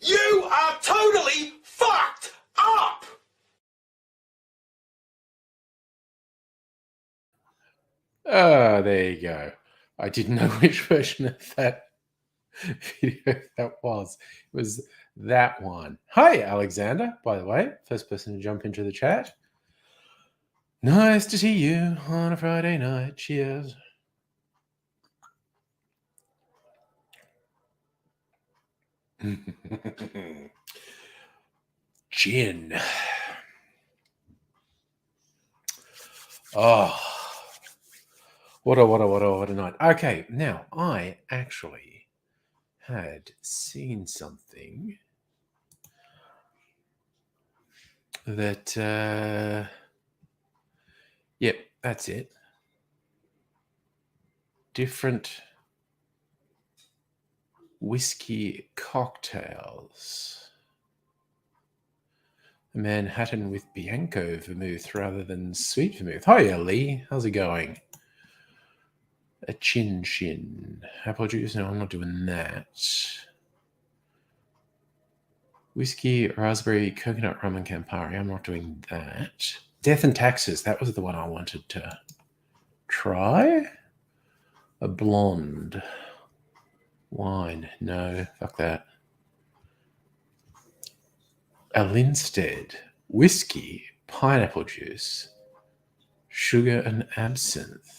You are totally fucked up! There you go. I didn't know which version of that video that was. It was that one. Hi, Alexander, by the way. First person to jump into the chat. Nice to see you on a Friday night. Cheers. Gin. Oh, what a night. Okay, now I actually had seen something that, yep, that's it. Different whiskey cocktails. Manhattan with Bianco vermouth rather than sweet vermouth. Hiya, Lee. How's it going? A chin. Apple juice? No, I'm not doing that. Whiskey, raspberry, coconut rum, and Campari. I'm not doing that. Death and Taxes. That was the one I wanted to try. A blonde. Wine. No, fuck that. A Linstead. Whiskey, pineapple juice, sugar, and absinthe.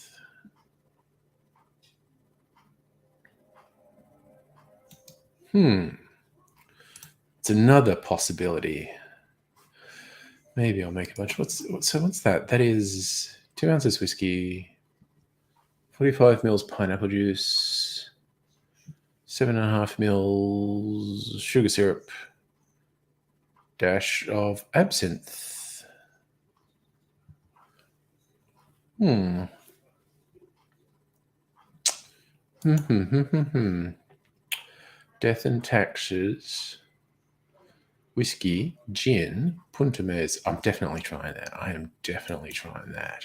It's another possibility. Maybe I'll make a bunch. What's that? That is 2 ounces whiskey, 45 mils pineapple juice, 7.5 mils sugar syrup, dash of absinthe. Death and Taxes, whiskey, gin, Punta Mez. I'm definitely trying that. I am definitely trying that.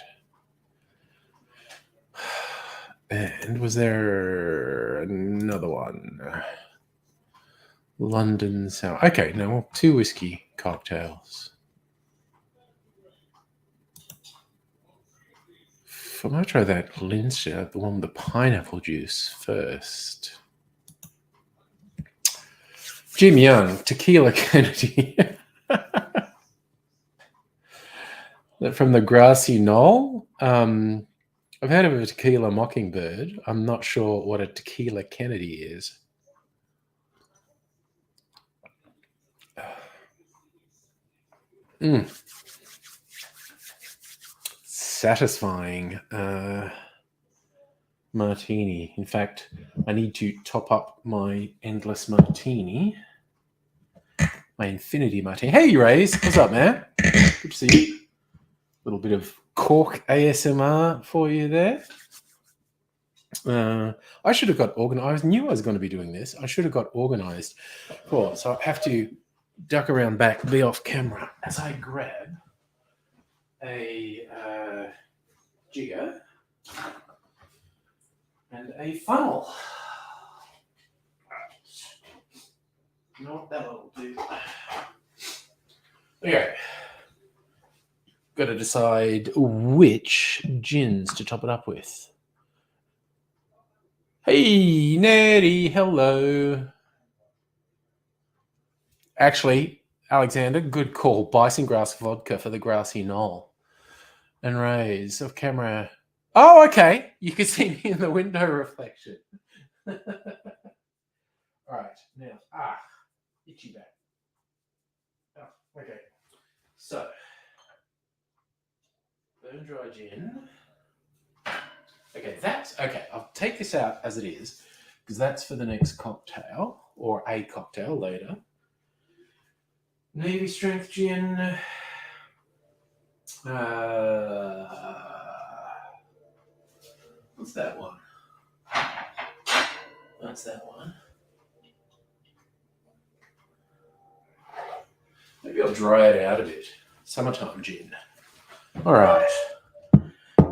And was there another one? London Sour. Okay, no, 2 whiskey cocktails. I might try that Linster, the one with the pineapple juice first. Jim Young, Tequila Kennedy. From the Grassy Knoll. I've heard of a Tequila Mockingbird. I'm not sure what a Tequila Kennedy is. Satisfying martini. In fact, I need to top up my endless martini. My infinity martini. Hey, Rays. What's up, man? Good to see you. A little bit of cork ASMR for you there. I should have got organized. I knew I was going to be doing this. I should have got organized. Cool. So I have to duck around back, be off camera as I grab a jigger and a funnel. You know what that'll do? Okay. Got to decide which gins to top it up with. Hey, Nettie, hello. Actually, Alexander, good call. Bison grass vodka for the Grassy Knoll. And Rays off camera. Oh, okay. You can see me in the window reflection. All right. Now, itchy back. Oh, okay. So, burn dry gin. Okay, I'll take this out as it is because that's for the next cocktail. or a cocktail later. Navy strength gin. What's that one? That's that one. Maybe I'll dry it out a bit. Summertime gin. All right.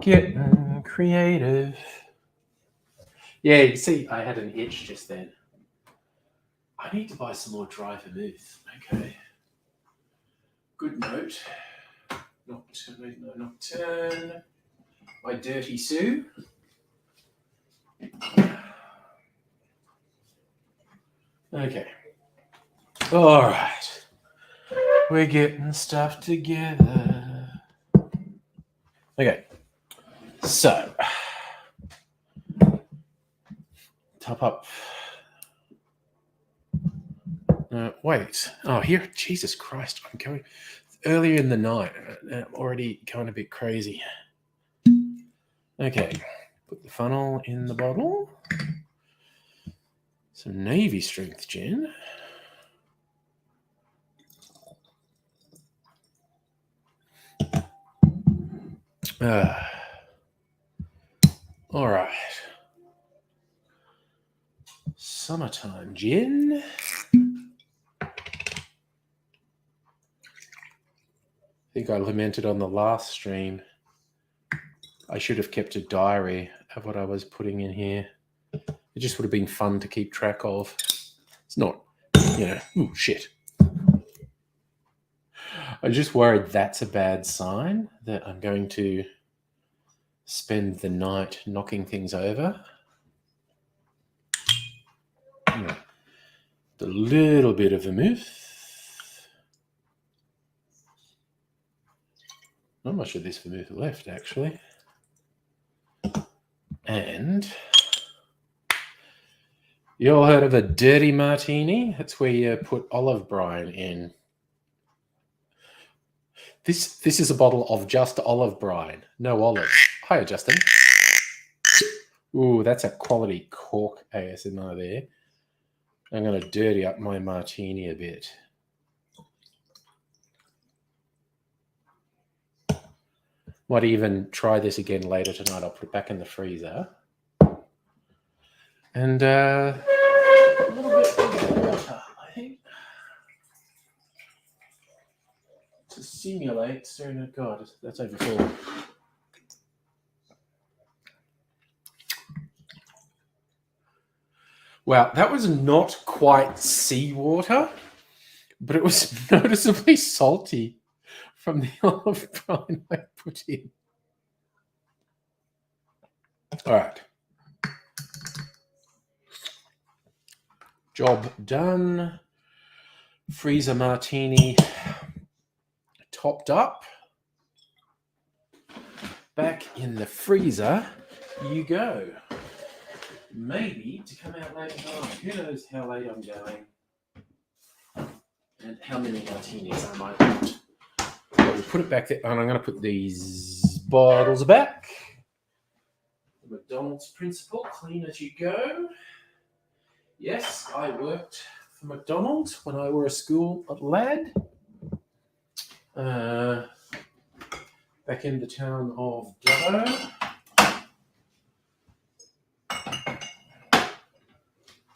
Getting creative. Yeah, you see, I had an itch just then. I need to buy some more dry vermouth. Okay. Good note. Nocturne. My Dirty Sue. Okay. All right. We're getting stuff together. Okay. So, top up. Wait. Oh, here. Jesus Christ. I'm going earlier in the night. I'm already going a bit crazy. Okay. Put the funnel in the bottle. Some Navy strength gin. All right. Summertime gin. I think I lamented on the last stream. I should have kept a diary of what I was putting in here. It just would have been fun to keep track of. It's not, ooh, shit. I'm just worried that's a bad sign that I'm going to spend the night knocking things over. A little bit of vermouth. Not much of this vermouth left, actually. And you all heard of a dirty martini? That's where you put olive brine in. This is a bottle of just olive brine, no olives. Hiya, Justin. Ooh, that's a quality cork ASMR there. I'm going to dirty up my martini a bit. Might even try this again later tonight. I'll put it back in the freezer. And a little bit of water, I think. To simulate stirring it. God, that's overfull. Wow, that was not quite seawater, but it was noticeably salty from the olive brine I put in. All right. Job done. Freezer martini topped up. Back in the freezer you go. Maybe to come out later on. Who knows how late I'm going and how many martinis I might want. We'll put it back there, and I'm going to put these bottles back. The McDonald's principle, clean as you go. Yes, I worked for McDonald's when I were a school lad. Back in the town of Dubbo.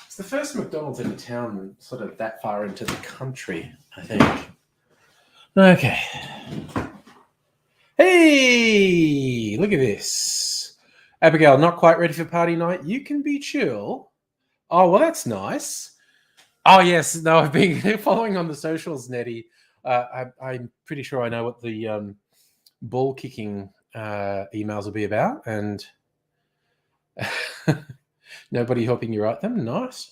It's the first McDonald's in a town sort of that far into the country, I think. Okay. Hey, look at this. Abigail, not quite ready for party night. You can be chill. Oh, well, that's nice. Oh, yes. No, I've been following on the socials, Nettie. I'm pretty sure I know what the ball kicking emails will be about, and nobody helping you write them. Nice.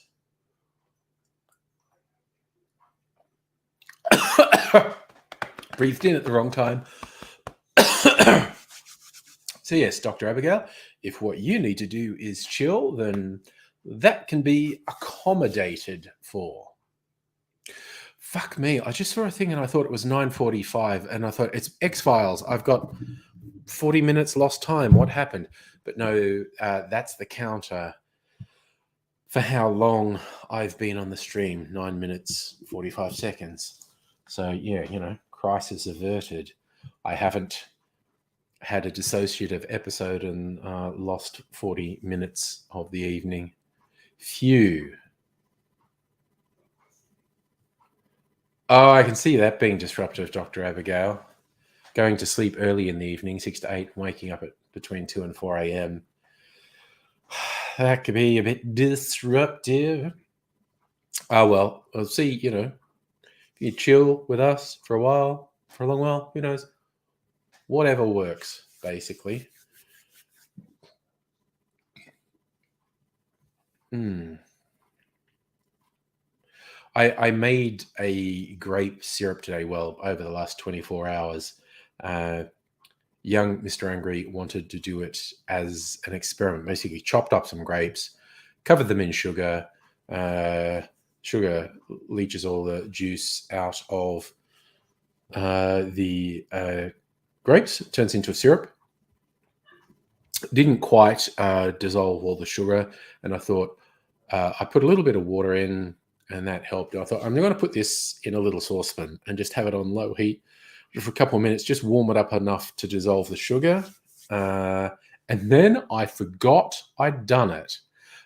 Breathed in at the wrong time. So yes, Dr. Abigail, if what you need to do is chill, then that can be accommodated for. Fuck me. I just saw a thing and I thought it was 9:45 and I thought it's X-Files. I've got 40 minutes lost time. What happened? But no, that's the counter for how long I've been on the stream, 9 minutes, 45 seconds. So, yeah, crisis averted. I haven't had a dissociative episode and lost 40 minutes of the evening. Phew. Oh, I can see that being disruptive, Dr. Abigail. Going to sleep early in the evening, 6 to 8, waking up at between 2 and 4 a.m. That could be a bit disruptive. Oh, well, I'll see, if you chill with us for a while, for a long while, who knows? Whatever works, basically. I made a grape syrup today, well, over the last 24 hours. Young Mr. Angry wanted to do it as an experiment. Basically, chopped up some grapes, covered them in sugar. Sugar leaches all the juice out of the grapes. It turns into a syrup. Didn't quite dissolve all the sugar, and I thought I put a little bit of water in, and that helped. I thought I'm going to put this in a little saucepan and just have it on low heat for a couple of minutes, just warm it up enough to dissolve the sugar. And then I forgot I'd done it.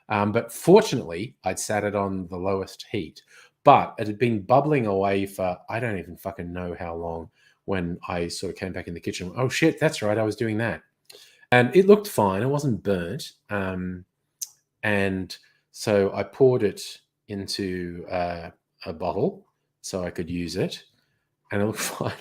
But fortunately, I'd sat it on the lowest heat. But it had been bubbling away for, I don't even fucking know how long, when I sort of came back in the kitchen. Oh, shit, that's right, I was doing that. And it looked fine. It wasn't burnt. And so I poured it into a bottle so I could use it. And it looked fine.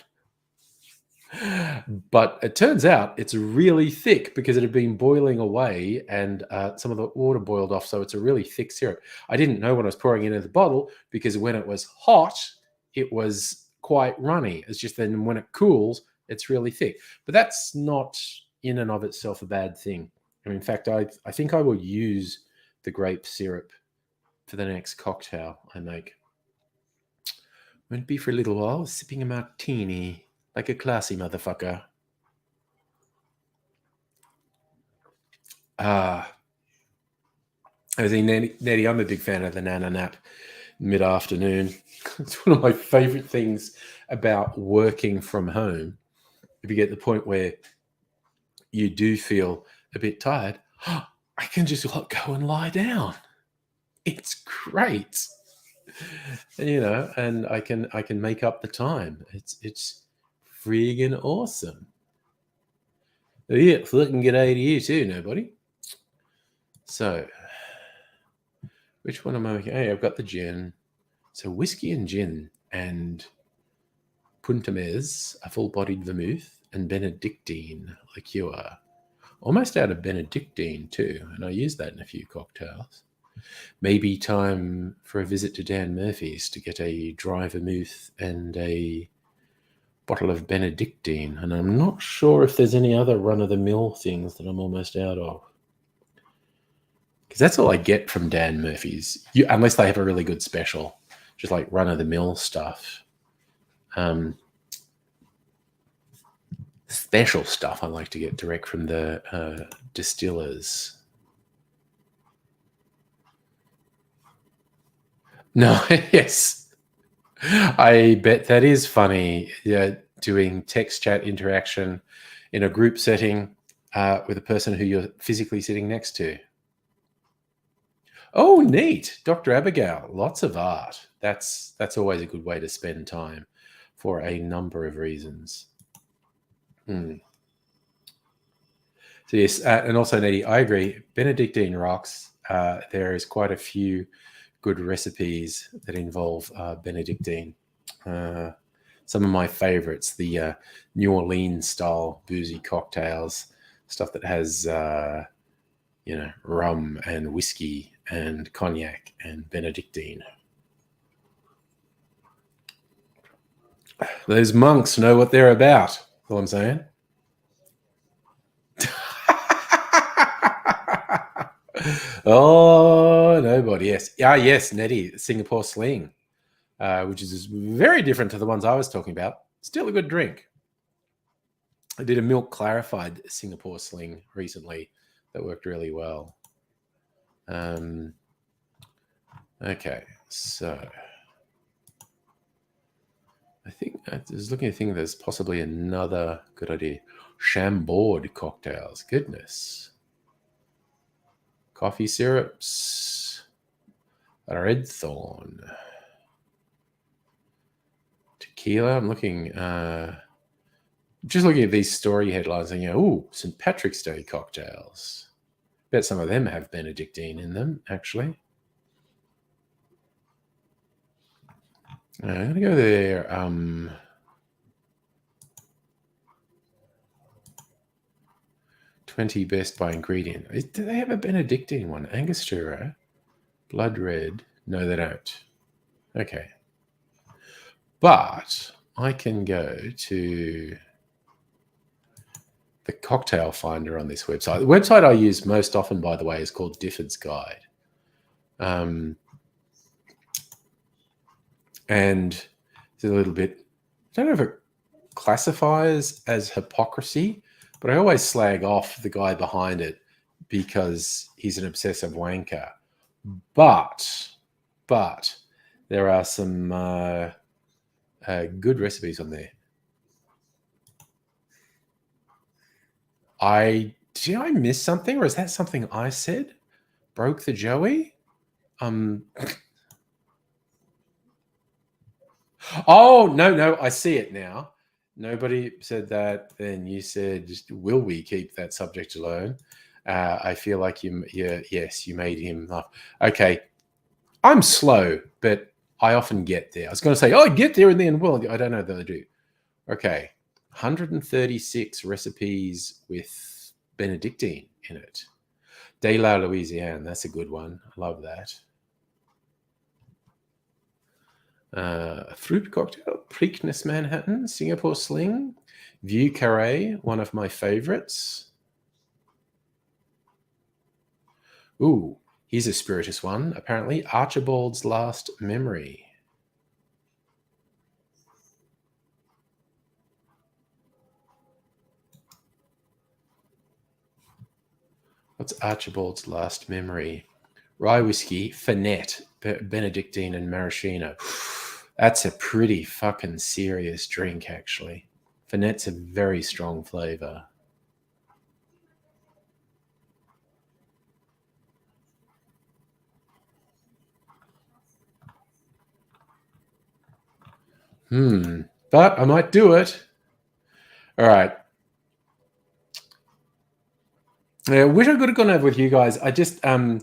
But it turns out it's really thick because it had been boiling away and some of the water boiled off. So it's a really thick syrup. I didn't know when I was pouring it into the bottle because when it was hot, it was quite runny. It's just then when it cools, it's really thick. But that's not in and of itself a bad thing. And in fact, I think I will use the grape syrup for the next cocktail I make. Won't be for a little while, sipping a martini. Like a classy motherfucker. I think, Nettie, I'm a big fan of the Nana Nap mid-afternoon. It's one of my favorite things about working from home. If you get to the point where you do feel a bit tired, I can just go and lie down. It's great. And I can make up the time. It's friggin' awesome. Yeah, fucking good day to you too, nobody. So, which one am I making? Hey, I've got the gin. So whiskey and gin and Punta Mez, a full-bodied vermouth, and Benedictine liqueur. Almost out of Benedictine too, and I use that in a few cocktails. Maybe time for a visit to Dan Murphy's to get a dry vermouth and a bottle of Benedictine, and I'm not sure if there's any other run-of-the-mill things that I'm almost out of. Because that's all I get from Dan Murphy's, unless they have a really good special, just like run-of-the-mill stuff. Special stuff I like to get direct from the distillers. No, yes. I bet that is funny, doing text chat interaction in a group setting with a person who you're physically sitting next to. Oh, neat. Dr. Abigail, lots of art. That's always a good way to spend time for a number of reasons. So yes, and also, Nettie, I agree. Benedictine rocks. There is quite a few good recipes that involve Benedictine. Some of my favorites, the New Orleans style boozy cocktails, stuff that has rum and whiskey and cognac and Benedictine. Those monks know what they're about. That's all I'm saying. Oh, nobody. Yes. Yes, Nettie, Singapore Sling, which is very different to the ones I was talking about. Still a good drink. I did a milk clarified Singapore Sling recently that worked really well. Okay, so I think I was looking to think there's possibly another good idea. Chambord cocktails. Goodness. Coffee syrups. Red thorn. Tequila. I'm looking. Just looking at these story headlines and ooh, St. Patrick's Day cocktails. Bet some of them have Benedictine in them, actually. I'm going to go there. 20 best by ingredient. Do they have a Benedictine one? Angostura, blood red. No, they don't. Okay. But I can go to the cocktail finder on this website. The website I use most often, by the way, is called Difford's Guide. And it's a little bit, I don't know if it classifies as hypocrisy, but I always slag off the guy behind it because he's an obsessive wanker. But there are some good recipes on there. Did I miss something, or is that something I said? Broke the Joey? Oh, no, I see it now. Nobody said that. Then you said, will we keep that subject alone? I feel like you made him laugh. Okay. I'm slow, but I often get there. I was going to say, I get there and then, well, I don't know that I do. Okay. 136 recipes with Benedictine in it. De La Louisiane. That's a good one. I love that. Fruit cocktail, Preakness Manhattan, Singapore Sling, Vieux Carré, one of my favorites. Ooh, here's a spirituous one, apparently. Archibald's Last Memory. What's Archibald's Last Memory? Rye whiskey, Fernet, Benedictine, and Maraschino. That's a pretty fucking serious drink, actually. Fernet's a very strong flavor. But I might do it. All right. I wish I could have gone over with you guys. I just had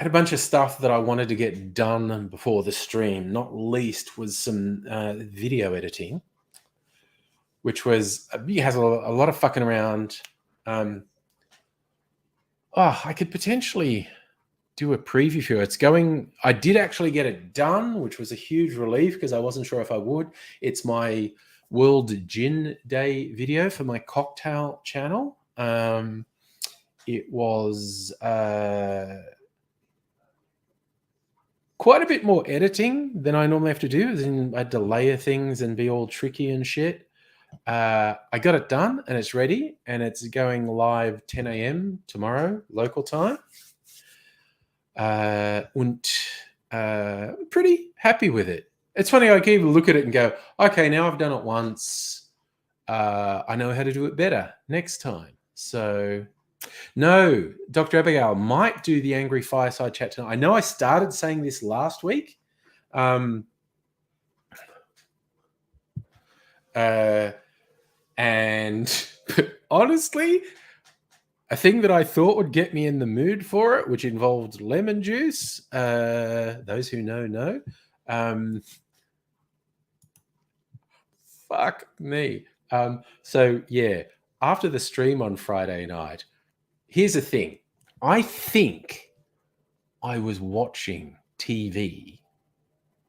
a bunch of stuff that I wanted to get done before the stream. Not least was some video editing, which was has a lot of fucking around. I could potentially do a preview for it. It's going. I did actually get it done, which was a huge relief because I wasn't sure if I would. It's my World Gin Day video for my cocktail channel. It was quite a bit more editing than I normally have to do. Then I had to layer things and be all tricky and shit. I got it done and it's ready and it's going live 10 a.m. tomorrow, local time. Pretty happy with it. It's funny, I can even look at it and go, okay, now I've done it once. I know how to do it better next time. So, no, Dr. Abigail might do the Angry Fireside Chat tonight. I know I started saying this last week. And honestly, a thing that I thought would get me in the mood for it, which involved lemon juice. Those who know. Fuck me. So yeah, after the stream on Friday night, here's the thing. I think I was watching TV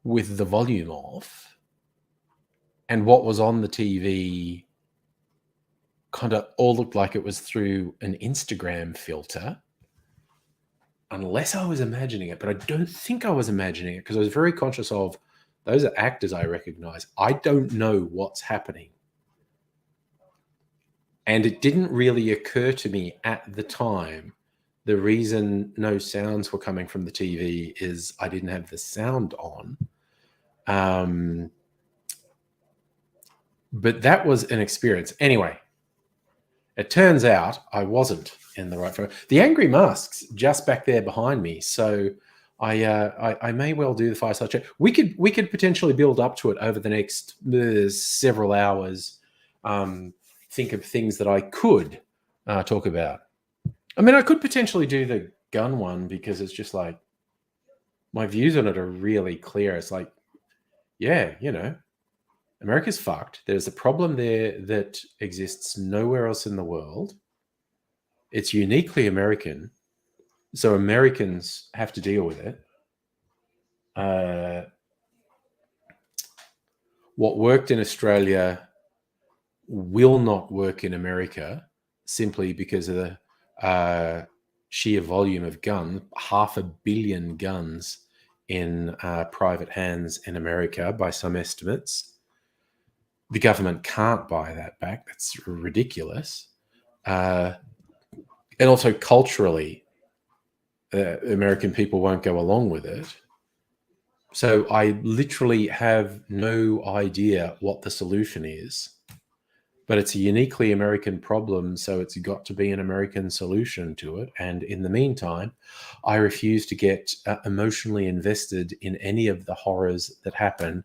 with the volume off, and what was on the TV kind of all looked like it was through an Instagram filter, unless I was imagining it. But I don't think I was imagining it because I was very conscious of those are actors I recognize. I don't know what's happening. And it didn't really occur to me at the time the reason no sounds were coming from the TV is I didn't have the sound on. But that was an experience. Anyway, it turns out I wasn't in the right frame. The Angry Masks just back there behind me. So I may well do the fireside chat. We could potentially build up to it over the next several hours. Think of things that I could talk about. I mean, I could potentially do the gun one because it's just like my views on it are really clear. It's like, yeah, you know, America's fucked. There's a problem there that exists nowhere else in the world. It's uniquely American. So Americans have to deal with it. What worked in Australia will not work in America simply because of the sheer volume of guns, 500 million guns in private hands in America by some estimates. The government can't buy that back. That's ridiculous. And also culturally, American people won't go along with it. So I literally have no idea what the solution is. But it's a uniquely American problem, so it's got to be an American solution to it. And in the meantime, I refuse to get emotionally invested in any of the horrors that happen,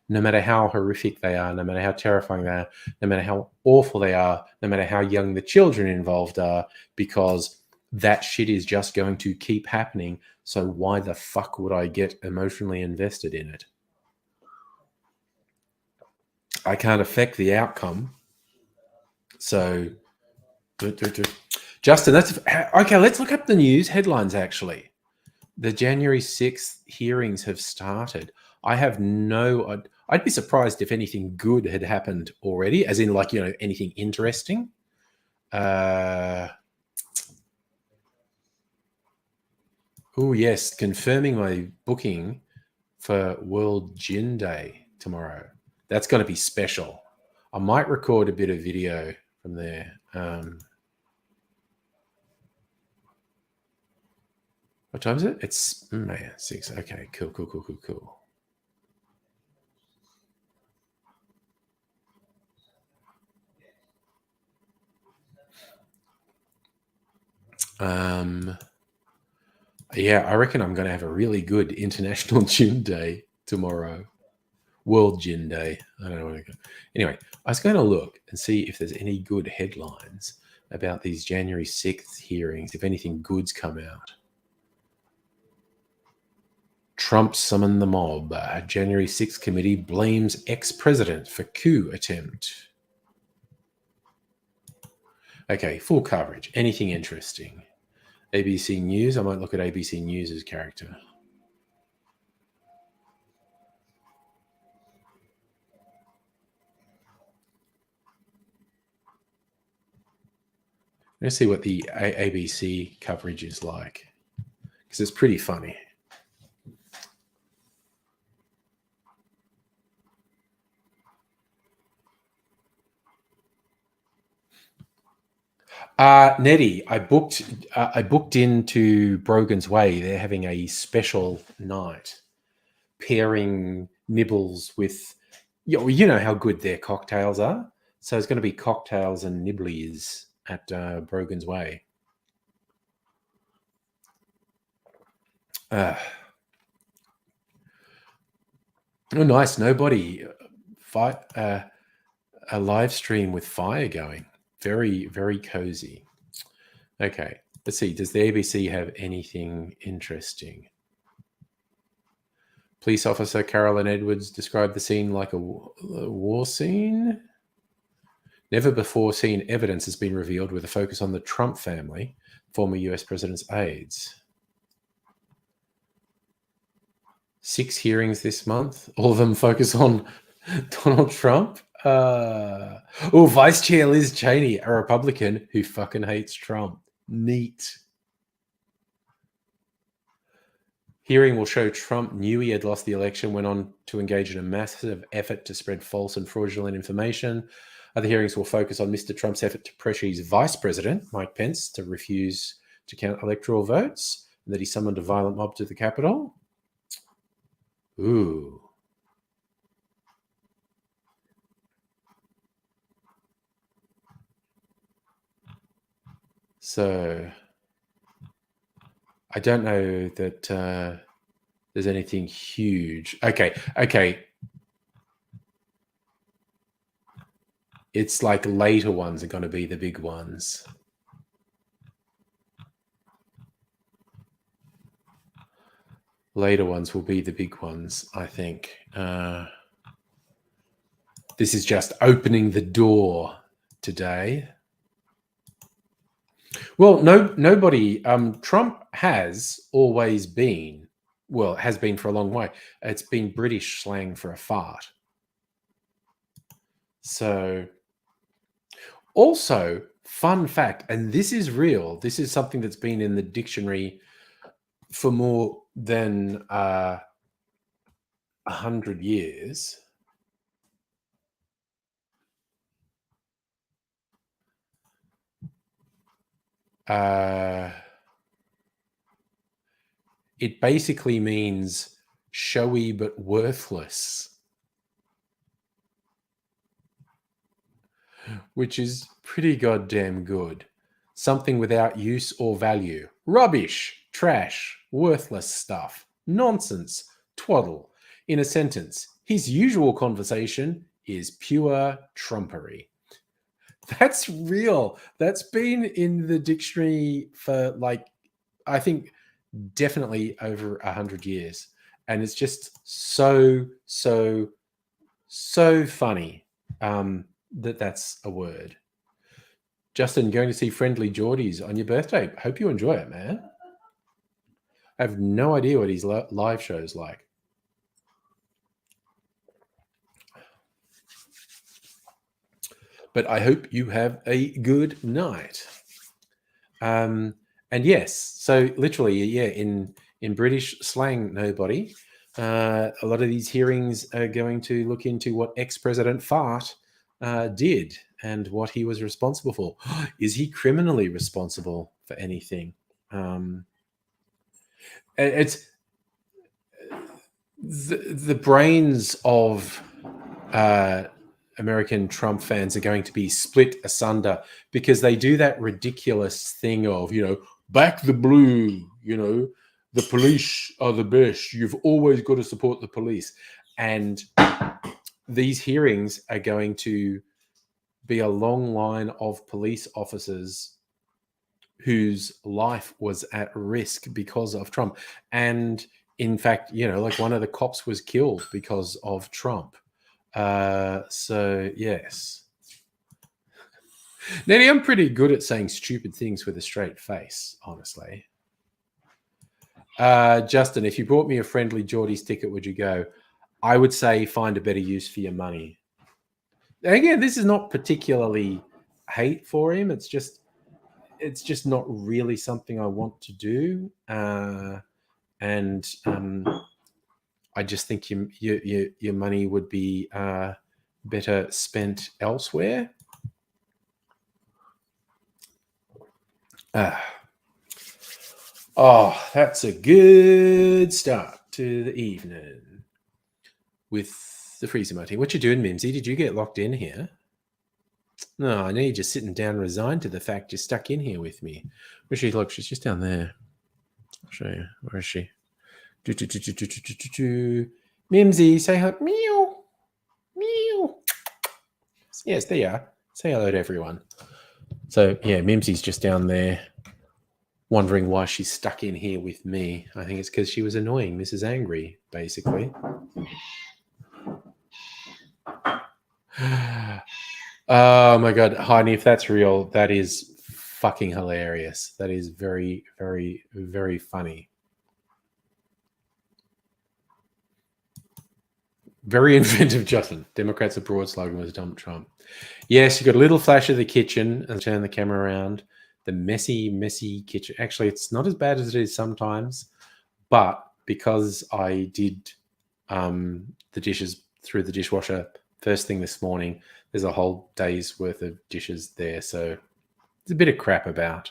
no matter how horrific they are, no matter how terrifying they are, no matter how awful they are, no matter how young the children involved are, because that shit is just going to keep happening. So why the fuck would I get emotionally invested in it? I can't affect the outcome. So, Justin, that's okay. Let's look up the news headlines. Actually, the January 6th hearings have started. I have no. I'd be surprised if anything good had happened already, as in, like, you know, anything interesting. Oh yes, confirming my booking for World Gin Day tomorrow. That's going to be special. I might record a bit of video from there. What time is it? It's 6. Okay, cool. Yeah, I reckon I'm going to have a really good International Gin Day tomorrow. World Gin Day. I don't know where to go. Anyway, I was going to look and see if there's any good headlines about these January 6th hearings, if anything good's come out. Trump summoned the mob. January 6th committee blames ex-president for coup attempt. Okay, full coverage. Anything interesting? ABC News. I might look at ABC News' character. Let's see what the ABC coverage is like, because it's pretty funny. Nettie, I booked into Brogan's Way. They're having a special night, pairing nibbles with, you know how good their cocktails are. So it's going to be cocktails and nibblies at Brogan's Way. Oh, nice. Nobody. A live stream with fire going. Very, very cozy. Okay, let's see. Does the ABC have anything interesting? Police officer Carolyn Edwards described the scene like a war scene. Never before seen evidence has been revealed with a focus on the Trump family, former US president's aides. 6 hearings this month. All of them focus on Donald Trump. Vice Chair Liz Cheney, a Republican who fucking hates Trump. Neat. Hearing will show Trump knew he had lost the election, went on to engage in a massive effort to spread false and fraudulent information. Other hearings will focus on Mr. Trump's effort to pressure his vice president, Mike Pence, to refuse to count electoral votes, and that he summoned a violent mob to the Capitol. Ooh. So I don't know that there's anything huge. Okay. It's like later ones are going to be the big ones. Later ones will be the big ones, I think. This is just opening the door today. Well, nobody. Trump has always been, well, has been for a long way. It's been British slang for a fart. So, also, fun fact, and this is real. This is something that's been in the dictionary for more than 100 years. It basically means showy but worthless, which is pretty goddamn good. Something without use or value. Rubbish, trash, worthless stuff, nonsense, twaddle. In a sentence, his usual conversation is pure trumpery. That's real. That's been in the dictionary for, like, I think definitely over 100 years. And it's just so funny that that's a word. Justin, going to see Friendly Geordies on your birthday. Hope you enjoy it, man. I have no idea what his live show's like. But I hope you have a good night. And yes, so literally, yeah, in British slang, nobody. A lot of these hearings are going to look into what ex-President Fart did and what he was responsible for. Is he criminally responsible for anything? It's the brains of American Trump fans are going to be split asunder because they do that ridiculous thing of, back the blue, the police are the best. You've always got to support the police. And these hearings are going to be a long line of police officers whose life was at risk because of Trump. And in fact, like one of the cops was killed because of Trump. So yes. Nettie, I'm pretty good at saying stupid things with a straight face, honestly. Justin, if you bought me a Friendly Geordies ticket, would you go? I would say find a better use for your money. And again, this is not particularly hate for him. It's just not really something I want to do. And I just think your money would be better spent elsewhere. Oh, that's a good start to the evening with the Freezer Martini. What you doing, Mimsy? Did you get locked in here? No, I know you're just sitting down resigned to the fact you're stuck in here with me. Where's she? Look, she's just down there. I'll show you. Where is she? Mimsy, say hello. Meow. Meow. Yes, there you are. Say hello to everyone. So, yeah, Mimsy's just down there wondering why she's stuck in here with me. I think it's because she was annoying Mrs. Angry, basically. Oh, my God. Heidi, if that's real, that is fucking hilarious. That is very, very, very funny. Very inventive, Justin. Democrats' abroad slogan was dump Trump. Yes, you got a little flash of the kitchen and turn the camera around. The messy kitchen. Actually, it's not as bad as it is sometimes, but because I did the dishes through the dishwasher first thing this morning, there's a whole day's worth of dishes there. So there's a bit of crap about.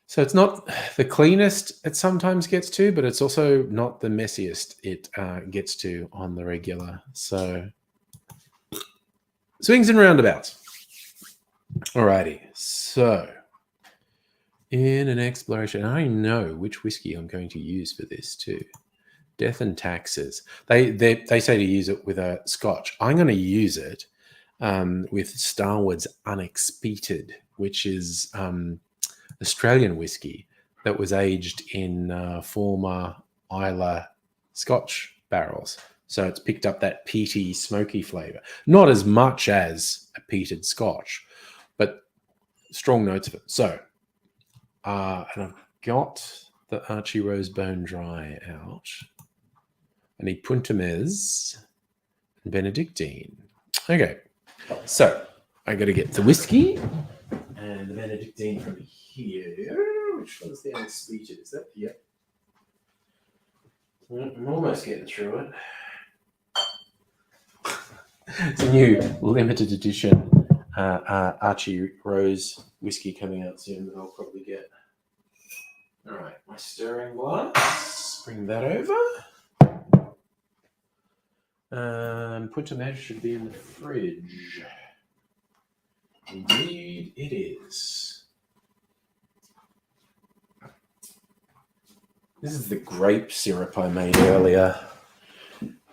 So it's not the cleanest it sometimes gets to, but it's also not the messiest it gets to on the regular. So swings and roundabouts. Alrighty. So in an exploration, I know which whiskey I'm going to use for this too. Death and Taxes. They say to use it with a Scotch. I'm going to use it with Starward's Unexpected, which is Australian whiskey that was aged in former Islay Scotch barrels. So it's picked up that peaty, smoky flavour. Not as much as a peated Scotch, but strong notes of it. So, and I've got the Archie Rose Bone Dry out. I need Puntamez and Benedictine. Okay, so I got to get the whiskey and the Benedictine from here. Which one's the Unexpected? Is that? Yep. I'm almost getting through it. It's a new limited edition Archie Rose whiskey coming out soon that I'll probably get. All right, my stirring glass. Bring that over. Puntamez should be in the fridge. Indeed, it is. This is the grape syrup I made earlier.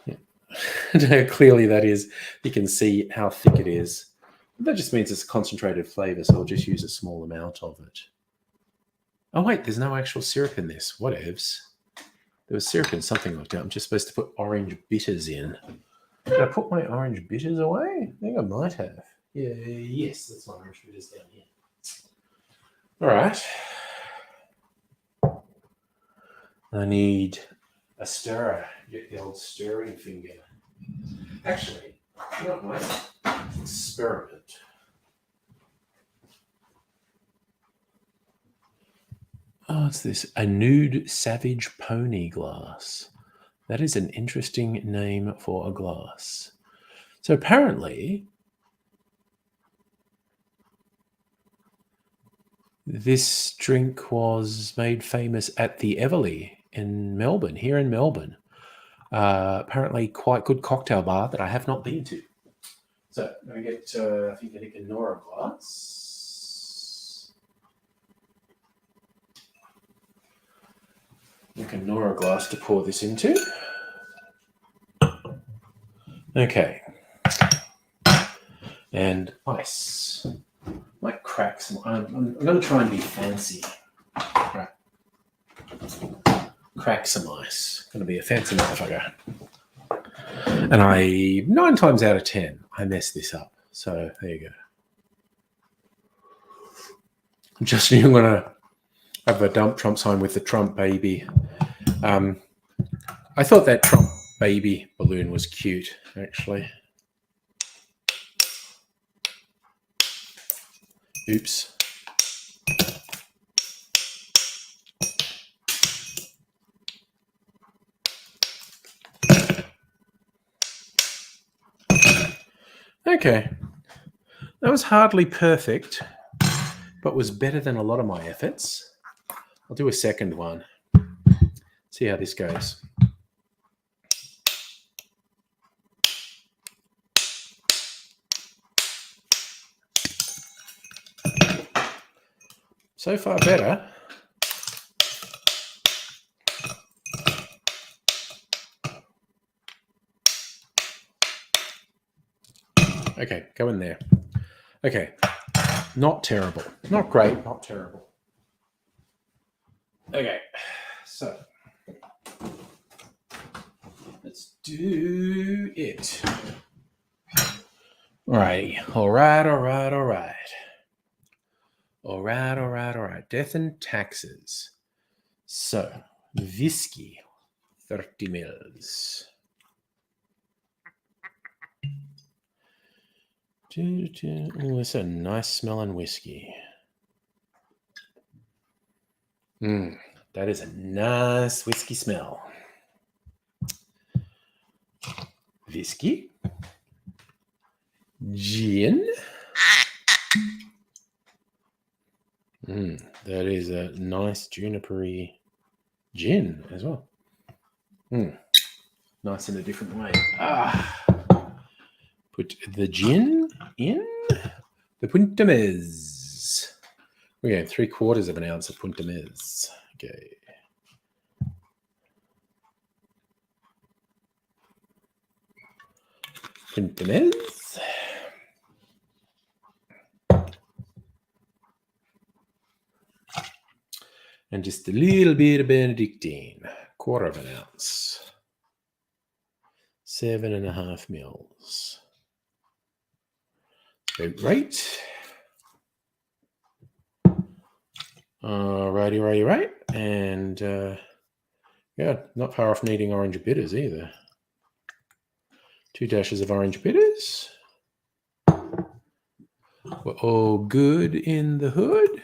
Yeah. Clearly, that is. You can see how thick it is. That just means it's a concentrated flavour, so I'll just use a small amount of it. Oh, wait, there's no actual syrup in this. Whatevs. There was syrup in something like that. I'm just supposed to put orange bitters in. Did I put my orange bitters away? I think I might have. Yeah, yes, that's my orange bitters down here. All right. I need a stirrer. Get the old stirring finger. Actually, you know what? Experiment. Oh, it's this? A nude savage pony glass. That is an interesting name for a glass. So apparently, this drink was made famous at the Everleigh in Melbourne, here in Melbourne. Apparently quite good cocktail bar that I have not been to. So I'm going to get, I think, a Nora glass. A Nora glass to pour this into. Okay. And ice. Might crack some. I'm going to try and be fancy. Right. Crack some ice. Going to be a fancy motherfucker. And 9 times out of 10, I mess this up. So there you go. Just I'm going to have a dump Trump sign with the Trump baby. I thought that Trump baby balloon was cute, actually. Oops. Okay. That was hardly perfect, but was better than a lot of my efforts. I'll do a second one. See how this goes. So far better. Okay, go in there. Okay, not terrible. Not great, not terrible. Okay, so let's do it. All right. Death and Taxes. So, whiskey, 30 mils. Oh, it's a nice smelling whiskey. That is a nice whiskey smell. Whiskey. Gin. That is a nice junipery gin as well. Nice in a different way. Put the gin in the Punta Mez. We're going 3/4 of an ounce of Punta Mez. Okay. Punta Mez. And just a little bit of Benedictine, 1/4 of an ounce. 7.5 mils. Right. Right. And yeah, not far off needing orange bitters either. 2 dashes of orange bitters. We're all good in the hood.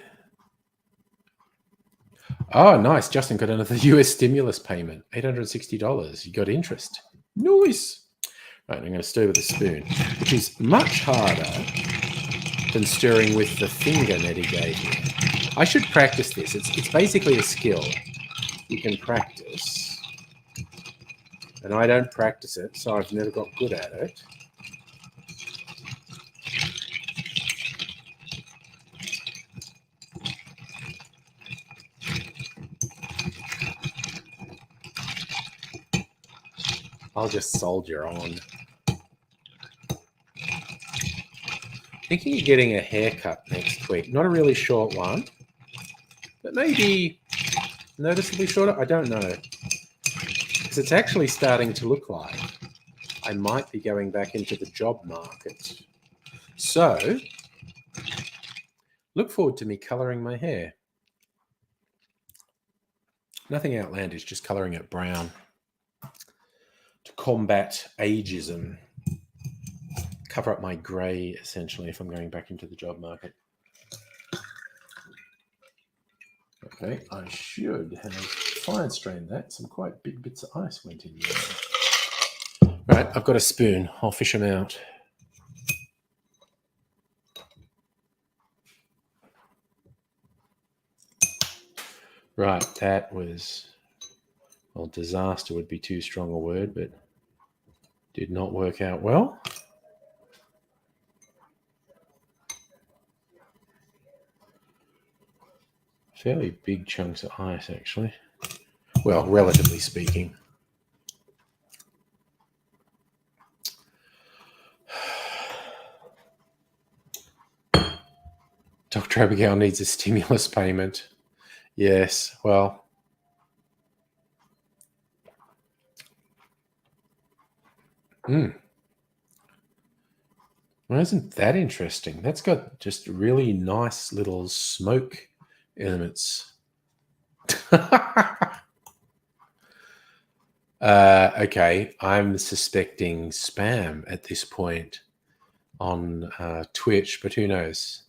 Oh, nice. Justin got another US stimulus payment, $860. You got interest. Nice. Right, I'm going to stir with a spoon, which is much harder than stirring with the finger Nettie gave me. I should practice this. It's basically a skill you can practice. And I don't practice it, so I've never got good at it. I'll just soldier on. Thinking of getting a haircut next week. Not a really short one, but maybe noticeably shorter. I don't know. Because it's actually starting to look like I might be going back into the job market. So, look forward to me colouring my hair. Nothing outlandish, just colouring it brown to combat ageism. Cover up my grey, essentially, if I'm going back into the job market. Okay, I should have fine strained that. Some quite big bits of ice went in there. Right, I've got a spoon. I'll fish them out. Right, that was, well, disaster would be too strong a word, but did not work out well. Fairly big chunks of ice, actually. Well, relatively speaking. Dr. Abigail needs a stimulus payment. Yes, well. Well, isn't that interesting? That's got just really nice little smoke elements. Okay, I'm suspecting spam at this point on Twitch, but who knows?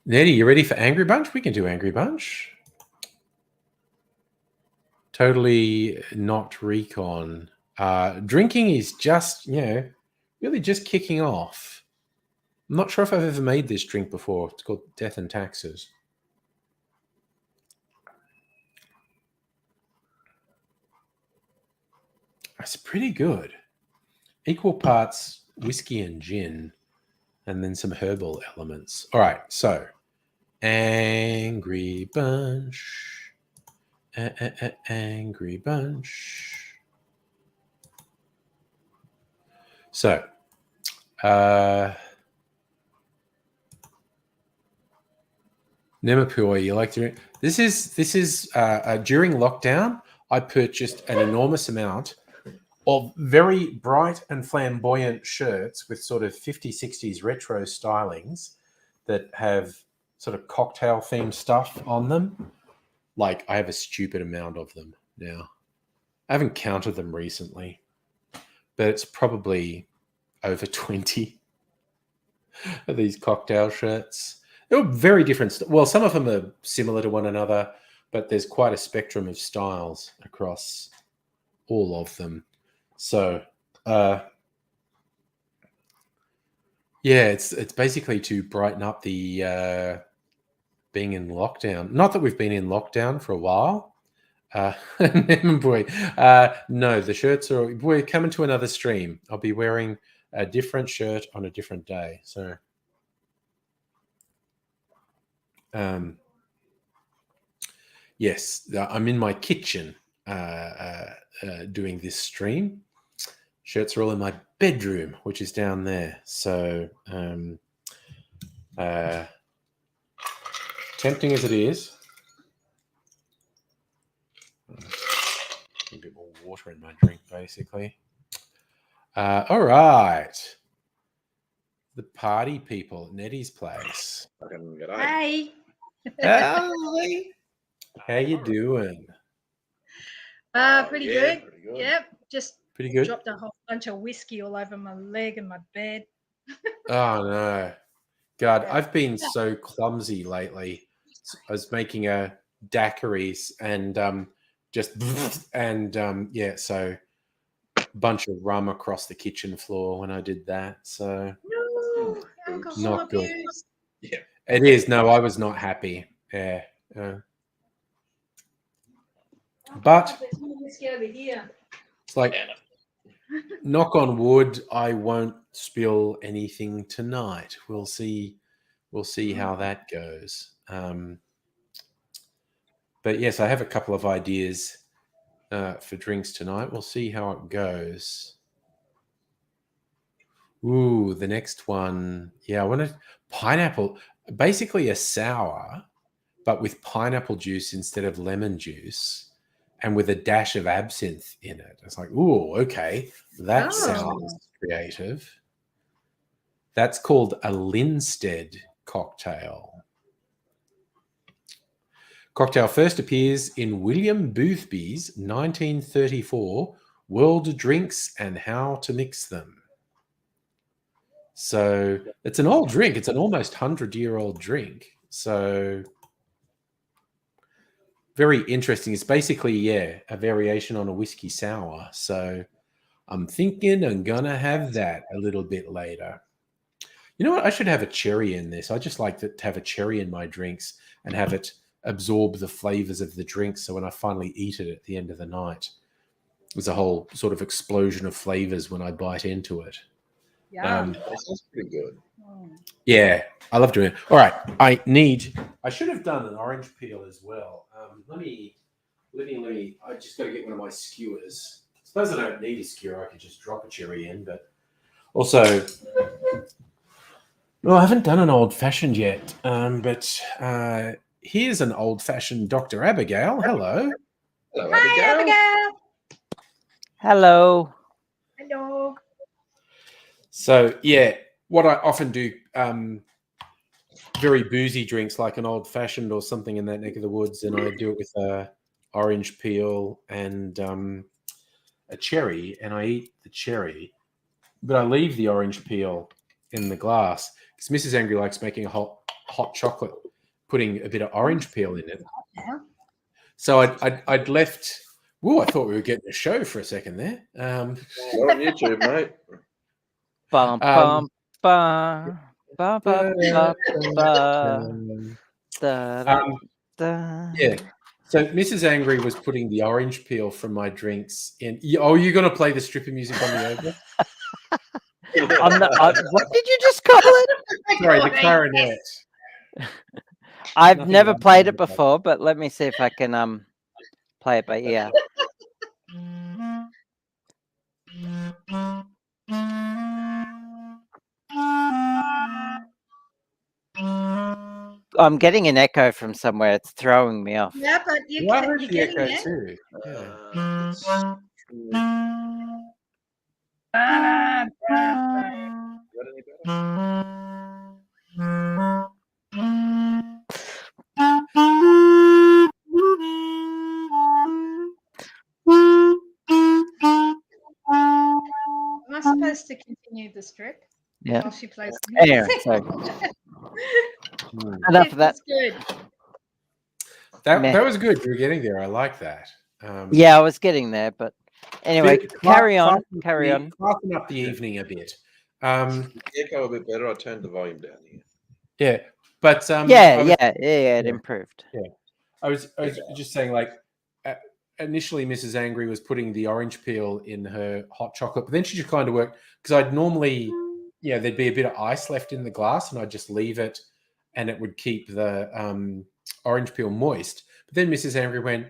Nettie, you ready for Angry Bunch? We can do Angry Bunch. Totally not recon. Drinking is just, really just kicking off. I'm not sure if I've ever made this drink before. It's called Death and Taxes. It's pretty good. Equal parts whiskey and gin, and then some herbal elements. All right, so Angry Bunch. Angry Bunch. So, Nemapui, you like to? This is during lockdown. I purchased an enormous amount of very bright and flamboyant shirts with sort of 50s, 60s retro stylings that have sort of cocktail themed stuff on them. Like, I have a stupid amount of them now. I haven't counted them recently, but it's probably over 20 of these cocktail shirts. They're very different. Well, some of them are similar to one another, but there's quite a spectrum of styles across all of them. So, Yeah, it's basically to brighten up the being in lockdown. Not that we've been in lockdown for a while. Boy, no, the shirts are. We're coming to another stream. I'll be wearing a different shirt on a different day. So, yes, I'm in my kitchen doing this stream. Shirts are all in my bedroom, which is down there. So, tempting as it is, a bit more water in my drink, basically. All right. The party people at Nettie's place. Hey. Hi. How you doing? Pretty good. Yep. Just Pretty good. dropped a whole bunch of whiskey all over my leg and my bed. Oh no. God, I've been so clumsy lately. I was making a daiquiris and so bunch of rum across the kitchen floor when I did that. So No, alcohol not good. abuse. Yeah. It is. No, I was not happy. Yeah. But there's more whiskey over here. it's like, knock on wood, I won't spill anything tonight. We'll see how that goes. But yes, I have a couple of ideas for drinks tonight. We'll see how it goes. Ooh, the next one. Yeah, I want to pineapple. Basically a sour, but with pineapple juice instead of lemon juice, and with a dash of absinthe in it. It's like, ooh, okay, that sounds creative. That's called a Linstead cocktail. Cocktail first appears in William Boothby's 1934 World Drinks and How to Mix Them. So it's an old drink. It's an almost 100-year-old drink. So very interesting. It's basically, a variation on a whiskey sour. So I'm thinking I'm going to have that a little bit later. You know what? I should have a cherry in this. I just like to have a cherry in my drinks and have it absorb the flavors of the drink. So when I finally eat it at the end of the night, there's a whole sort of explosion of flavors when I bite into it. Yeah. That sounds pretty good. Yeah, I love doing it. All right, I should have done an orange peel as well. Let me. I just got to get one of my skewers. I suppose I don't need a skewer. I could just drop a cherry in, but also, well, I haven't done an old fashioned yet. But here's an old fashioned Dr. Abigail. Hello. Hello, Hi, Abigail. Hello. Hello. So yeah, what I often do, very boozy drinks like an old fashioned or something in that neck of the woods, and I do it with a orange peel and a cherry, and I eat the cherry, but I leave the orange peel in the glass because Mrs. Angry likes making a hot chocolate, putting a bit of orange peel in it. So I'd left. Whoa, I thought we were getting a show for a second there. You're on YouTube, mate. Bum, bum, bum, bum, bum, bum, bum. Yeah. So Mrs. Angry was putting the orange peel from my drinks in. Oh, you're going to play the stripper music on the over? What did you just call it? Sorry, the clarinet. I've Nothing never like played that. it before, but let me see if I can play it by ear. I'm getting an echo from somewhere. It's throwing me off. Yeah, but you're The getting echo it. too. Am I supposed to continue the strip? Yeah. While she plays. Anyway, so enough of that. That's good. That was good. You're getting there. I like that. Yeah, I was getting there, but anyway, carry on. Fasten up the evening a bit. Echo a bit better. I turned the volume down here. Yeah, but It improved. I was just saying, like, initially Mrs. Angry was putting the orange peel in her hot chocolate, but then she just kind of worked because I'd normally, there'd be a bit of ice left in the glass, and I'd just leave it, and it would keep the orange peel moist. But then Mrs. Angry went,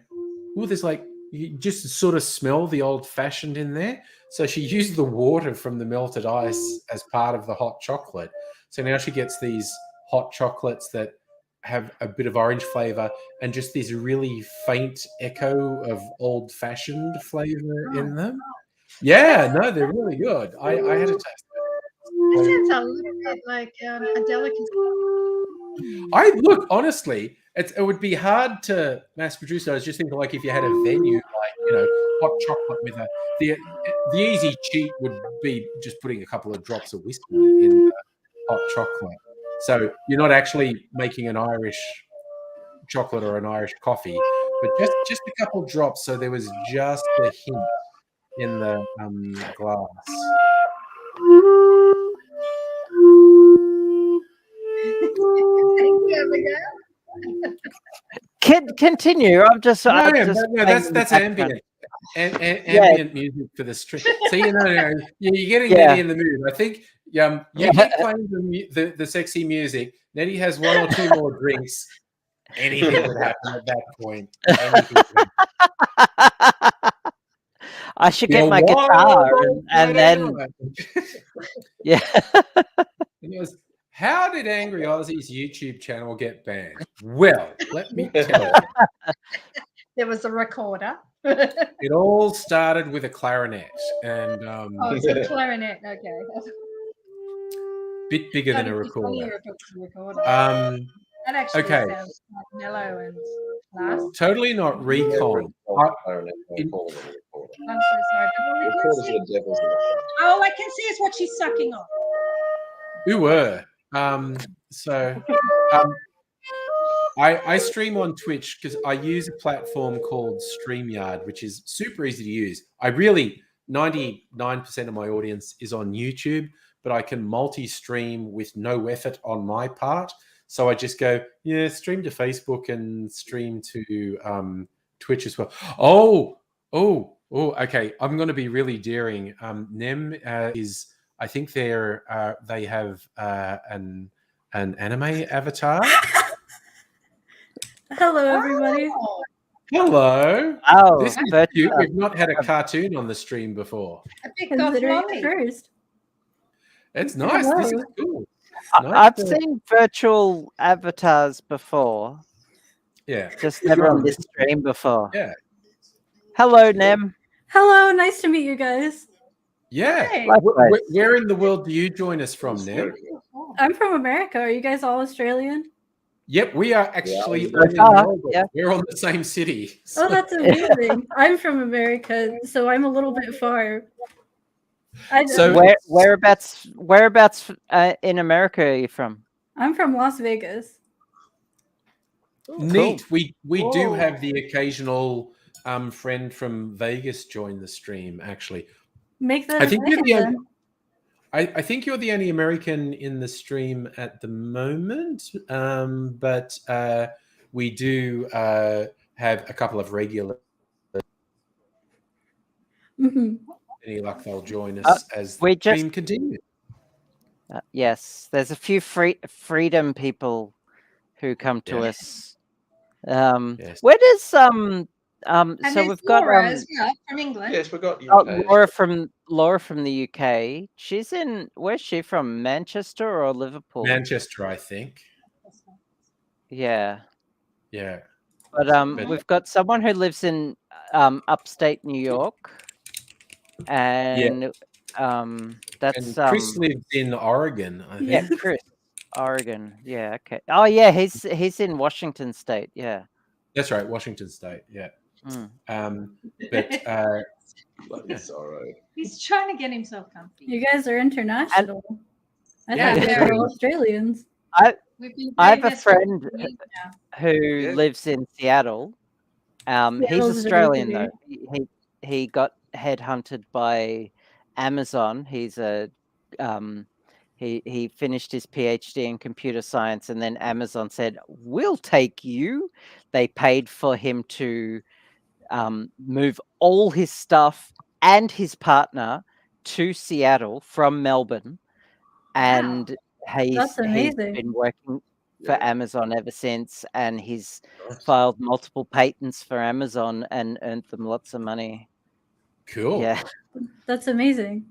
"Oh, there's like you just sort of smell the old fashioned in there." So she used the water from the melted ice as part of the hot chocolate. So now she gets these hot chocolates that have a bit of orange flavor and just this really faint echo of old-fashioned flavor in them. Yeah, no, they're really good. I had a taste. This sounds a little bit like a delicacy. Look, honestly, it would be hard to mass produce. I was just thinking, like, if you had a venue, like, hot chocolate with the easy cheat would be just putting a couple of drops of whiskey in the hot chocolate. So you're not actually making an Irish chocolate or an Irish coffee, but just a couple drops, so there was just a hint in the glass. Thank you, Abigail. Continue. That's ambient. Ambient music for the stream. So you're getting Nettie in the mood. I think you keep playing the sexy music. Nettie has one or two more drinks. Anything would happen at that point. I should get my guitar and then yeah. And it was, how did Angry Aussie's YouTube channel get banned? Well, let me tell you. There was a recorder. It all started with a clarinet, and it's a clarinet. Okay. Bit bigger than a recorder. That actually sounds like mellow and nice. Totally not recon. I'm so sorry. All I can see is what she's sucking on. Who were? I stream on Twitch because I use a platform called StreamYard, which is super easy to use. 99% of my audience is on YouTube, but I can multi-stream with no effort on my part. So I just go, stream to Facebook and stream to Twitch as well. Oh, okay. I'm going to be really daring. Nem is, I think they have an anime avatar. Hello, everybody. Hello. Oh, this is cute. We've not had a cartoon on the stream before. Considering it first. It's nice. Hello. This is cool. I've seen virtual avatars before. Yeah. Just never on this stream before. Yeah. Hello, Nem. Hello, nice to meet you guys. Yeah. Hey. Where in the world do you join us from, Nem? I'm from America. Are you guys all Australian? Yep, we are actually we're on the same city. So. Oh, that's amazing. I'm from America, so I'm a little bit far. So whereabouts in America are you from? I'm from Las Vegas. Neat. Cool. We do have the occasional friend from Vegas join the stream, actually. Make that I think you're the only American in the stream at the moment, but we do have a couple of regular. Mm-hmm. Any luck, they'll join us as the stream continues. Yes, there's a few freedom people who come to us. Yes. Where does so we've got Laura as well from England. Yes, we've got UK. Laura from the UK. She's in. Where's she from? Manchester or Liverpool? Manchester, I think. Yeah. Yeah. But we've got someone who lives in upstate New York, and that's and Chris lives in Oregon. I think. Yeah, Chris, Oregon. Yeah. Okay. Oh yeah, he's in Washington State. Yeah. That's right, Washington State. Yeah. But it's all right. He's trying to get himself comfy. You guys are international. I thought you were Australians. I have a friend who lives in Seattle. He's Australian though. He got headhunted by Amazon. He's a he finished his PhD in computer science, and then Amazon said, "We'll take you." They paid for him to move all his stuff and his partner to Seattle from Melbourne, and That's he's amazing. been working for Amazon ever since, and he's filed multiple patents for Amazon and earned them lots of money. Cool. Yeah, That's amazing.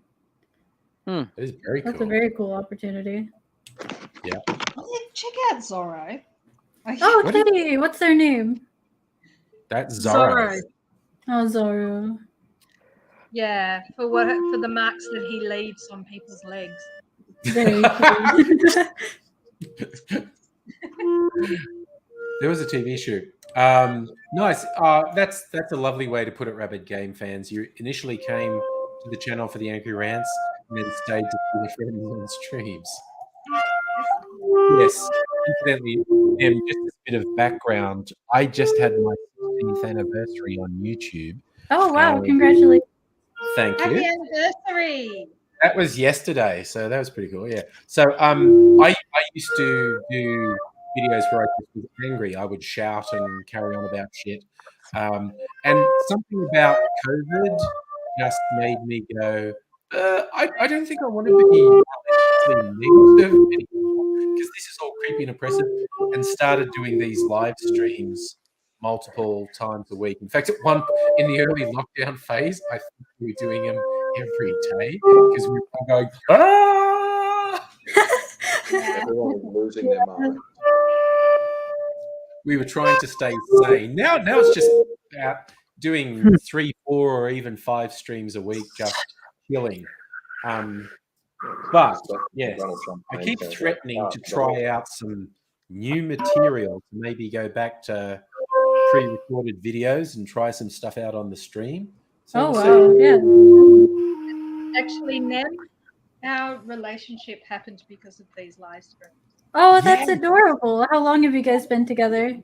That is very That's cool. a very cool opportunity. Yeah, check out Zorro. Oh, Kitty, what's their name? That's Zorro. Oh, Zorro. Yeah, for the marks that he leaves on people's legs. Very cute. There was a TV shoot. Nice. That's a lovely way to put it, Rabid Game fans. You initially came to the channel for the Angry Rants and then stayed to see the friends on streams. Yes. Incidentally, just a bit of background. I just had my 16th anniversary on YouTube. Oh, wow. Congratulations. Thank you. Happy anniversary. That was yesterday, so that was pretty cool. Yeah. So I used to do videos where I was angry. I would shout and carry on about shit. And something about COVID just made me go, I don't think I want to be negative anymore, because this is all creepy and oppressive, and started doing these live streams multiple times a week. In fact, in the early lockdown phase, I think we were doing them every day because we were going, ah! Everyone was losing their mind. We were trying to stay sane. Now it's just about doing 3, 4, or even 5 streams a week, just chilling. But yes, I keep threatening to try out some new material to maybe go back to pre-recorded videos and try some stuff out on the stream. So wow, yeah. Actually, Nem, our relationship happened because of these live streams. Oh, that's adorable. How long have you guys been together?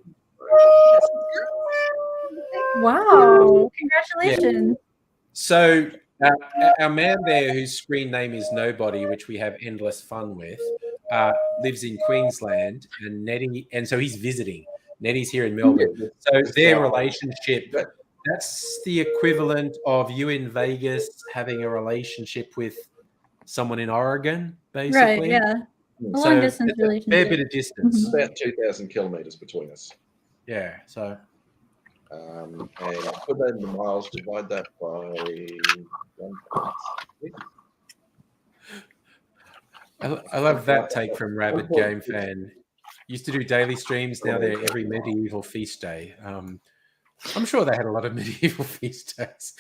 Wow, congratulations. So our man there, whose screen name is Nobody, which we have endless fun with, lives in Queensland, and Nettie, and so he's visiting. Nettie's here in Melbourne. So their relationship, that's the equivalent of you in Vegas having a relationship with someone in Oregon, basically. Right, yeah. A long distance relationship. Fair bit of distance. About 2,000 kilometres between us. Yeah, so. And put that into miles, divide that by 1.6. I love that take from Rabid Game Fan. Used to do daily streams, now they're every medieval feast day. I'm sure they had a lot of medieval feast days.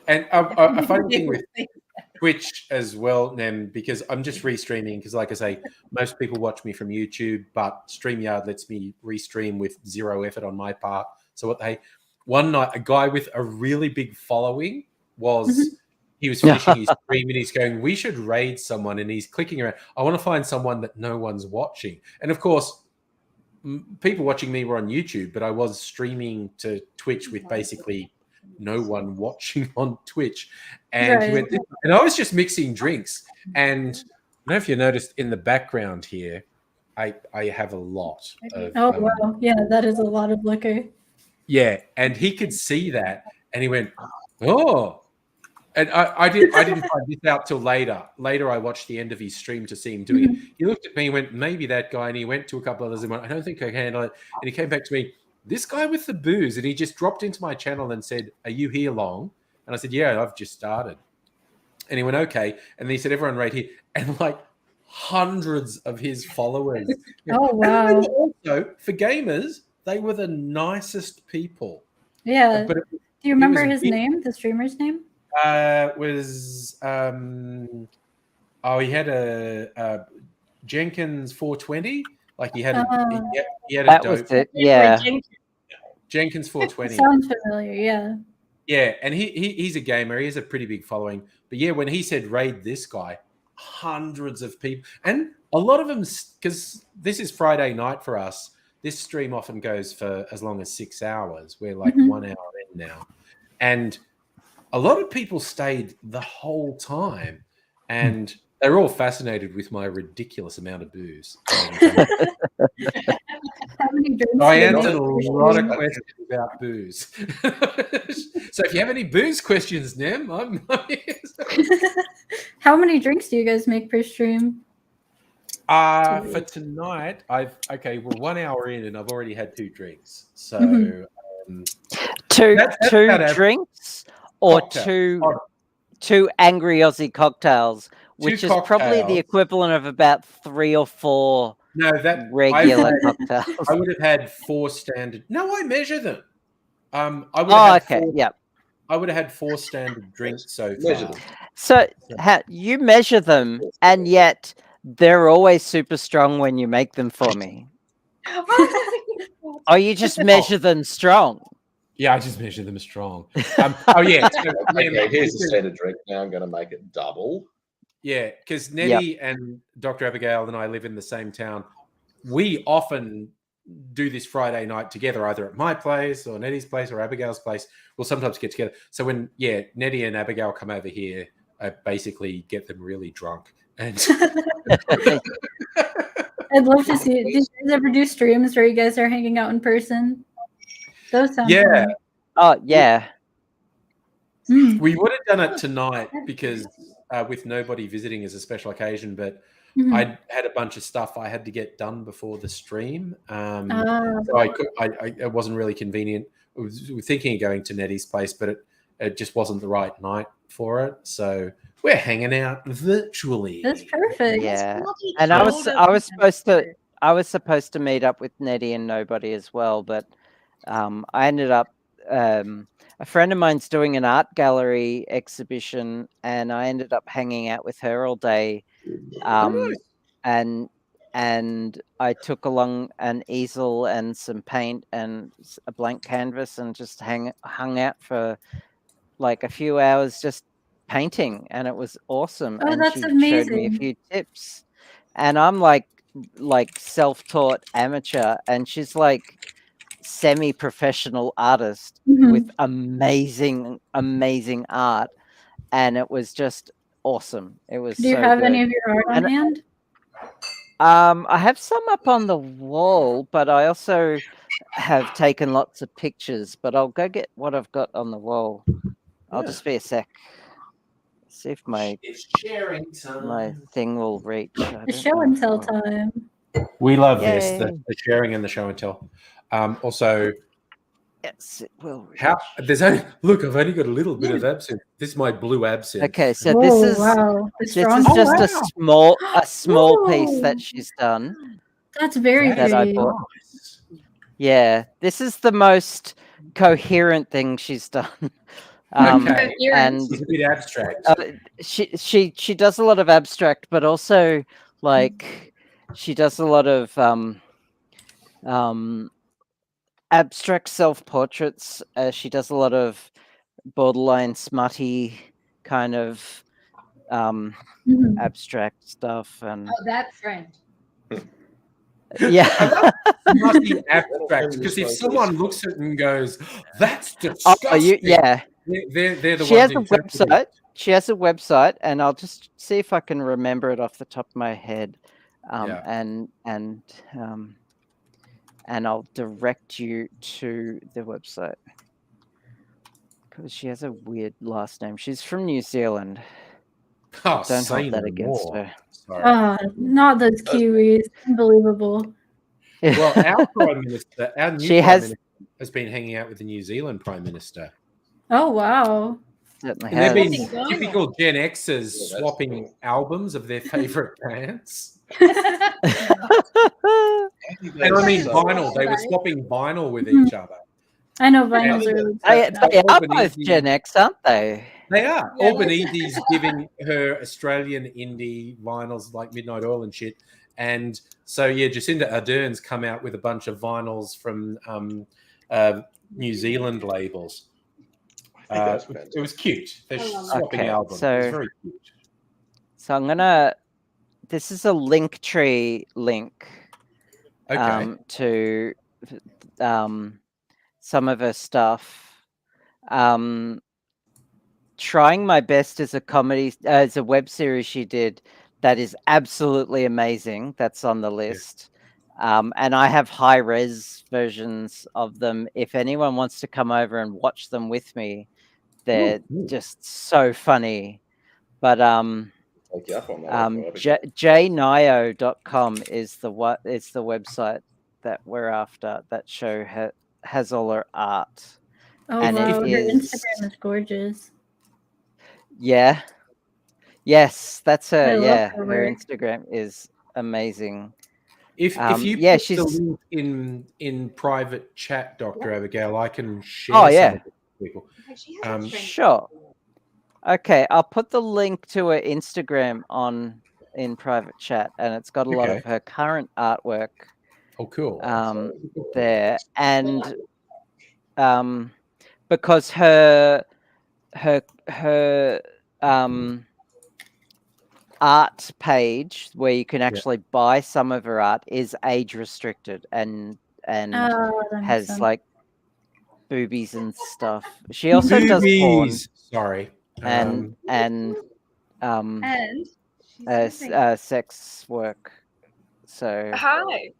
And a funny thing with Twitch as well, Nem, because I'm just restreaming, because like I say, most people watch me from YouTube, but StreamYard lets me restream with zero effort on my part. So one night, a guy with a really big following he was finishing his stream and he's going, we should raid someone, and he's clicking around. I want to find someone that no one's watching. And of course, people watching me were on YouTube, but I was streaming to Twitch with basically no one watching on Twitch. And he went, and I was just mixing drinks. And I don't know if you noticed in the background here, I have a lot of wow. Yeah, that is a lot of liquor. Yeah, and he could see that, and he went, oh. And I didn't find this out till later. Later, I watched the end of his stream to see him doing it. He looked at me and went, maybe that guy. And he went to a couple others and went, I don't think I can handle it. And he came back to me, this guy with the booze. And he just dropped into my channel and said, are you here long? And I said, yeah, I've just started. And he went, okay. And he said, everyone right here. And like hundreds of his followers. Oh, wow. And also, for gamers, they were the nicest people. Yeah. But do you remember his name, the streamer's name? Was he had a Jenkins 420, like he had he had that a was dope. it, yeah. Jenkins 420. Sounds familiar, yeah. And he's a gamer. He has a pretty big following. But yeah, when he said raid this guy, hundreds of people, and a lot of them, because this is Friday night for us. This stream often goes for as long as 6 hours. We're like 1 hour in now, and a lot of people stayed the whole time. and they were all fascinated with my ridiculous amount of booze. How many drinks I do you answered a make per lot of stream? questions about booze. So if you have any booze questions, Nem, I'm here. How many drinks do you guys make per stream? For tonight, we're 1 hour in and I've already had 2 drinks. So Mhm. Two That's two about average. drinks or Cocktail. two angry Aussie cocktails, which is probably the cocktails. equivalent of about 3 or 4 No, that regular I cocktails. would have had 4 standard. No, I measure them. I would Oh, have had okay, 4, yeah. I would have had 4 standard drinks so Measure far. them. So you measure them, and yet they're always super strong when you make them for me. Or you just measure them strong. Yeah, I just measure them strong. Oh yeah. So, Okay, here's the standard drink. Now I'm going to make it double. yeah, because Nettie and Dr. Abigail and I live in the same town. We often do this Friday night together, either at my place or Nettie's place or Abigail's place. We'll sometimes get together. So when Nettie and Abigail come over here, I basically get them really drunk. And I'd love to see it. Do you guys ever do streams where you guys are hanging out in person? Those sound Yeah. fun. Oh, yeah. we would have done it tonight because with nobody visiting as a special occasion, but Mhm. I had a bunch of stuff I had to get done before the stream. So it wasn't really convenient. We were thinking of going to Nettie's place, but it just wasn't the right night for it. So we're hanging out virtually. That's perfect. Yeah. And I was supposed to meet up with Nettie and nobody as well, but I ended up a friend of mine's doing an art gallery exhibition, and I ended up hanging out with her all day. And I took along an easel and some paint and a blank canvas and just hung out for like a few hours just painting, and it was awesome. Oh, and that's she showed me a amazing. few tips, and I'm like self-taught amateur, and she's like semi-professional artist Mhm. with amazing art, and it was just awesome. It was Do you so have good. any of your art on And- hand? I have some up on the wall, but I also have taken lots of pictures, but I'll go get what I've got on the wall. I'll just be a sec. See if my It's sharing time. thing will reach. I The don't show know and if tell it will. time. We love this, Yay. the sharing and the show and tell. Also, Yes, it will reach. I've only got a little bit of absinthe. This is my blue absinthe. Okay, so Whoa, this is wow. The this strong is Oh, just wow. a small piece Whoa. that she's done. That's very That I pretty. bought. Yeah, this is the most coherent thing she's done. Okay. And It's a bit abstract. she does a lot of abstract, but also like she does a lot of abstract self-portraits. She does a lot of borderline smutty kind of Mhm. abstract stuff, and Oh, that friend. yeah. Smutty abstract. Because if someone looks at it and goes, "That's disgusting," Oh, yeah. they're the She ones has a interpreting website. it. She has a website, and I'll just see if I can remember it off the top of my head. Yeah. And I'll direct you to the website because she has a weird last name. She's from New Zealand. Oh, Don't say hold that no against more. her. Sorry. Not those Kiwis. Unbelievable. Well, our prime minister, our new She prime has- minister, has been hanging out with the New Zealand prime minister. Oh, wow. Certainly And they've has. been Wow. typical Gen Xers Yeah, that's swapping cool. albums of their favorite bands. That's And I mean So- vinyl. They were Right. swapping vinyl with Mhm. each other. I know And vinyls are really they are Albanese- both Gen X, aren't they? They are. Yeah, Albanese's giving her Australian indie vinyls like Midnight Oil and shit. And so, yeah, Jacinda Ardern's come out with a bunch of vinyls from New Zealand labels. I think that's fantastic. It was cute. They're I love that. swapping Okay, albums. so- It was very cute. So I'm gonna. This is a Linktree link Okay. to some of her stuff. trying my best as a comedy, as a web series she did that is absolutely amazing. That's on the list. And I have high res versions of them. If anyone wants to come over and watch them with me, they're just so funny. But Take you up on that one, Bobby. jnio.com is the website that we're after. That show has all her art. Oh And wow, it her is- Instagram is gorgeous. Yeah. Yes, that's her. I love Yeah, her her work. Instagram is amazing. If you yeah, put the she's- link in private chat, Dr. Abigail, I can share Oh, some yeah. of it with people. Sure. Okay, I'll put the link to her Instagram in private chat, and it's got a lot of Okay. her current artwork Oh, cool. there, and because her art page where you can actually buy some of her art is age restricted and Oh, that makes has sense. like boobies and stuff. She also does porn Boobies. Sorry. and And she's singing. sex work. So Hi.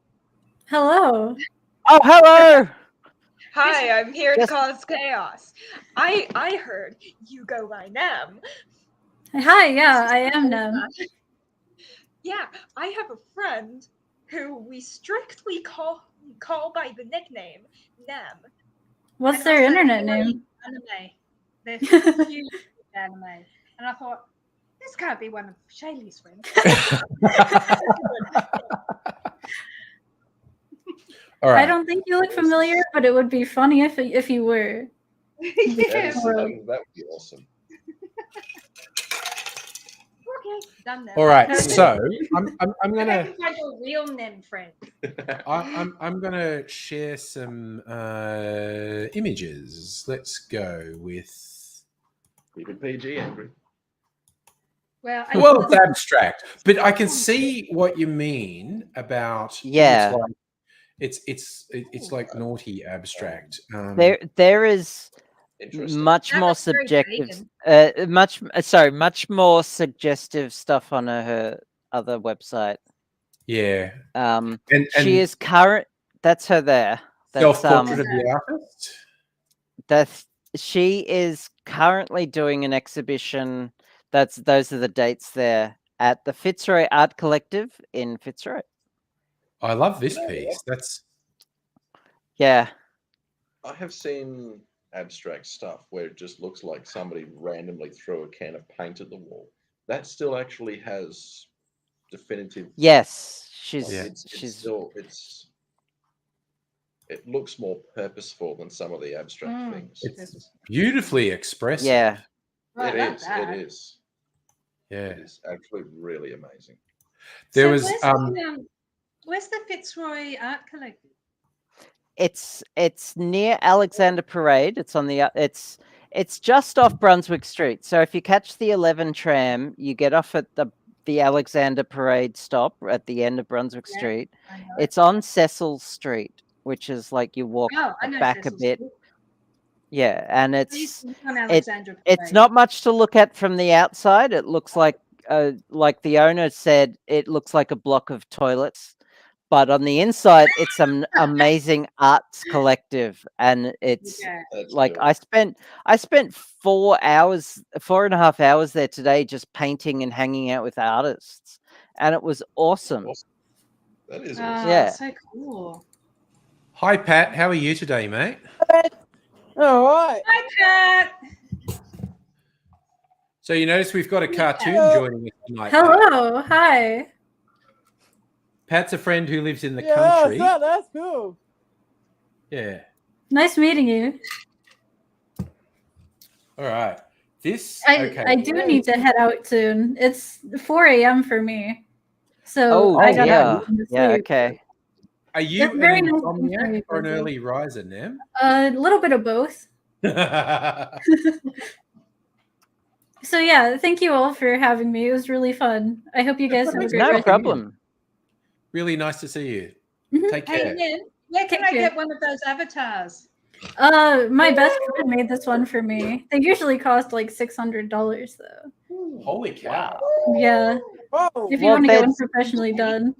Hello. oh, hello. Hi, I'm here Just- to cause chaos. I heard you go by Nem. Hi, yeah, I am Nem. Yeah, I have a friend who we strictly call by the nickname Nem. What's And their also internet they name? Anime. They're huge anime. And I thought, this can't be one of Shaylee's friends. All right. I don't think you look familiar, but it would be funny if you were. Yes. Well- That would be awesome. Okay, done now. All right. So I'm I gonna can find a real Nem friend. I'm gonna share some images. Let's go with. Keep it PG, Angry. Well, Well, it's abstract, but I can see what you mean about. Yeah. It's like naughty abstract. There is Interesting. much That more looks very subjective pagan. much more suggestive stuff on her other website. Yeah, And and she is current. That's her there. That's self-portrait of the artist. that's she is currently doing an exhibition. Those are the dates there at the Fitzroy Art Collective in Fitzroy. I love this piece. That's Yeah. I have seen abstract stuff where it just looks like somebody randomly threw a can of paint at the wall. That still actually has definitive. Yes. like, She's it looks more purposeful than some of the abstract things. it's beautifully expressive. yeah. Right, It like is. that. It is. Yeah. It is actually really amazing. There So was where's the Fitzroy Art Collective? It's near Alexander Parade. It's on the it's just off Brunswick Street. So if you catch the 11 tram, you get off at the Alexander Parade stop at the end of Brunswick Yeah. Street. I know. It's on Cecil Street, which is like you walk Oh, I know back a Cecil bit. Street. Yeah, and I used it's to live on Alexandra it's Parade. not much to look at from the outside. It looks like the owner said, it looks like a block of toilets. But on the inside, it's an amazing arts collective, and it's Yeah. That's like cool. I spent 4.5 hours there today just painting and hanging out with artists, and it was awesome. That is Oh, awesome. Yeah. so cool. Hi Pat, how are you today, mate? All right. Hi, Pat. So you notice we've got a cartoon Hello. joining us tonight. Pat. Hello, hi. Pat's a friend who lives in the Yeah, country. that's cool. Yeah. Nice meeting you. All right. This I okay. do need to head out soon. It's 4 a.m. for me, so Oh, I gotta yeah, get to yeah, sleep. okay. Are you It's very an nice insomniac meeting or an you. early riser, Nem? A little bit of both. So yeah, thank you all for having me. It was really fun. I hope you guys have a great No rest. problem. Really nice to see you. Mhm. Take Hey, care. Nin, where can Thank I you. get one of those avatars? My best friend made this one for me. They usually cost like $600 though. Holy cow! Yeah, Whoa. if you Well, want to get one that's- professionally done.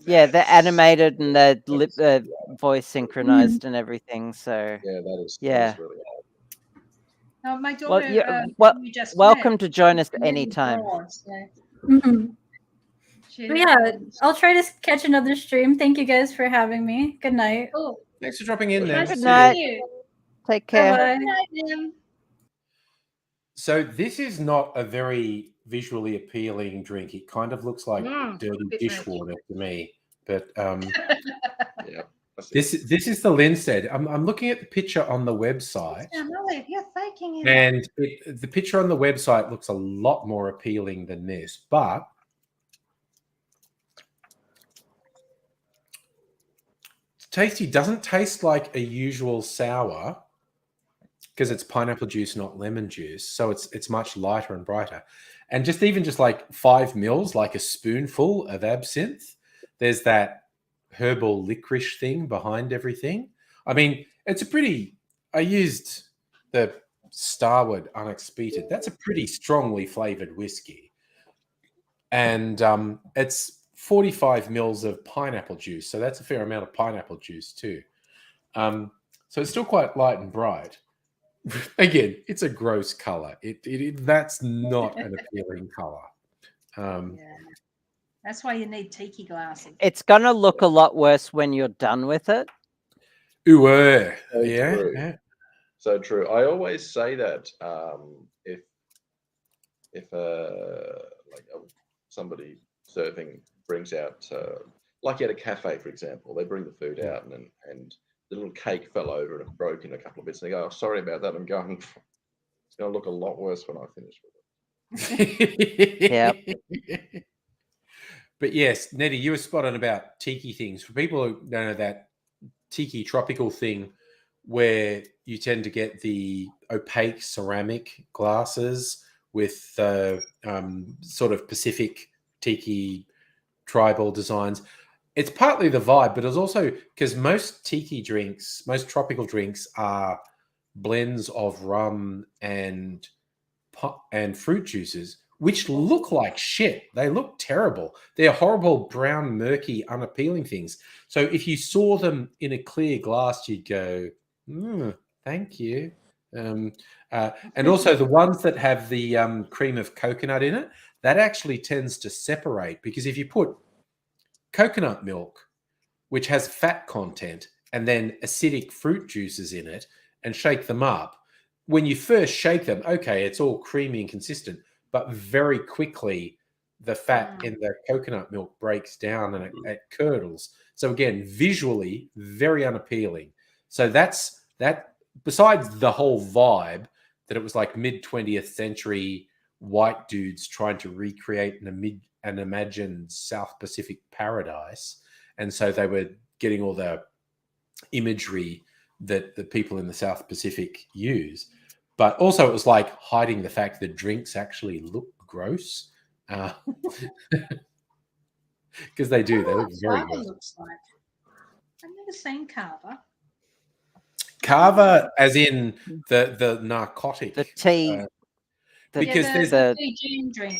Yeah, they're animated and they're voice synchronized and everything. So Yeah, that is Yeah. really Now, my Well, daughter, yeah, you just welcome met, to join us she's really anytime. broad, so Mhm. she- But yeah, I'll try to catch another stream. Thank you guys for having me. Good night. Oh, Thanks for dropping in, nice then. Good to night. meet you. Take care. Bye. Good night, Jim. So this is not a very visually appealing drink. It kind of looks like dirty bit dishwater to me. But yeah. That's it. this is the Linstead. I'm looking at the picture on the website, Yeah, Molly, you're faking it. and the picture on the website looks a lot more appealing than this. But it's tasty. Doesn't taste like a usual sour because it's pineapple juice, not lemon juice. So it's much lighter and brighter. And just like 5 mils, like a spoonful of absinthe, there's that herbal licorice thing behind everything. I mean, it's a pretty. I used the Starward Unexpected. That's a pretty strongly flavored whiskey, and it's 45 mils of pineapple juice. So that's a fair amount of pineapple juice too. So it's still quite light and bright. Again, it's a gross color. That's not an appealing color. Yeah. That's why you need tiki glasses. It's gonna look a lot worse when you're done with it. Ooh, So yeah, true. yeah. So true. I always say that if somebody serving brings out like at a cafe, for example, they bring the food out and the little cake fell over and it broke in a couple of bits, and they go, "Oh, sorry about that." I'm going, it's going to look a lot worse when I finish with it. Yep. But yes, Nettie, you were spot on about tiki things. For people who don't know that tiki tropical thing where you tend to get the opaque ceramic glasses with sort of Pacific tiki tribal designs. It's partly the vibe, but it's also because most tiki drinks, most tropical drinks are blends of rum and fruit juices, which look like shit. They look terrible. They're horrible, brown, murky, unappealing things. So if you saw them in a clear glass, you'd go, thank you. And also the ones that have the cream of coconut in it, that actually tends to separate, because if you put coconut milk, which has fat content, and then acidic fruit juices in it and shake them up, when you first shake them, okay, it's all creamy and consistent, but very quickly the fat in the coconut milk breaks down and it curdles. So again, visually very unappealing. So that's that. Besides the whole vibe that it was like mid 20th century white dudes trying to recreate an imagined South Pacific paradise, and so they were getting all the imagery that the people in the South Pacific use. But also it was like hiding the fact that drinks actually look gross. Because they do. They look very Carver gross. looks like. I've never seen Carver. Kava, as in the narcotic. The tea. Because Yeah, there's the gin drink.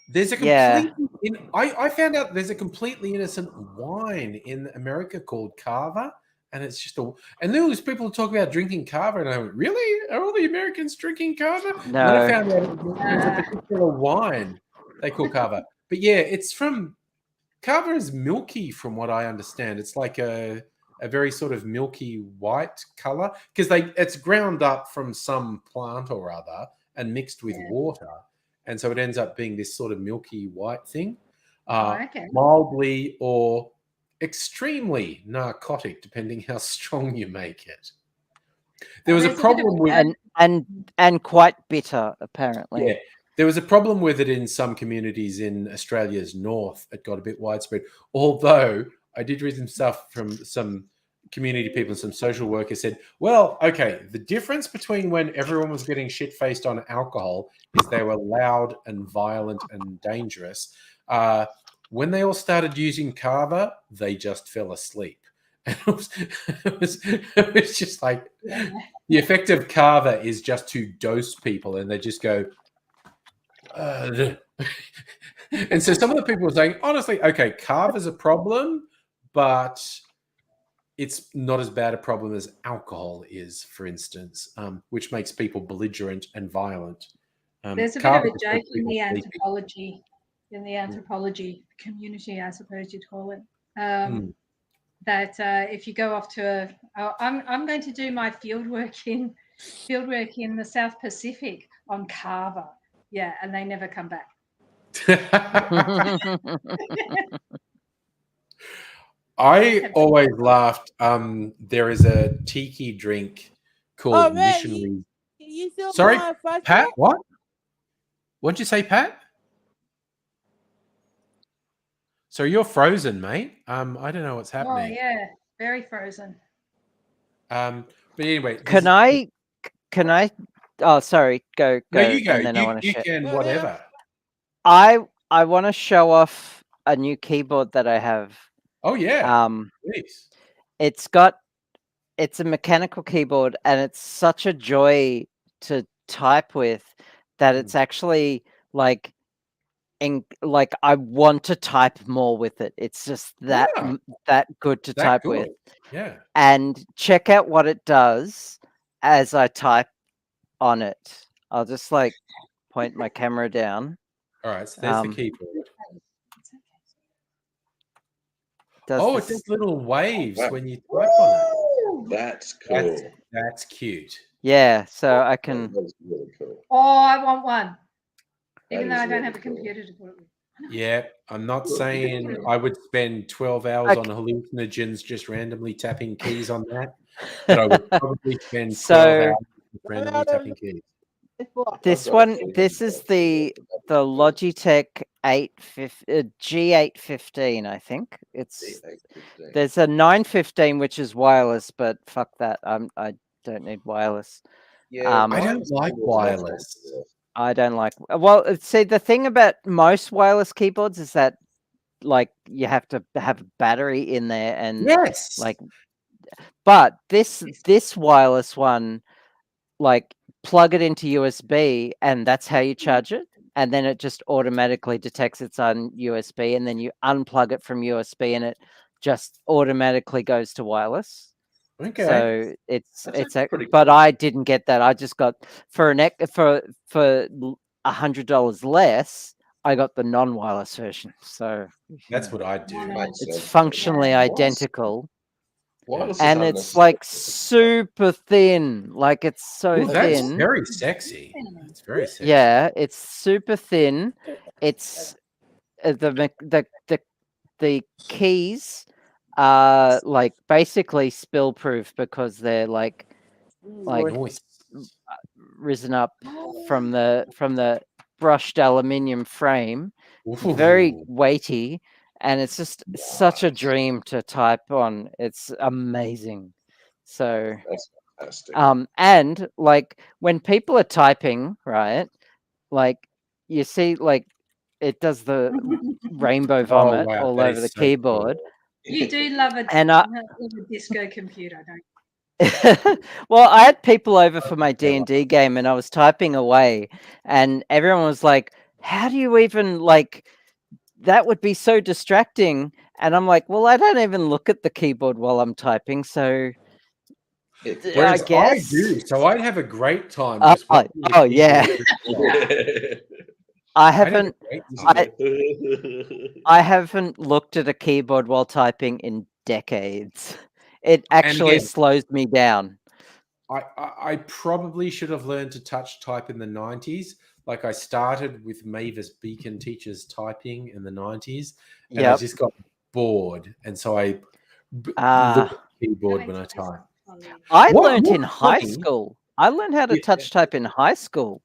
There's a Yeah. completely I found out there's a completely innocent wine in America called Cava, and it's just and there was people talk about drinking Cava, and I went, really? Are all the Americans drinking Cava? And then I No. found out it was a particular wine they call Cava. But yeah, it's from Cava is milky from what I understand. It's like a very sort of milky white color because it's ground up from some plant or other and mixed with water. And so it ends up being this sort of milky white thing, Okay. mildly or extremely narcotic, depending how strong you make it. There was a There's a bit of problem with and quite bitter, apparently. yeah, there was a problem with it in some communities in Australia's north. It got a bit widespread. Although I did read some stuff from some community people and some social workers said, well, okay, the difference between when everyone was getting shit-faced on alcohol is they were loud and violent and dangerous. When they all started using Cava, they just fell asleep. And it was just like the effective carver is just to dose people, and they just go. And so some of the people were saying, honestly, okay, carver's a problem, but it's not as bad a problem as alcohol is, for instance, which makes people belligerent and violent. There's a bit of carver a is joke just in people the sleeping. anthropology community, I suppose you'd call it. Hmm. That if you go off to I'm going to do my fieldwork in the South Pacific on carver, yeah, and they never come back. I always laughed. There is a tiki drink called Oh, man, Missionary. You still Sorry, playing Fight Pat? Club? What? What'd you say, Pat? So you're frozen, mate. I don't know what's Oh happening. yeah, very frozen. But anyway, Can I? Oh, sorry. Go. No, you go. And then I want to You share. can whatever. I want to show off a new keyboard that I have. Oh yeah. Please. It's a mechanical keyboard, and it's such a joy to type with that it's actually like I want to type more with it. It's just that that good to That type good. with. Yeah. And check out what it does as I type on it. I'll just like point my camera down. All right. So there's the keyboard. Does Oh, this- it does little waves Wow. when you type on it. That's cool. That's cute. Yeah, so I can. That's really cool. Oh, I want one. Even That though is I don't really have a cool. computer to put it with. Yeah, I'm not saying I would spend 12 hours on hallucinogens just randomly tapping keys on that, but I would probably spend 12 So- hours just randomly tapping keys. This I've got one, a this is the Logitech G815, I think. It's G815. there's a 915 which is wireless, but fuck that. I don't need wireless. Yeah, I don't wireless like keyboards are wireless. awesome. I don't like. Well, see, the thing about most wireless keyboards is that like you have to have a battery in there, and Yes. like, but this wireless one, like plug it into USB, and that's how you charge it, and then it just automatically detects it's on USB, and then you unplug it from USB, and it just automatically goes to wireless. Okay. So it's That's pretty but cool. I didn't get that. I just got for $100 less. I got the non-wireless version. So That's what I do. Makes it's sense. functionally Yeah. identical, Wireless is and it's like unnecessary. super thin. Like it's so Ooh, that's thin. very sexy. It's very sexy. Yeah, it's super thin. It's the keys are like basically spill proof because they're like Nice. risen up from the brushed aluminium frame. Very Ooh. weighty, and it's just such a dream to type on. It's amazing. So That's fantastic. and like when people are typing, right? Like you see, like it does the rainbow vomit wow, all that over is the so cool. keyboard. You do love a, And love a disco computer, don't you? Well, I had people over for my D&D game, and I was typing away, and everyone was like, "How do you even like? That would be so distracting." And I'm like, "Well, I don't even look at the keyboard while I'm typing, so Whereas I guess." do. So I'd have a great time. Oh, Just watching the oh, yeah. keyboard. I I'd have a haven't. great time. I haven't looked at a keyboard while typing in decades. It actually again- slows me down. I probably should have learned to touch type in the 90s. Like I started with Mavis Beacon teachers typing in the 90s, and I Yep. just got bored. And so I look Ah. at the keyboard when I type. I What- learned in what's high funny- school. I learned how to Yeah. touch type in high school.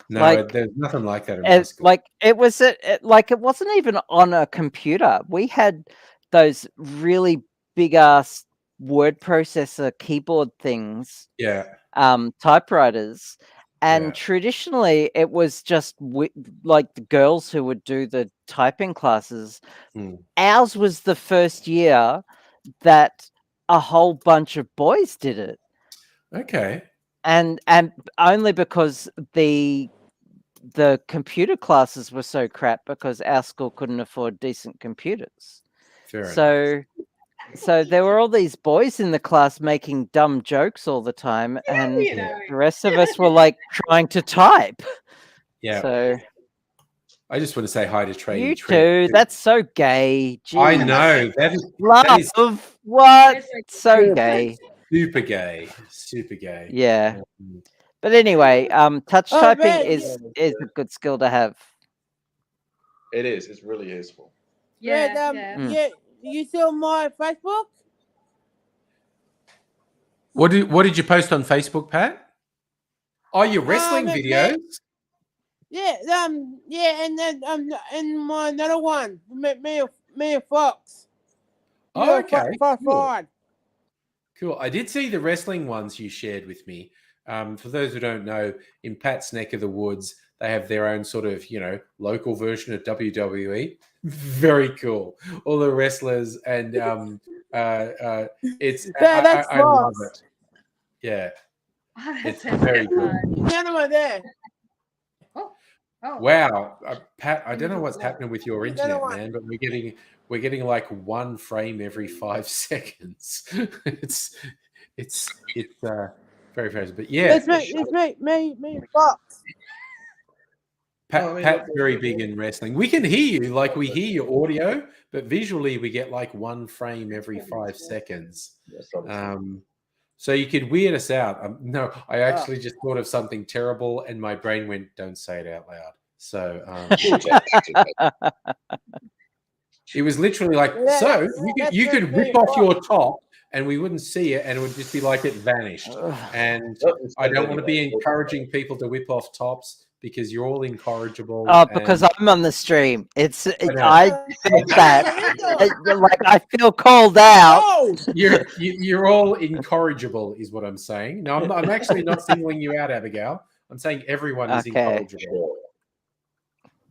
No, Like- there's nothing like that in high school. Like it was like it wasn't even on a computer. We had those really big ass word processor keyboard things, yeah. typewriters, and Yeah. traditionally it was just like the girls who would do the typing classes. Hmm. Ours was the first year that a whole bunch of boys did it. Okay. And only because the computer classes were so crap because our school couldn't afford decent computers. Fair enough. So there were all these boys in the class making dumb jokes all the time, and You know. the rest of us were like trying to type. Yeah. So I just want to say hi to Trey. you too. That's so gay. I Jeez. know. That is Love. What? So gay. super gay. Super gay. Yeah. But anyway, touch Oh, typing man, is a good skill to have. It is. It's really useful. Yeah, But, yeah. Mm. you saw my Facebook? What did you post on Facebook, Pat? Oh, your wrestling man, videos? Yeah, and then and my another one, me and Fox. Oh, Yeah, okay. Far Cool. forward. Cool. I did see the wrestling ones you shared with me. For those who don't know, in Pat's neck of the woods, they have their own sort of, local version of WWE. Very cool. All the wrestlers and it's That's I love Fox. it. Yeah. Oh, It's that's very so good. fun. The other one there. Oh, Wow, Pat, I don't know what's happening with your Is that internet, a one? man, but we're getting like one frame every 5 seconds. it's very fast, but yeah, It's me and Fox. Pat's very big in wrestling. We can hear you, like we hear your audio, but visually we get like one frame every 5 seconds. That's obviously- So you could weird us out. No, I actually just thought of something terrible, and my brain went, "Don't say it out loud." So it was literally like, Yeah, so that's you could very rip off fun. your top, and we wouldn't see it, and it would just be like it vanished. And I don't want to be encouraging people to whip off tops because you're all incorrigible. Oh, because I'm on the stream. I feel bad. Like I feel called out. Oh, you're all incorrigible, is what I'm saying. No, I'm actually not singling you out, Abigail. I'm saying everyone is Okay. incorrigible.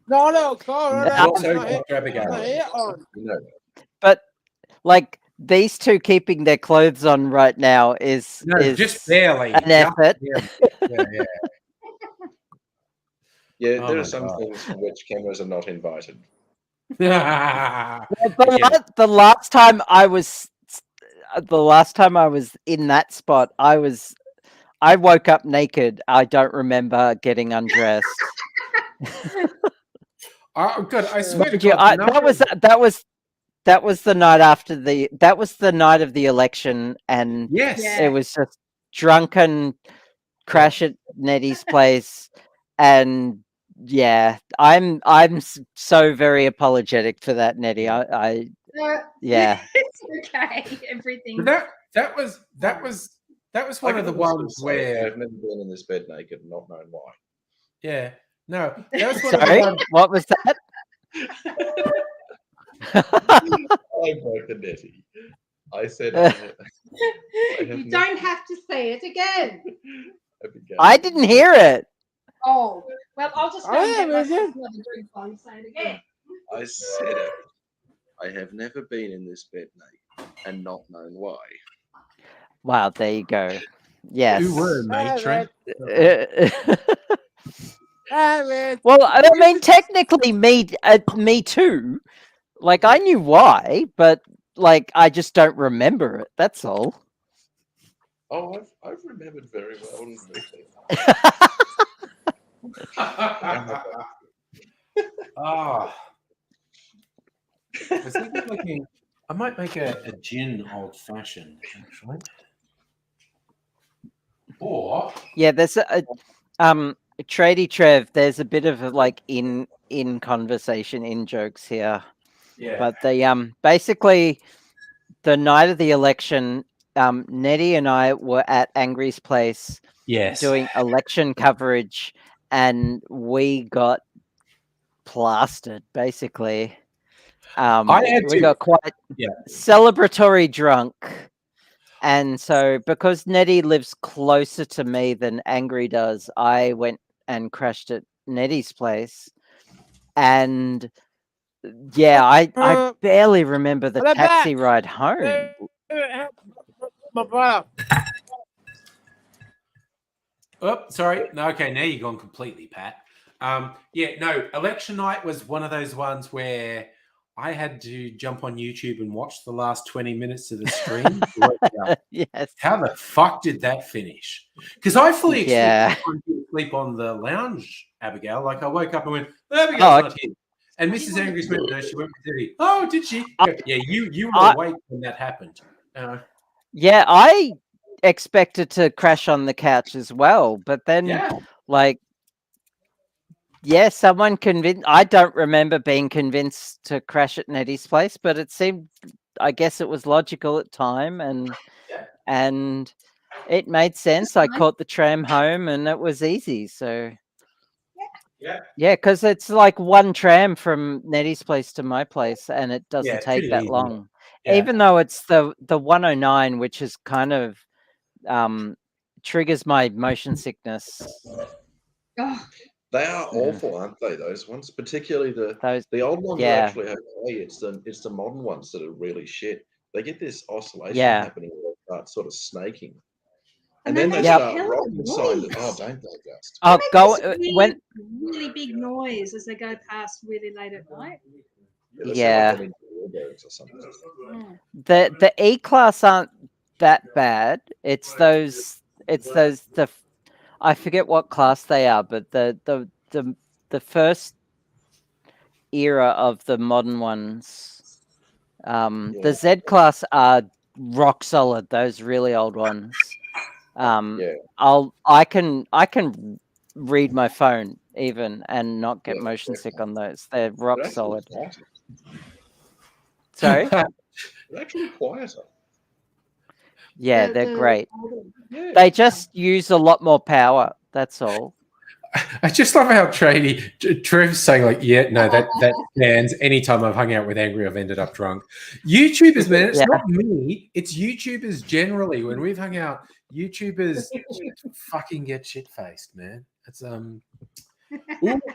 no, Also, Dr. Abigail. But like these two keeping their clothes on right now is just barely an effort. Yeah. Yeah, Oh there my are some God. things for which cameras are not invited. Yeah. The last time I was in that spot, I woke up naked. I don't remember getting undressed. Oh God! I swear to Mind you, God, that was the night after that was the night of the election, and yes, Yeah. it was just drunken crash at Nettie's place, and yeah, I'm so very apologetic for that, Nettie. Yeah. It's okay. Everything. But that was I one of the can honestly ones say where I've never been in this bed naked and not known why. that was one of the Sorry, ones. what was that? I broke the netty. I said You don't have to say it again. I didn't hear it. Oh, well, I'll just go Oh, and yeah, get but myself another drink while you say it again. I said it. I have never been in this bed naked and not known why. Wow, there you go. Yes. Who were, mate, Trent? Well, I mean, technically, me too. Like, I knew why, but like, I just don't remember it. That's all. Oh, I've remembered very well. And briefly. I might make a gin old fashioned, actually. Or Yeah, there's a Trady Trev. There's a bit of like in conversation, in jokes here. yeah, But the basically the night of the election, Nettie and I were at Angry's place yes, doing election coverage, and we got plastered basically. We got quite celebratory drunk. And so because Nettie lives closer to me than Angry does, I went and crashed at Nettie's place. And yeah, I barely remember the taxi ride home. my brother. Oh, sorry. No, okay, now you've gone completely, Pat. Yeah, no, election night was one of those ones where I had to jump on YouTube and watch the last 20 minutes of the stream. to work out Yes. how the fuck did that finish? Because I fully Yeah. expected to sleep on the lounge, Abigail. Like I woke up and went, Abigail's Oh, not here. And Mrs. Angry went, no, she went with Debbie. Oh, did she? Yeah, you were I- awake when that happened. Yeah, I expected to crash on the couch as well, but then Yeah. like yeah, someone convinced. I don't remember being convinced to crash at Nettie's place, but it seemed, I guess, it was logical at time, Yeah. and it made sense. I fine. caught the tram home, and it was easy. So Yeah. yeah, because it's like one tram from Nettie's place to my place, and it doesn't it's take pretty that easy. long. Yeah. Even though it's the 109, which is kind of triggers my motion sickness. Oh, They are Yeah. awful, aren't they? Those ones, particularly Those the old ones Yeah. are actually okay. It's the modern ones that are really shit. They get this oscillation Yeah. happening where they start sort of snaking, and and then they make a start hell of a rocking sign. noise. Oh, don't they just? oh, They go make this when really big noise as they go past really late at night. They sound Yeah. like they're in wheelbarrows or something. Mm. the E class aren't that bad. It's those I forget what class they are, but the first era of the modern ones. The Z class are rock solid. Those really old ones. Yeah. I can read my phone even and not get Yeah, motion sick definitely. on those. They're rock They're actually solid. quieter. Sorry. They're actually quieter. Yeah, The- they're the great. older- Yeah. They just use a lot more power. That's all. I just love how Trev's saying like, yeah, no, that stands. Anytime I've hung out with Angry, I've ended up drunk. YouTubers, man, it's Yeah. not me. It's YouTubers generally. When we've hung out, YouTubers fucking get shit faced, man. It's Ooh,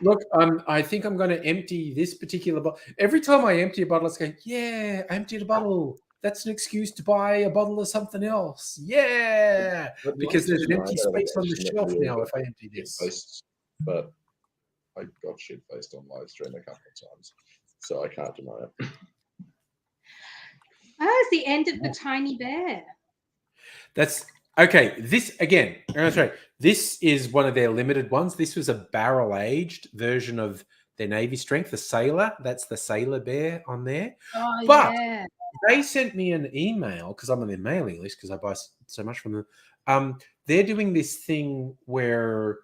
look, I think I'm going to empty this particular bottle. Every time I empty a bottle, it's going, yeah, I emptied a bottle. That's an excuse to buy a bottle of something else. Yeah, But because there's an empty I don't space on the actually shelf really now got if I empty this. shit-faced, but I got shit faced on live stream a couple of times, so I can't deny it. Oh, it's the end of the Tiny Bear. That's okay. This again, that's right. This is one of their limited ones. This was a barrel-aged version of their Navy Strength, the Sailor. That's the Sailor Bear on there. Oh, But- yeah. They sent me an email because I'm on their mailing list because I buy so much from them. They're doing this thing where,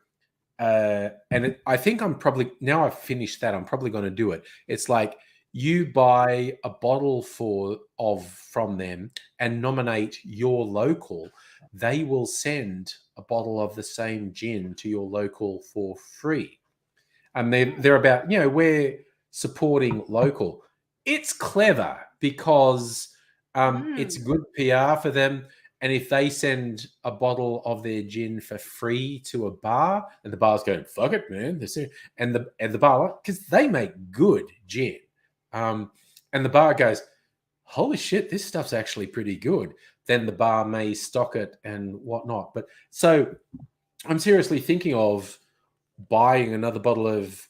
I think I'm probably now I've finished that. I'm probably going to do it. It's like you buy a bottle from them and nominate your local. They will send a bottle of the same gin to your local for free, and they're about we're supporting local. It's clever because it's good PR for them. And if they send a bottle of their gin for free to a bar, and the bar's going, fuck it, man. And the bar, because they make good gin. And the bar goes, holy shit, this stuff's actually pretty good. Then the bar may stock it and whatnot. But so I'm seriously thinking of buying another bottle of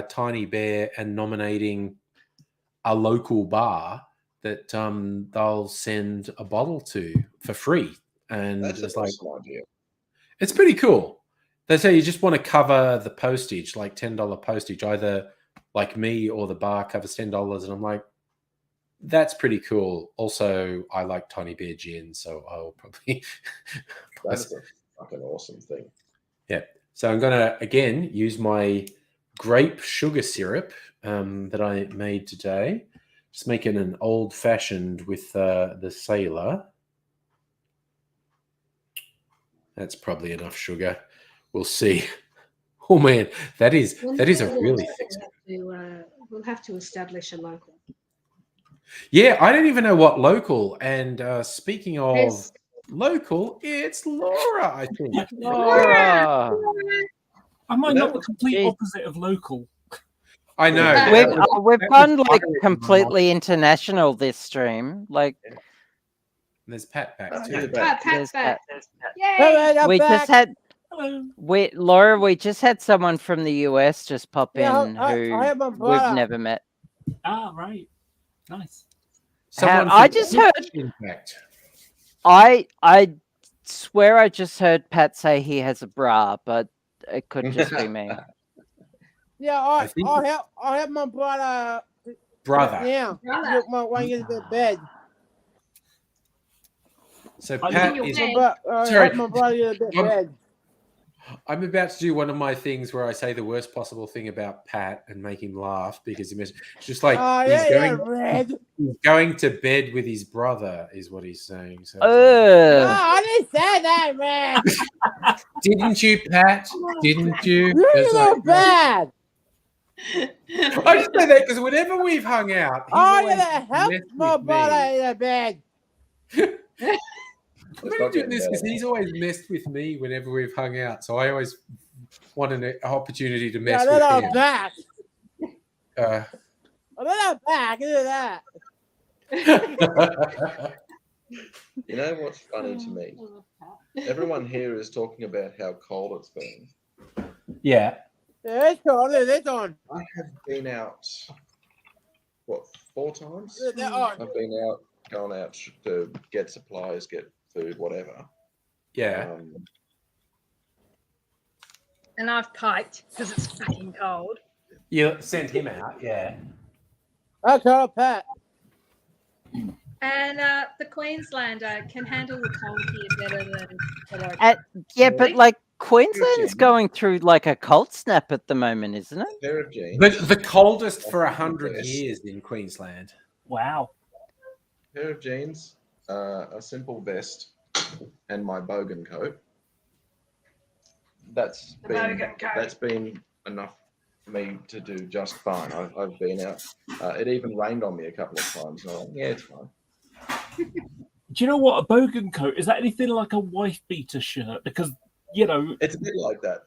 Tiny Bear and nominating a local bar that they'll send a bottle to for free. And That's it's an like, awesome idea. it's pretty cool. They say you just want to cover the postage, like $10 postage, either like me or the bar covers $10. And I'm like, that's pretty cool. Also, I like Tiny Bear gin, so I'll probably That's a fucking awesome thing. Yeah. So I'm going to, again, use my grape sugar syrup that I made today. Just making an old-fashioned with the Sailor. That's probably enough sugar. We'll see. Oh, man, that is a really thick. We'll have to establish a local. Yeah, I don't even know what local. And speaking of There's- local, it's Laura, I think. Laura. Am I No, not the complete geez. opposite of local? I know. We've that was gone like bugging me. completely international this stream. Like there's Pat back Oh, too. you're back. Pat's There's back. Pat. Yay! Alright, I'm We back. just had Hello. Laura. We just had someone from the US just pop Yeah, in I who have my we've brother. never met. Ah, right. Nice. Someone I from just Twitch, heard- in fact. I swear I just heard Pat say he has a bra, but it could just be me. Yeah, I think- I have my brother. brother. Yeah, Brother. look, my one is the bed. So I Pat think is. you're I Sorry. have my brother in the Um, bed. I'm about to do one of my things where I say the worst possible thing about Pat and make him laugh because it's just like Oh, he's yeah, Red. going to bed with his brother, is what he's saying. So it's Oh, like, I didn't say that, Red. didn't you, Pat? Didn't you? You It's look like, bad. I just say that because whenever we've hung out, he's Oh, always yeah, help messed my with brother me. in the bed. I'm only doing this because he's always messed with me whenever we've hung out. So I always want an opportunity to mess Yeah, with then I'm him. back. Uh, Oh, then I'm back. Look at that. You know what's funny to me? Everyone here is talking about how cold it's been. yeah. Yeah, it's on. It's on. I have been out, what, 4 times? They're on. I've been out, gone out to get supplies, get food, whatever. Yeah. And I've piped because it's fucking cold. You sent him out. Yeah. I call Pat. And the Queenslander can handle the cold here better than the local. Yeah, but Really? like Queensland's Jim. going through like a cold snap at the moment, isn't it? A pair of jeans. The coldest for That's the 100 best. years in Queensland. Wow. Pair of jeans, a simple vest, and my bogan coat. That's The been bogan coat. that's been enough for me to do just fine. I've been out. It even rained on me a couple of times. And I'm like, yeah, it's fine. Do you know what? A bogan coat, is that anything like a wife beater shirt? Because, you know, It's a bit like that.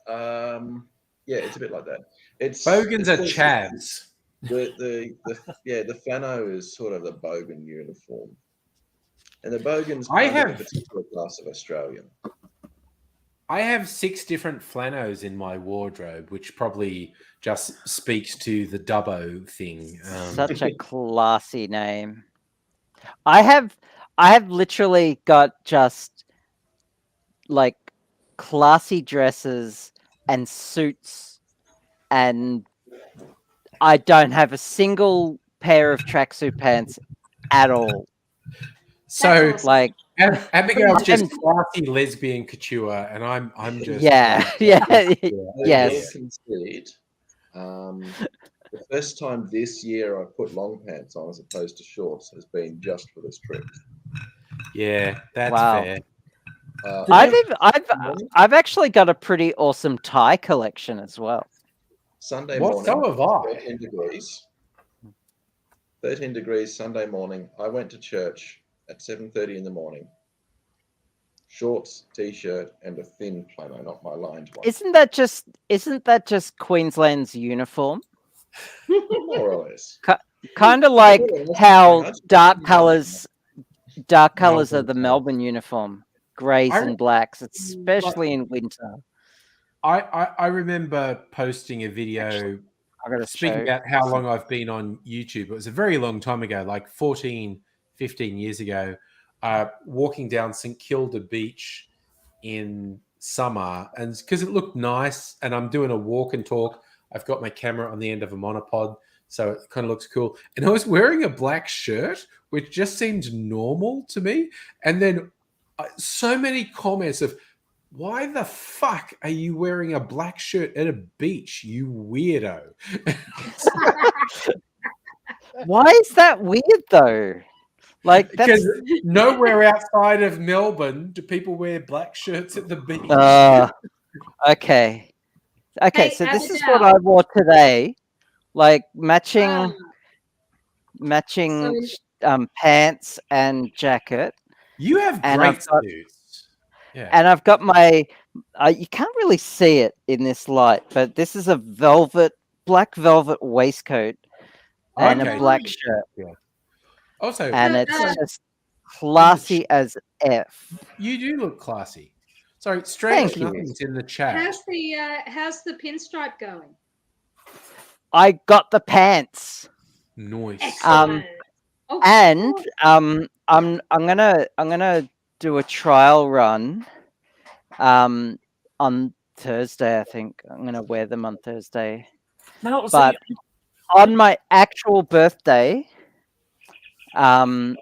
Yeah, it's a bit like that. It's Bogans are it's- chavs. The flannel is sort of the bogan uniform, and the bogan's I kind of have- a particular class of Australian. I have 6 different flannels in my wardrobe, which probably just speaks to the Dubbo thing. Such a classy name. I have literally got just like classy dresses and suits, and I don't have a single pair of tracksuit pants at all. So That's awesome. Like, Abigail's just I'm- classy lesbian couture, and I'm just yeah, yeah, I yes. will concede. The first time this year I put long pants on as opposed to shorts has been just for this trip. yeah, that's Wow. fair. I've actually got a pretty awesome tie collection as well. Sunday What? morning, So have I. 13 degrees. 13 degrees Sunday morning. I went to church at 7:30 in the morning. Shorts, t-shirt, and a thin flannel, not my lined one. Isn't that just Queensland's uniform? More or less. Kind of like More or less, how pretty much. dark colors are the Melbourne. Melbourne uniform, greys I- and blacks, especially in winter. I remember posting a video I got to speaking about how long I've been on YouTube. It was a very long time ago, like 14, 15 years ago, walking down St Kilda Beach in summer, and because it looked nice, and I'm doing a walk and talk. I've got my camera on the end of a monopod, so it kind of looks cool. And I was wearing a black shirt, which just seemed normal to me. And then so many comments of, why the fuck are you wearing a black shirt at a beach, you weirdo? Why is that weird though? Like that's Because nowhere outside of Melbourne do people wear black shirts at the beach. okay. Okay, Hey, so this is Abigail. what I wore today. Like matching pants and jacket. You have And great I've got- suits. Yeah. And I've got my you can't really see it in this light, but this is a black velvet waistcoat and Okay. a black shirt. Also, And Uh, it's uh, just classy as F. You do look classy. Sorry, Strange Thank you. Nothing's in the chat. How's the pinstripe going? I got the pants. Nice. Excellent. Oh, And cool. I'm gonna do a trial run on Thursday. I think I'm gonna wear them on Thursday. Now, But on my actual birthday, I'm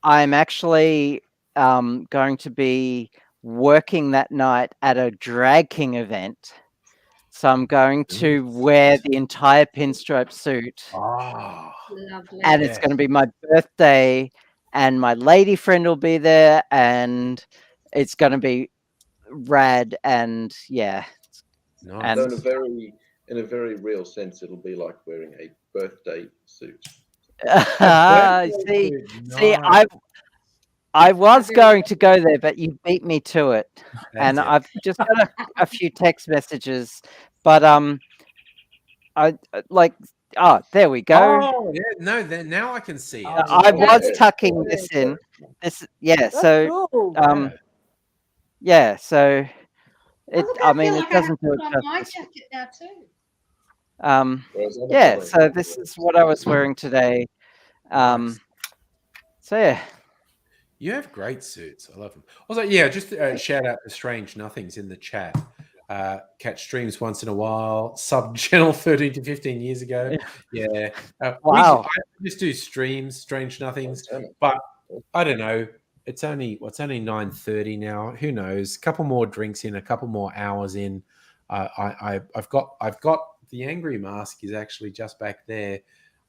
actually going to be working that night at a Drag King event. So I'm going to wear the entire pinstripe suit, Ah, Lovely. and it's Yeah. going to be my birthday, and my lady friend will be there, and it's going to be rad. And yeah, nice. So And- in a very real sense, it'll be like wearing a birthday suit. see, I was going to go there, but you beat me to it. And That's it. I've just got a few text messages, but I like. Oh, there we go. Oh, yeah, no, now I can see it. I was Yeah. tucking this in. Yeah. That's So cool. yeah. So it. Look, I feel mean, like it doesn't do I it have on my justice. jacket now too. Whereas I'm Yeah. not So wearing this it. is what I was wearing today. Nice. So yeah. You have great suits. I love them. Also, yeah, just shout out to Strange Nothings in the chat. Catch streams once in a while. Sub channel 13 to 15 years ago. Yeah. Wow. I just do streams, Strange Nothings. Damn it. But I don't know. It's only 9:30 now. Who knows? A couple more drinks in, a couple more hours in. I've got the Angry Mask is actually just back there.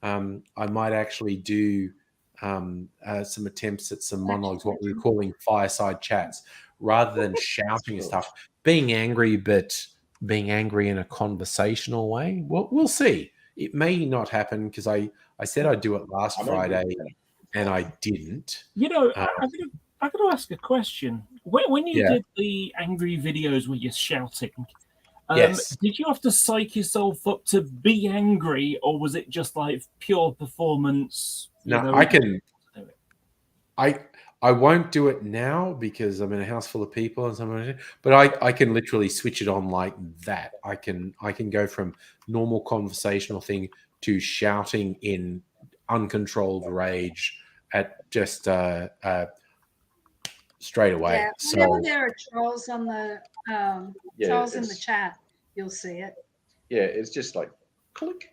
I might actually do some attempts at some monologues, what we were calling fireside chats, rather than shouting and stuff. Being angry, but being angry in a conversational way. We'll see. It may not happen because I said I'd do it last I'm angry. Friday and I didn't. You know, I'm going to ask a question. When you Yeah. did the angry videos where you're shouting, Yes. did you have to psych yourself up to be angry, or was it just like pure performance? No, I won't do it now because I'm in a house full of people and something. But I can literally switch it on like that. I can go from normal conversational thing to shouting in uncontrolled rage at just straight away. Yeah, So whenever there are trolls on the Yeah, trolls in the it's- chat, you'll see it. Yeah, it's just like click.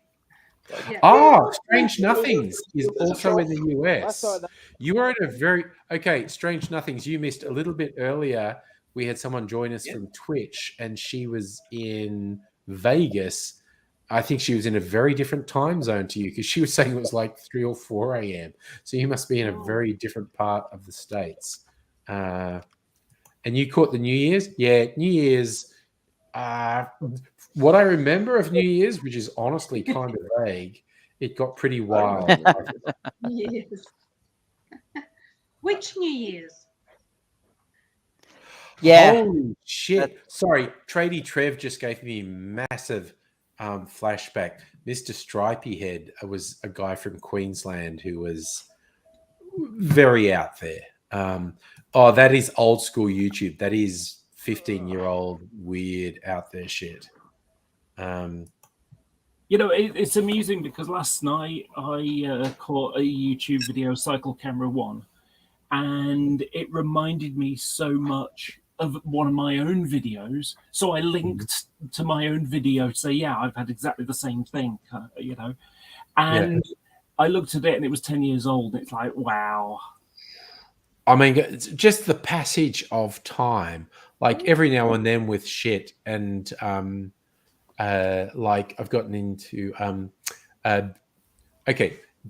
Like, Yeah. Strange Nothings is There's a also in the I US. saw that. You are at a very okay. Strange Nothings. You missed a little bit earlier. We had someone join us Yeah. from Twitch, and she was in Vegas. I think she was in a very different time zone to you because she was saying it was like 3 or 4 a.m. So you must be in a very different part of the States. And you caught the New Year's? Yeah, New Year's. What I remember of New Year's, which is honestly kind of vague, it got pretty wild. Yes. Which New Year's? Yeah. Holy shit. Sorry, Trady Trev just gave me a massive flashback. Mr. Stripey Head was a guy from Queensland who was very out there. That is old school YouTube. That is 15-year-old weird out there shit. You know, it's amusing because last night I caught a YouTube video, Cycle Camera 1, and it reminded me so much of one of my own videos. So I linked to my own video to say, yeah, I've had exactly the same thing, you know. And I looked at it and it was 10 years old. It's like, wow. I mean, it's just the passage of time, like every now and then with shit. And like I've gotten into,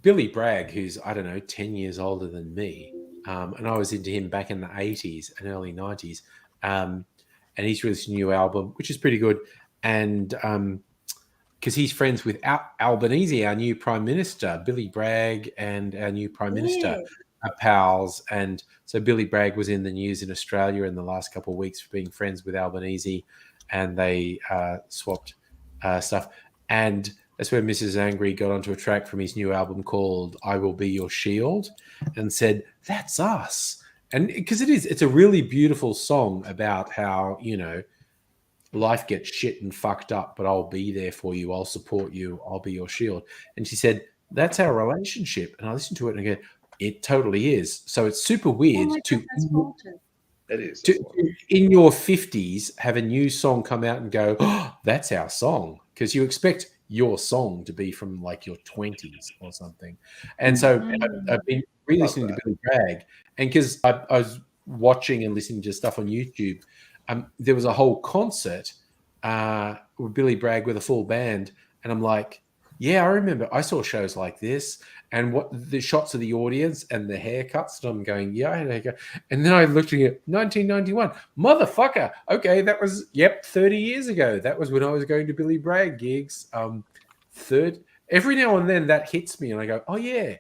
Billy Bragg, who's, I don't know, 10 years older than me. And I was into him back in the 80s and early 90s. And he's released a new album, which is pretty good. And because he's friends with Albanese, our new Prime Minister, Billy Bragg and our new Prime Minister are pals. And so Billy Bragg was in the news in Australia in the last couple of weeks for being friends with Albanese, and they swapped stuff. And That's where Mrs. Angry got onto a track from his new album called "I Will Be Your Shield," and said, "That's us." And because it's a really beautiful song about how, you know, life gets shit and fucked up, but I'll be there for you. I'll support you. I'll be your shield. And she said, "That's our relationship." And I listened to it and I go, "It totally is." So it's super Oh weird my to God, that's haunted. It is. to, in your 50s, have a new song come out and go, "Oh, that's our song," because you expect your song to be from like your 20s or something. And so I've been re-listening to Billy Bragg, and because I was watching and listening to stuff on YouTube, there was a whole concert with Billy Bragg with a full band, and I'm like, yeah, I remember I saw shows like this, and what the shots of the audience and the haircuts, and I'm going, yeah, I had a haircut. And then I looked at 1991, motherfucker. Okay, that was 30 years ago. That was when I was going to Billy Bragg gigs. Every now and then that hits me, and I go, oh yeah,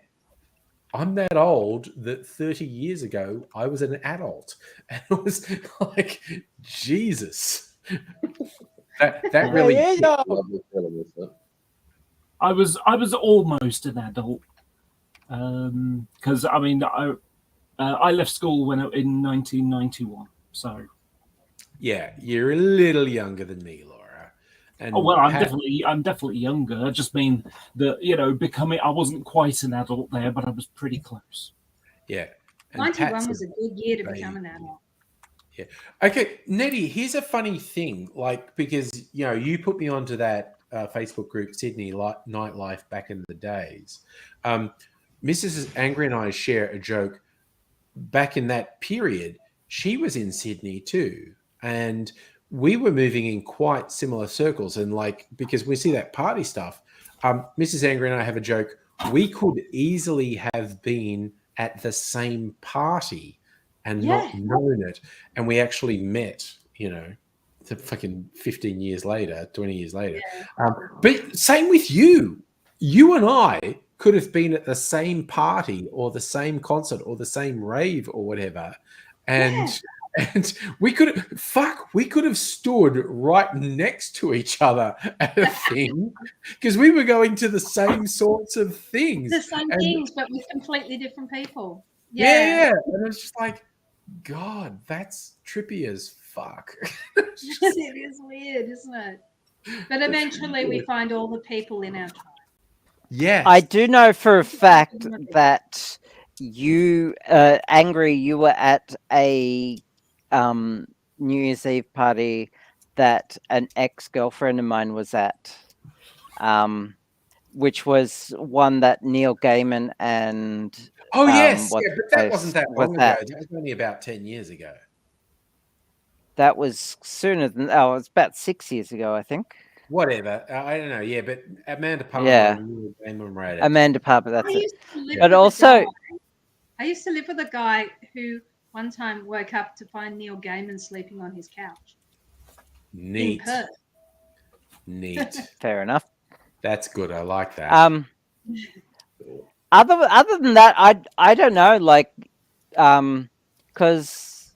I'm that old that 30 years ago I was an adult, and it was like, Jesus, that really. Yeah, yeah. Lovely feeling, isn't it? I was almost an adult because I mean I left school in 1991. So Yeah, you're a little younger than me, Laura. And oh well, I'm definitely younger. I just mean that, you know, I wasn't quite an adult there, but I was pretty close. Yeah. And 91 Pat's was a good year to baby. become an adult. Yeah. Okay, Nettie, here's a funny thing, like, because, you know, you put me onto that Facebook group, Sydney Nightlife, back in the days. Mrs. Angry and I share a joke. Back in that period, she was in Sydney too, and we were moving in quite similar circles. And like, because we see that party stuff, Mrs. Angry and I have a joke. We could easily have been at the same party and not known it, and we actually met, you know, the fucking 15 years later, 20 years later. But same with you. You and I could have been at the same party or the same concert or the same rave or whatever. And we could have stood right next to each other at a thing because we were going to the same sorts of things. The same things, but with completely different people. Yeah. And it's just like, God, that's trippy as fuck. It is weird, isn't it? But eventually we find all the people in our tribe. Yes. I do know for a fact that you, Angry, you were at a New Year's Eve party that an ex-girlfriend of mine was at, which was one that Neil Gaiman and... Oh, yes. But that wasn't that long ago. That was only about 10 years ago. That was sooner than... Oh, it was about 6 years ago, I think. Whatever. I don't know. Yeah, but Amanda Palmer and Neil Gaiman were at it. Amanda Palmer, that's it. But also... I used to live with a guy who one time woke up to find Neil Gaiman sleeping on his couch. Neat. In Perth. Neat. Fair enough. That's good. I like that. Other than that, I don't know, like, because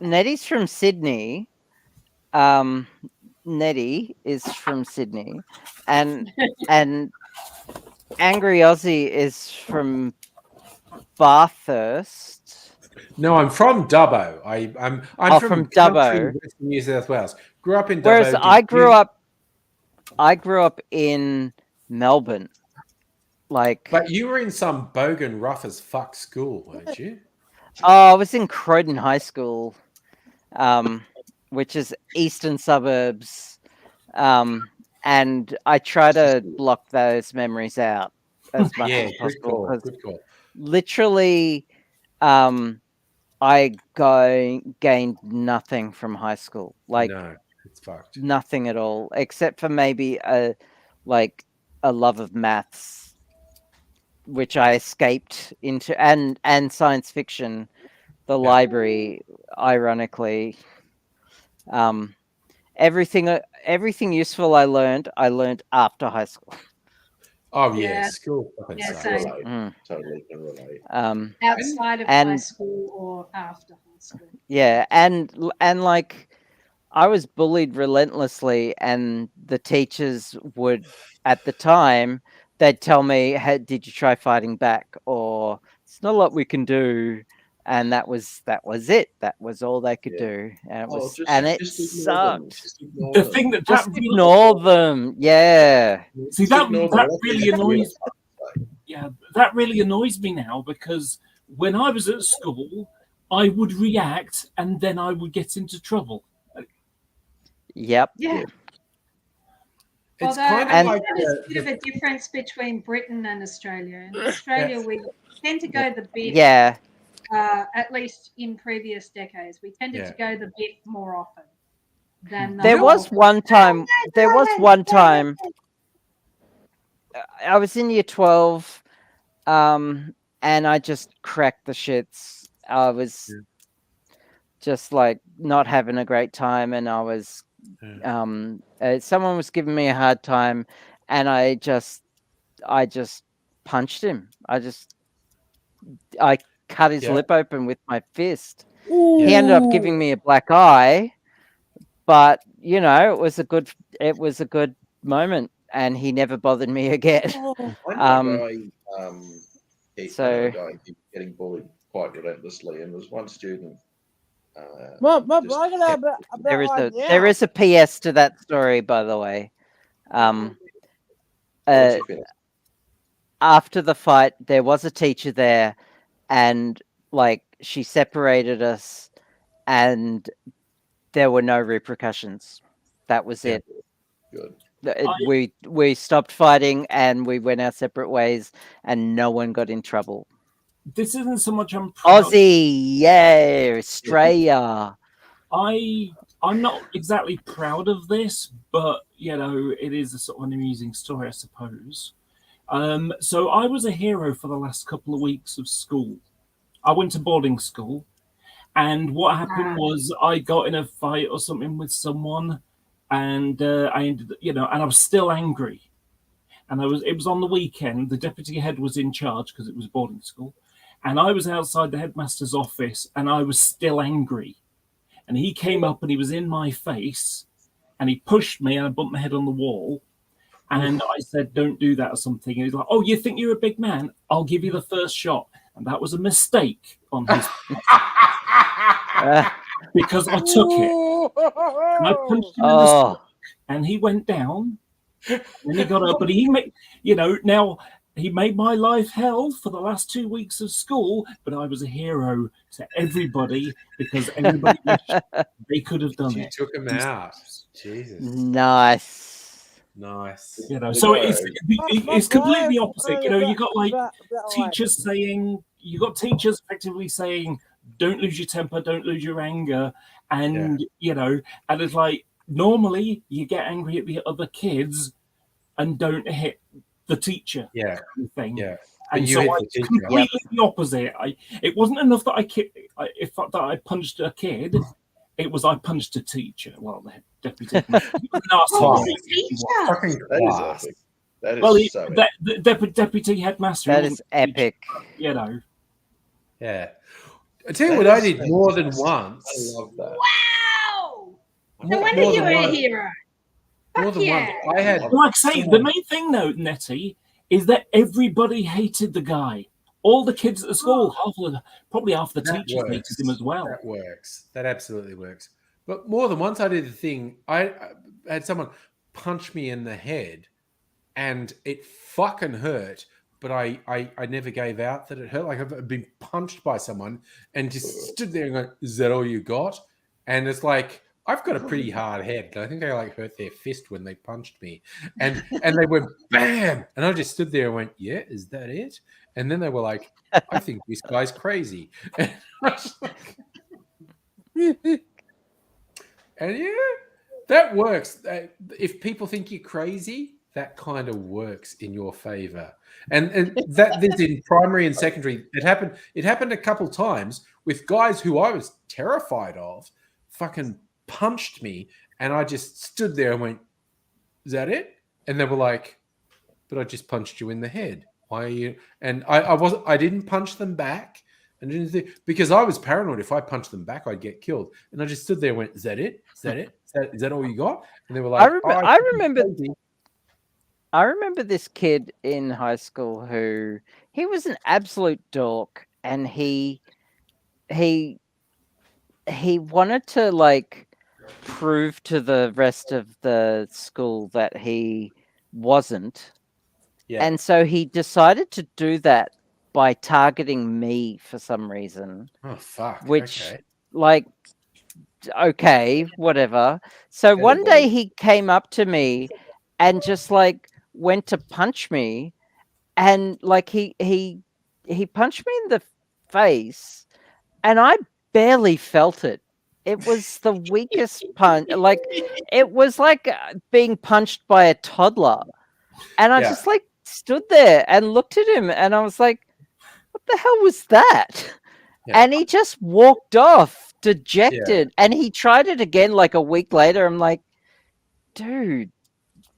Nettie's from Sydney. Nettie is from Sydney, and Angry Aussie is from Bathurst. No, I'm from Dubbo. I'm from Dubbo, Western New South Wales. Grew up in Dubbo. Whereas I grew up in Melbourne. Like, but you were in some bogan rough as fuck school, weren't you? Oh, I was in Croydon High School, which is eastern suburbs, and I try to block those memories out as much as possible. Good call. Literally, I gained nothing from high school. Like, no, it's fucked. Nothing at all, except for maybe a love of maths, which I escaped into, and science fiction. The library, ironically, everything useful I learned after high school. Oh yeah, school. Totally can relate. Outside of high school or after high school. Yeah, and like I was bullied relentlessly, and the teachers would, at the time, they'd tell me, hey, "Did you try fighting back?" Or "It's not a lot we can do," and that was it. That was all they could Yeah. do, and it Oh, was, just and it just ignore them. sucked. Just ignore The them. thing that Just really, ignore them. Yeah. see Just that ignore them. that That's really exactly what annoys. I'm saying. Yeah, that really annoys me now because when I was at school, I would react and then I would get into trouble. Yep. Yeah. It's Although kind I of think like there's a bit of a difference between Britain and Australia. In Australia, we tend to go the bit, Yeah. at least in previous decades, we tended Yeah. to go the bit more often than There was one time. There was one time. I was in year 12, and I just cracked the shits. I was just like not having a great time, and I was someone was giving me a hard time, and I just punched him. I cut his lip open with my fist. He ended up giving me a black eye, but you know, it was a good moment, and he never bothered me again. I know a So- guy getting bullied quite relentlessly, and was one student. There is a PS to that story, by the way. Once you finish. After the fight, there was a teacher there, and like she separated us, and there were no repercussions. That was Yeah. it. Good. We stopped fighting, and we went our separate ways, and no one got in trouble. This isn't so much I'm proud. Aussie, yeah, Australia. I'm not exactly proud of this, but you know, it is a sort of an amusing story, I suppose. So I was a hero for the last couple of weeks of school. I went to boarding school, and what happened was I got in a fight or something with someone, and I ended, and I was still angry. And it was on the weekend. The deputy head was in charge because it was boarding school, and I was outside the headmaster's office, and I was still angry. And he came up and he was in my face, and he pushed me, and I bumped my head on the wall. And I said, "Don't do that," or something. And he's like, "Oh, you think you're a big man? I'll give you the first shot." And that was a mistake on his because I took it. And I punched him in the stomach, and he went down. And he got up, but he made, now he made my life hell for the last 2 weeks of school. But I was a hero to everybody because anybody wished they could have done You it. took him out. Jesus. Nice. So it's completely opposite. You got like teachers saying, you got teachers effectively saying, "Don't lose your temper, don't lose your anger," and and it's like normally you get angry at the other kids and don't hit the teacher. Yeah. Kind of thing. Yeah. And you so hit I the teacher. completely the opposite. It wasn't enough that I punched a kid. It was I punched a teacher. Well, the deputy. He was nasty. Fucking That is class. epic. That is Well, so epic. the deputy headmaster. That he is wasn't a teacher, epic. Yeah. I tell you what I did more than once. I love that. Wow! No More- wonder more you than were a once. hero. More Fuck than yeah. once. I had Like I say, the main thing though, Nettie, is that everybody hated the guy. All the kids at the school, probably half the That teachers works. hated him as well. That works. That absolutely works. But more than once, I did the thing. I had someone punch me in the head, and it fucking hurt. But I never gave out that it hurt. Like I've been punched by someone and just stood there and going, "Is that all you got?" And it's like I've got a pretty hard head. I think I like hurt their fist when they punched me, and they went bam, and I just stood there and went, "Yeah, is that it?" And then they were like, "I think this guy's crazy." And I was like, and yeah, that works. If people think you're crazy, that kind of works in your favor. And that this in primary and secondary, it happened a couple times with guys who I was terrified of, fucking punched me, and I just stood there and went, "Is that it?" And they were like, "But I just punched you in the head. Why are you?" And I didn't punch them back. And because I was paranoid, if I punched them back, I'd get killed. And I just stood there and went, "Is that it? Is that it? Is Is that all you got?" And they were I like, remember. "Oh, I it's remember. crazy." I remember this kid in high school who he was an absolute dork, and he wanted to like prove to the rest of the school that he wasn't. Yeah. And so he decided to do that by targeting me for some reason, Oh fuck. which Okay. like okay, whatever. So one day he came up to me and just like went to punch me, and like he punched me in the face, and I barely felt it. It was the weakest punch. Like it was like being punched by a toddler, and I Yeah. just like stood there and looked at him, and I was like, "What the hell was that?" Yeah. And he just walked off, dejected. And he tried it again like a week later. I'm like, dude,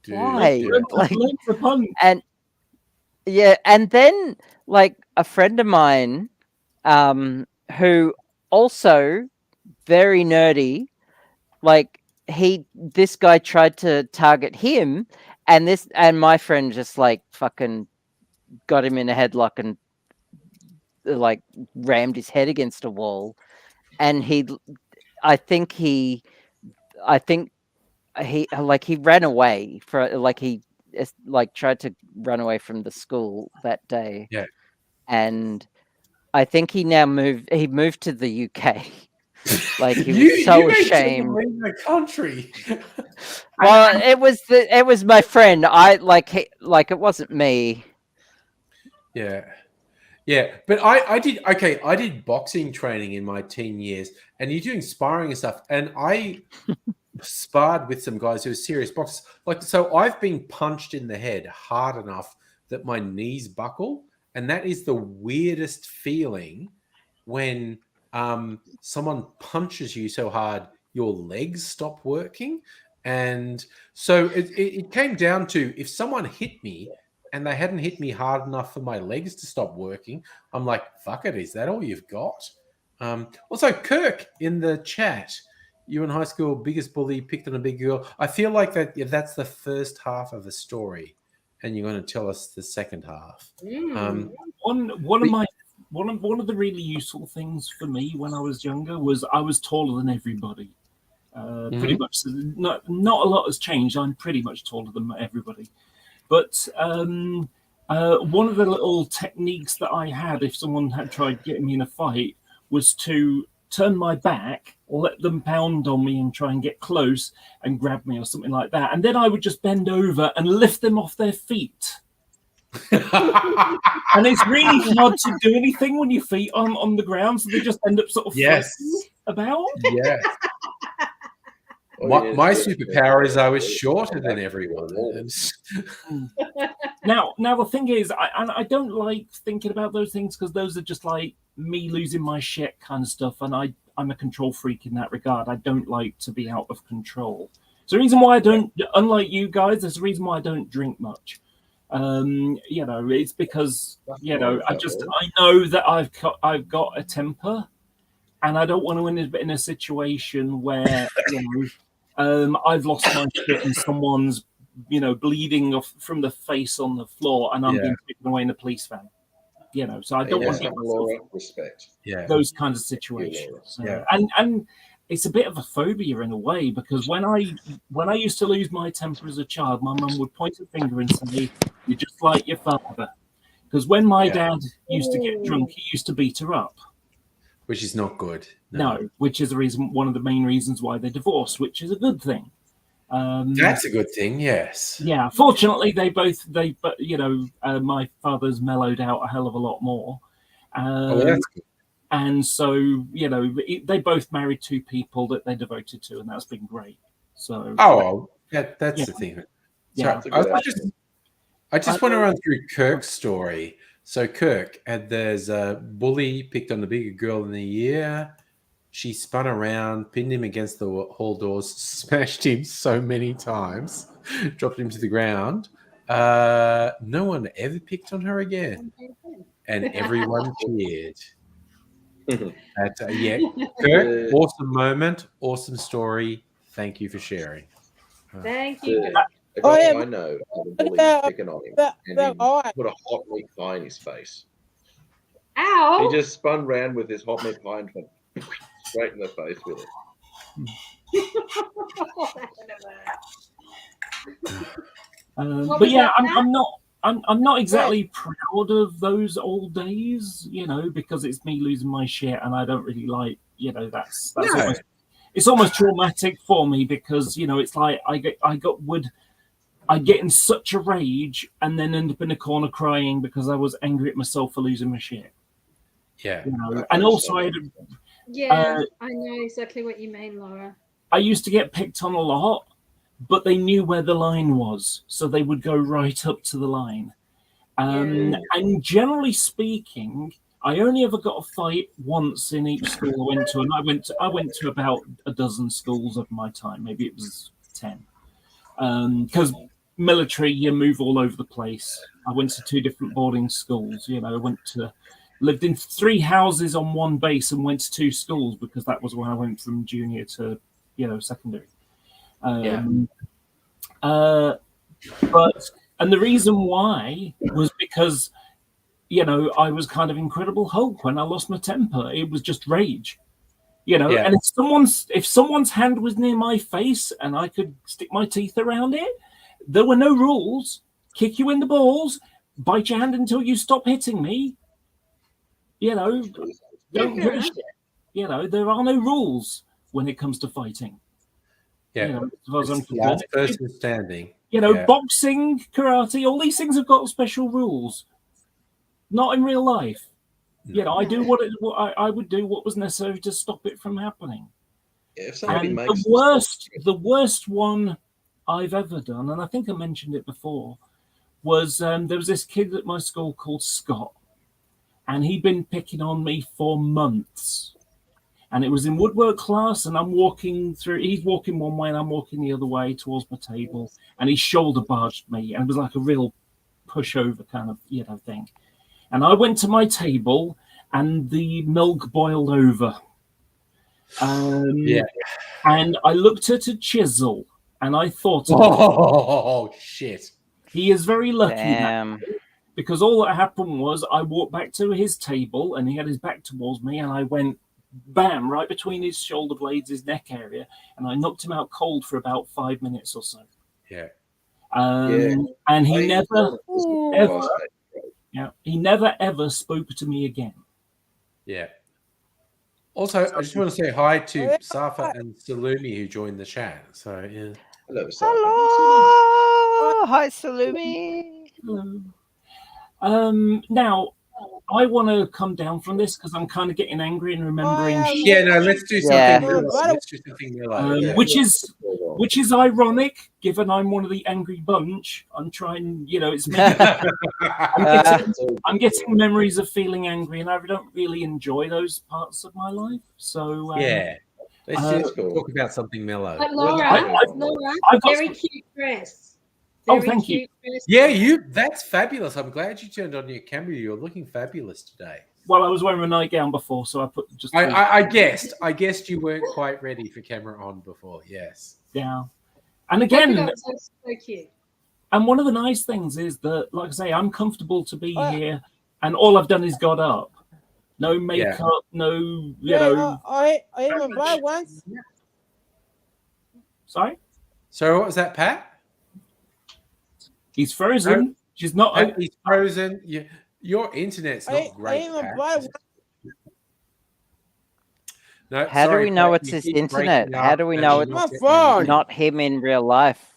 why? yeah. Like, Learn to punch. and yeah, and then like a friend of mine, who also very nerdy, like this guy tried to target him, and my friend just like fucking got him in a headlock and like rammed his head against a wall, and I think he ran away he tried to run away from the school that day. Yeah. And I think he moved to the UK. Like he was so ashamed. Leave the country. Well, it was my friend. It wasn't me. Yeah. Yeah, but I did boxing training in my teen years, and you're doing sparring and stuff, and I sparred with some guys who were serious boxers. Like, so I've been punched in the head hard enough that my knees buckle, and that is the weirdest feeling when someone punches you so hard your legs stop working. And so it came down to, if someone hit me and they hadn't hit me hard enough for my legs to stop working, I'm like, fuck it, is that all you've got? Also, Kirk in the chat, you in high school, biggest bully, picked on a big girl. I feel like that's the first half of the story, and you're going to tell us the second half. One of the really useful things for me when I was younger was I was taller than everybody. Pretty much, not a lot has changed. I'm pretty much taller than everybody. But one of the little techniques that I had, if someone had tried getting me in a fight, was to turn my back, let them pound on me and try and get close and grab me or something like that. And then I would just bend over and lift them off their feet. And it's really hard to do anything when your feet are on the ground, so they just end up sort of floating about. Yes. My superpower is I was shorter than everyone. Now the thing is, I don't like thinking about those things, because those are just like me losing my shit kind of stuff, and I'm a control freak in that regard. I don't like to be out of control. So the reason why I don't, unlike you guys, there's a reason why I don't drink much. It's because I know that I've got a temper, and I don't want to end up in a situation where I've lost my shit and someone's bleeding off from the face on the floor, and I'm being taken away in a police van. So I don't want to get myself respect. those kinds of situations. And it's a bit of a phobia in a way, because when I used to lose my temper as a child, my mum would point a finger and say, "You're just like your father." Because when my dad used to get drunk, he used to beat her up. Which is not good. No, which is one of the main reasons why they divorced, which is a good thing. That's a good thing, yes. Yeah, fortunately, my father's mellowed out a hell of a lot more. That's good. And so, they both married two people that they're devoted to, and that's been great. So, that's the thing. Yeah, I just want to run through Kirk's story. So Kirk, and there's a bully picked on the bigger girl in the year. She spun around, pinned him against the hall doors, smashed him so many times, dropped him to the ground. No one ever picked on her again, and everyone cheered. Kirk, awesome moment, awesome story. Thank you for sharing. Thank you. The Oh, guy yeah, I know had a but, bully picking on him, and he all right. put a hot meat pie in his face. He Ow! just spun round with his hot meat pie and went straight in the face with it. What But was yeah, that, Matt? I'm not exactly proud of those old days, you know, because it's me losing my shit, and I don't really like, you know, that's No. almost, it's almost traumatic for me because, you know, it's like I'd get in such a rage and then end up in a corner crying because I was angry at myself for losing my shit, Yeah. you know. I And also understand. Yeah, I know exactly what you mean, Laura. I used to get picked on a lot, but they knew where the line was, so they would go right up to the line. And generally speaking, I only ever got a fight once in each school I went to, and I went to about a dozen schools over my time. Maybe it was 10, because military, you move all over the place. I went to 2 different boarding schools. You know, lived in 3 houses on one base and went to 2 schools because that was when I went from junior to, you know, secondary. And the reason why was because, you know, I was kind of Incredible Hulk when I lost my temper. It was just rage, you know. Yeah. And if someone's hand was near my face and I could stick my teeth around it, there were no rules. Kick you in the balls, bite your hand until you stop hitting me. You know, don't give a shit. You know, there are no rules when it comes to fighting. Yeah. You know, as far as I'm It's the last concerned. person standing. You know, Yeah. boxing, karate, all these things have got special rules. Not in real life. You know, I do what I would do what was necessary to stop it from happening. If somebody And makes the worst one I've ever done, and I think I mentioned it before, was there was this kid at my school called Scott, and he'd been picking on me for months. And it was in woodwork class, and I'm walking through. He's walking one way, and I'm walking the other way towards my table. And he shoulder barged me, and it was like a real pushover kind of, you know, thing. And I went to my table, and the milk boiled over. And I looked at a chisel, and I thought, Oh shit! He is very lucky Damn. because all that happened was I walked back to his table, and he had his back towards me, and I went bam, right between his shoulder blades, his neck area, and I knocked him out cold for about 5 minutes or so. Yeah. And he he never ever spoke to me again. Yeah. Also, I just want to say hi to Safa and Salumi who joined the chat. So yeah. Hello, Safa. Hello. Hi, Salumi. Hello. Now, I want to come down from this because I'm kind of getting angry and remembering Yeah, no, let's do something. Yeah. Mellow. Let's do something mellow. which is ironic, given I'm one of the angry bunch. I'm trying, you know, it's me. I'm getting memories of feeling angry, and I don't really enjoy those parts of my life. So yeah. Let's just cool. talk about something mellow. But Laura, I've got very some- cute dress. Oh, Very thank you. cute dress. Yeah, that's fabulous. I'm glad you turned on your camera. You're looking fabulous today. Well, I was wearing a nightgown before, so I put just I guessed you weren't quite ready for camera on before. Yes. down. And Polka again, dots are so cute. and one of the nice things is that, like I say, I'm comfortable to be here, and all I've done is got up. No makeup, no, you know. I even buy once. Sorry, So what was that, Pat? he's frozen. She's not. He's frozen. Your internet's not I great. even Pat. buy one. No, How do sorry, we know Pat, it's you his keep internet? breaking How up do we and know you're it's not My phone. not him in real life?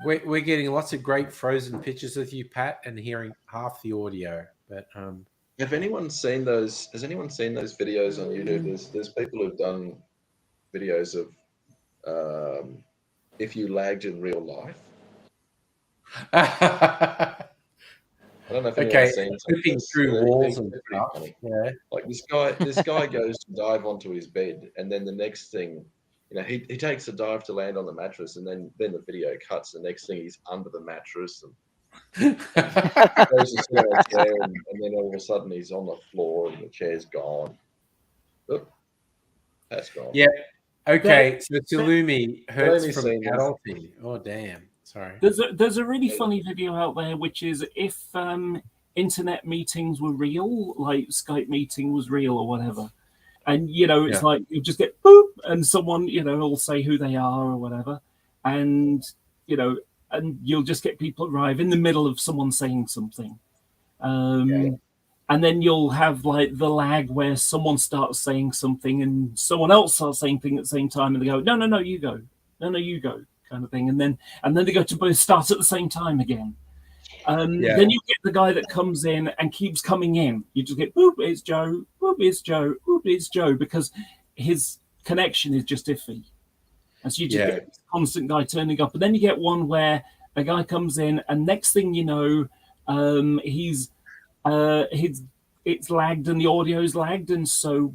We're getting lots of great frozen pictures of you, Pat, and hearing half the audio. But Have anyone seen those? Has anyone seen those videos on YouTube? There's people who've done videos of if you lagged in real life. I don't know if okay, anyone's seen some of flipping this. through They're walls and pretty stuff. funny. Yeah. Like this guy goes to dive onto his bed, and then the next thing, you know, he takes a dive to land on the mattress, and then the video cuts. The next thing, he's under the mattress and goes to sit on a chair, and then all of a sudden he's on the floor and the chair's gone. Oop, that's gone. Yeah. Okay, so Tulumi hurts only from seen this. adulting. Oh, damn. Sorry. There's a really funny video out there, which is if internet meetings were real, like Skype meeting was real or whatever, and it's Yeah. like you just get boop, and someone will say who they are or whatever, and and you'll just get people arrive in the middle of someone saying something, and then you'll have like the lag where someone starts saying something and someone else starts saying thing at the same time, and they go, no, you go, no, you go, kind of thing, and then they go to both start at the same time again. Then you get the guy that comes in and keeps coming in. You just get boop, it's Joe, boop, it's Joe, boop, it's Joe, because his connection is just iffy. And so you just get this constant guy turning up. And then you get one where a guy comes in, and next thing you know, it's lagged and the audio's lagged, and so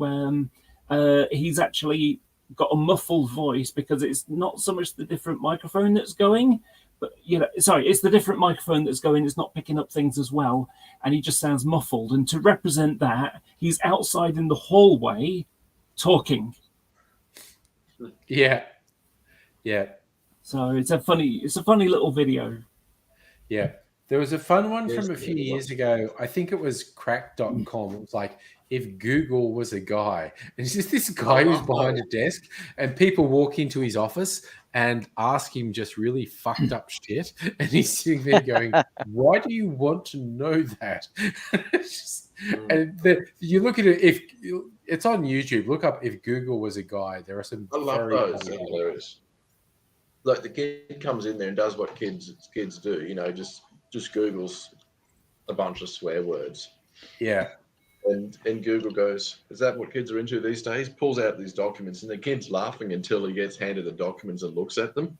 he's actually got a muffled voice because it's not so much the different microphone that's going, but it's the different microphone that's going. It's not picking up things as well, and he just sounds muffled. And to represent that, he's outside in the hallway talking. Yeah. So it's a funny little video. Yeah. There was a fun one Yes, from a few there years ago. I think it was crack.com. It was like, if Google was a guy. And it's just this guy who's behind a desk, and people walk into his office and ask him just really fucked up shit. And he's sitting there going, why do you want to know that? You look at it, if it's on YouTube, look up if Google was a guy. There are some I love very those. funny They're hilarious. Like the kid comes in there and does what kids do. Just Googles a bunch of swear words. Yeah. And Google goes, is that what kids are into these days? Pulls out these documents, and the kid's laughing until he gets handed the documents and looks at them.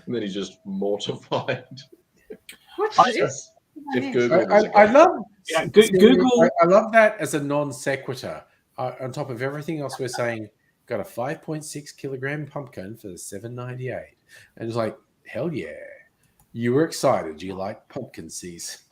And then he's just mortified. What's this? If Google was a I guy. love Google. I love that as a non sequitur. On top of everything else we're saying, got a 5.6 kilogram pumpkin for $7.98, and it's like, hell yeah, you were excited. You like pumpkin seeds.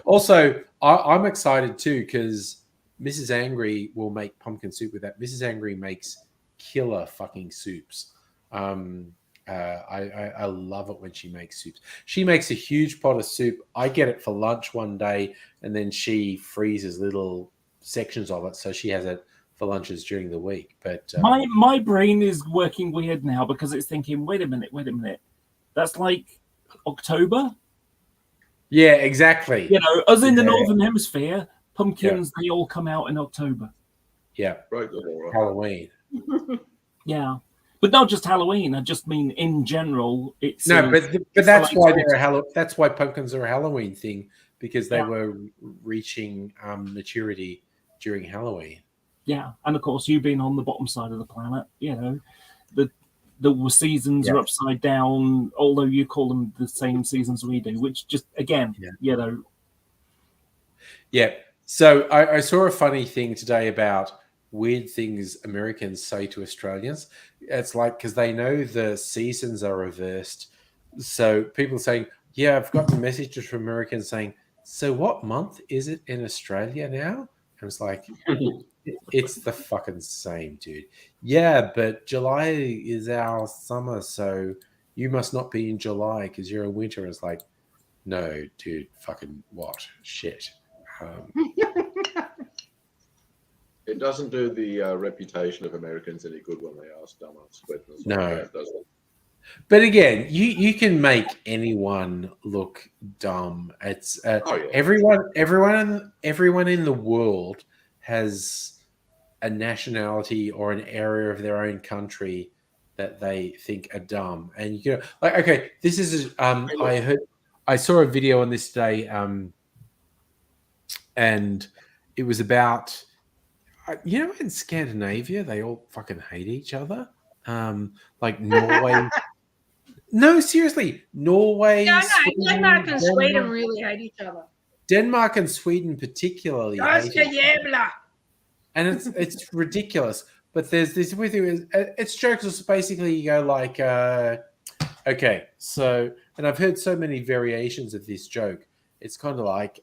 Also, I'm excited too because Mrs. Angry will make pumpkin soup with that. Mrs. Angry makes killer fucking soups. I love it when she makes soups. She makes a huge pot of soup. I get it for lunch one day, and then she freezes little sections of it, so she has it for lunches during the week. But my brain is working weird now because it's thinking, wait a minute, that's like October. Yeah, exactly. Us in the Northern Hemisphere, pumpkins, they all come out in October. Yeah. Broke the law. Halloween. Yeah. But not just Halloween. I just mean in general. It's but that's why that's why pumpkins are a Halloween thing, because they were reaching maturity during Halloween. Yeah, and of course, you being on the bottom side of the planet, the seasons are upside down. Although you call them the same seasons we do, which just again, Yeah. So I saw a funny thing today about weird things Americans say to Australians. It's like, because they know the seasons are reversed. So people saying, yeah, I've gotten messages from Americans saying, so what month is it in Australia now? And it's like, it's the fucking same, dude. Yeah, but July is our summer, so you must not be in July because you're in winter. It's like, no, dude, fucking what? Shit. It doesn't do the reputation of Americans any good when they ask dumb questions. No. Does it? But again, you can make anyone look dumb. It's everyone in the world has a nationality or an area of their own country that they think are dumb. And like, okay, this is I saw a video on this today, and it was about in Scandinavia they all fucking hate each other. Like Norway. No, seriously, Norway. Yeah, Sweden, Denmark and Sweden Denmark. really hate each other. Denmark and Sweden particularly. hate each other. And it's ridiculous. But there's this with you. It's jokes. It's basically you go like, okay, so, and I've heard so many variations of this joke. It's kind of like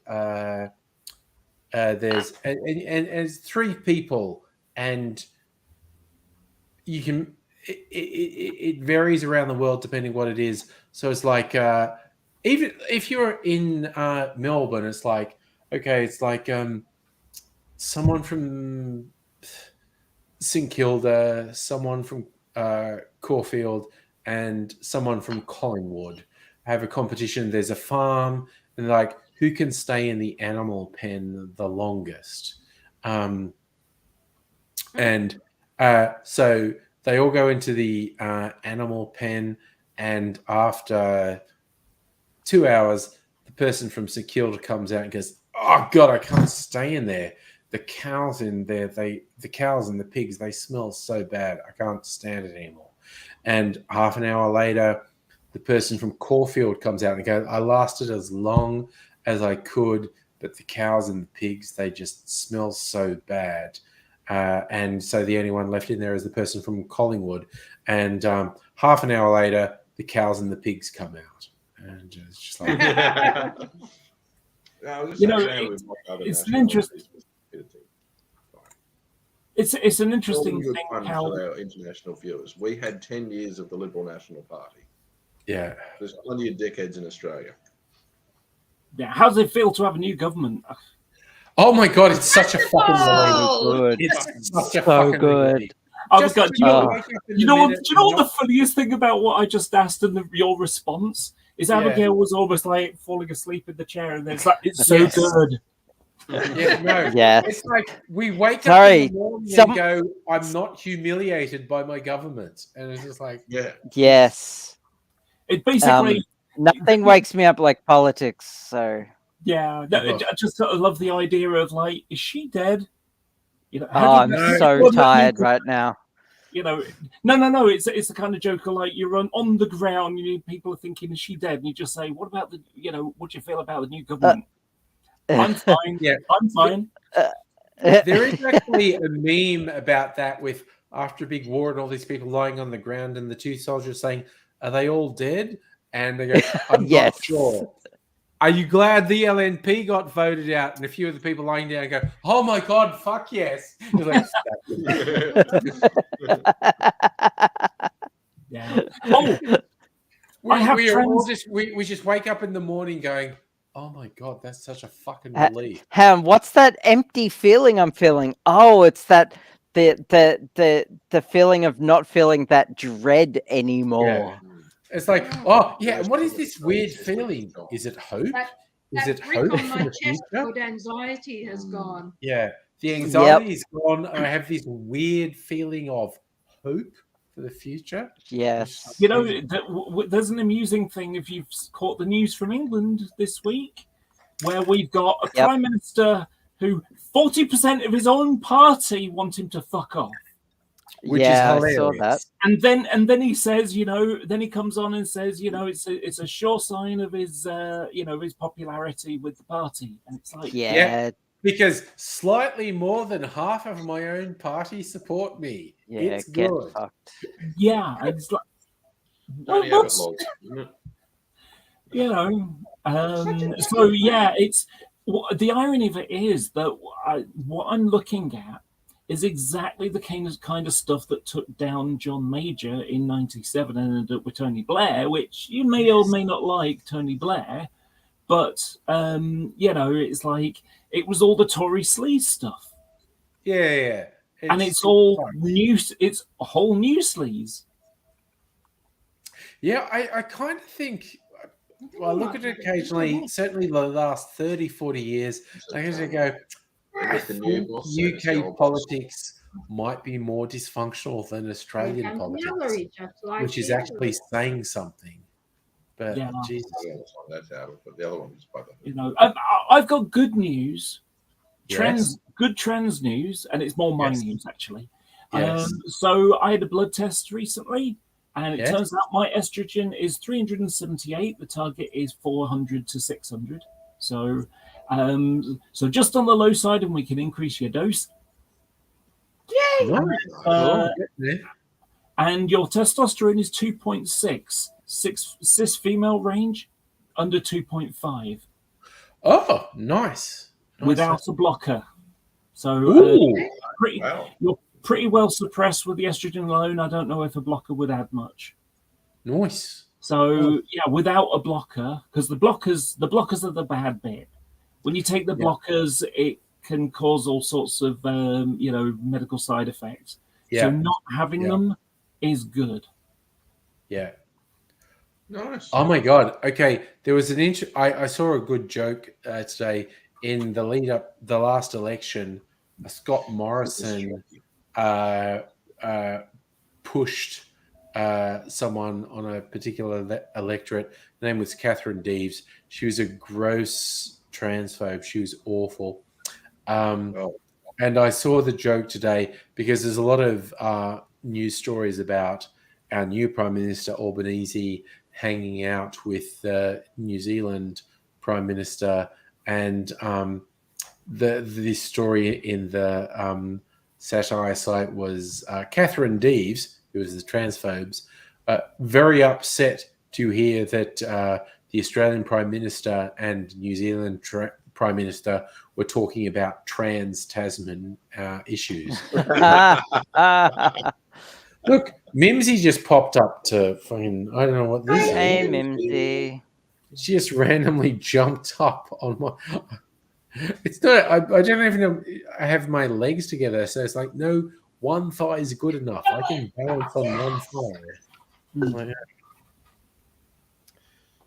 there's and it's three people, and you can. It varies around the world depending what it is. So it's like even if you're in Melbourne, it's like okay, it's like someone from St Kilda, someone from Caulfield, and someone from Collingwood have a competition. There's a farm, and like who can stay in the animal pen the longest, and so they all go into the animal pen, and after 2 hours, the person from St Kilda comes out and goes, "Oh God, I can't stay in there. The cows in there, the cows and the pigs, they smell so bad. I can't stand it anymore." And half an hour later, the person from Caulfield comes out and goes, "I lasted as long as I could, but the cows and the pigs, they just smell so bad." And so the only one left in there is the person from Collingwood. And half an hour later, the cows and the pigs come out. And it's just like... it's an interesting... It's an interesting good thing fun how... for our international viewers. We had 10 years of the Liberal National Party. Yeah. There's plenty of decades in Australia. Yeah, how does it feel to have a new government? Oh my God, it's such a fucking Good. It's such a So fucking good. relief. I was Just going, to you know, wake up in you the know what? minute Do you know and what the funniest thing about what I just asked and your response is? Yeah. Abigail was almost like falling asleep in the chair, and it's like it's so Yes. good. Yeah, no. Yeah. It's like we wake up Sorry, in the morning some- and go, "I'm not humiliated by my government," and it's just like, Yeah. Yes. It basically, Nothing wakes me up like politics. So. yeah. I just sort of love the idea of like, is she dead? You know, Oh, I'm how so well, tired right now. You know, no. It's the kind of joke of like you're on the ground. People are thinking, is she dead? And you just say, what about the? You know, what do you feel about the new government? I'm fine. Yeah. I'm fine. there is actually a meme about that with after a big war and all these people lying on the ground and the two soldiers saying, "Are they all dead?" And they go, "I'm Yes. not sure." Are you glad the LNP got voted out? And a few of the people lying down go, "Oh my God, fuck yes." It's like, Yeah. Oh, we just wake up in the morning going, "Oh my God, that's such a fucking Ha- relief." Ham, what's that empty feeling I'm feeling? Oh, it's that the feeling of not feeling that dread anymore. It's like, oh yeah, and what is this weird feeling? Is it hope? Is it That grip hope on for my the chest future? called anxiety has gone. Yeah, the anxiety is gone. I have this weird feeling of hope for the future. Yes. you know, there's an amusing thing if you've caught the news from England this week, where we've got a prime minister who 40% of his own party want him to fuck off. Which Yeah, is I saw hilarious. that. And then he says, you know, then he comes on and says, you know, it's a sure sign of his, you know, his popularity with the party. And it's like, Yeah. Because slightly more than half of my own party support me. Yeah, It's get good. fucked. yeah, it's like, Don't well, have it long, isn't it? you know, so yeah, it's the irony of it is that what I'm looking at is exactly the kind of stuff that took down John Major in '97 and ended up with Tony Blair, which you may or may not like Tony Blair, but you know, it's like it was all the Tory sleaze stuff, Yeah. and it's all new. It's a whole new sleaze. Yeah, I kind of think, well, I look at it occasionally, certainly the last 30, 40 years, I usually go, I Get the new think boss and it's the UK old boss. politics might be more dysfunctional than Australian And politics, Hillary, just like which is Hillary. actually saying something. But Yeah. Jesus. The other one, that's out, but the other one is bugger. You know, I've got good news, good trans news, and it's more my Yes. news actually. Yes. So I had a blood test recently, and it Yes. turns out my estrogen is 378. The target is 400 to 600. So, so just on the low side, and we can increase your dose. Nice. Uh, Get there. And your testosterone is 2.6, cis female range under 2.5 Oh, nice. without a blocker. So Ooh. pretty, Wow. pretty well suppressed with the estrogen alone. I don't know if a blocker would add much. Nice. So yeah, without a blocker, because the blockers are the bad bit. When you take the blockers, it can cause all sorts of medical side effects. Yeah. So not having them is good. Yeah. Nice. Oh my God. Okay. There was I saw a good joke today in the lead up the last election. Scott Morrison pushed someone on a particular electorate. Her name was Catherine Deves. She was a gross transphobe. She was awful. And I saw the joke today because there's a lot of news stories about our new Prime Minister Albanese hanging out with the New Zealand Prime Minister, and this story in the satire site was Catherine Deves, who was the transphobes, very upset to hear that the Australian Prime Minister and New Zealand Prime Minister were talking about trans-Tasman issues. Look, Mimsy just popped up to fucking, I don't know what this Hey, is. Mimsy. She just randomly jumped up on my... It's not, I don't even know, I have my legs together, so it's like, no, one thigh is good enough. I can balance on one thigh. Like,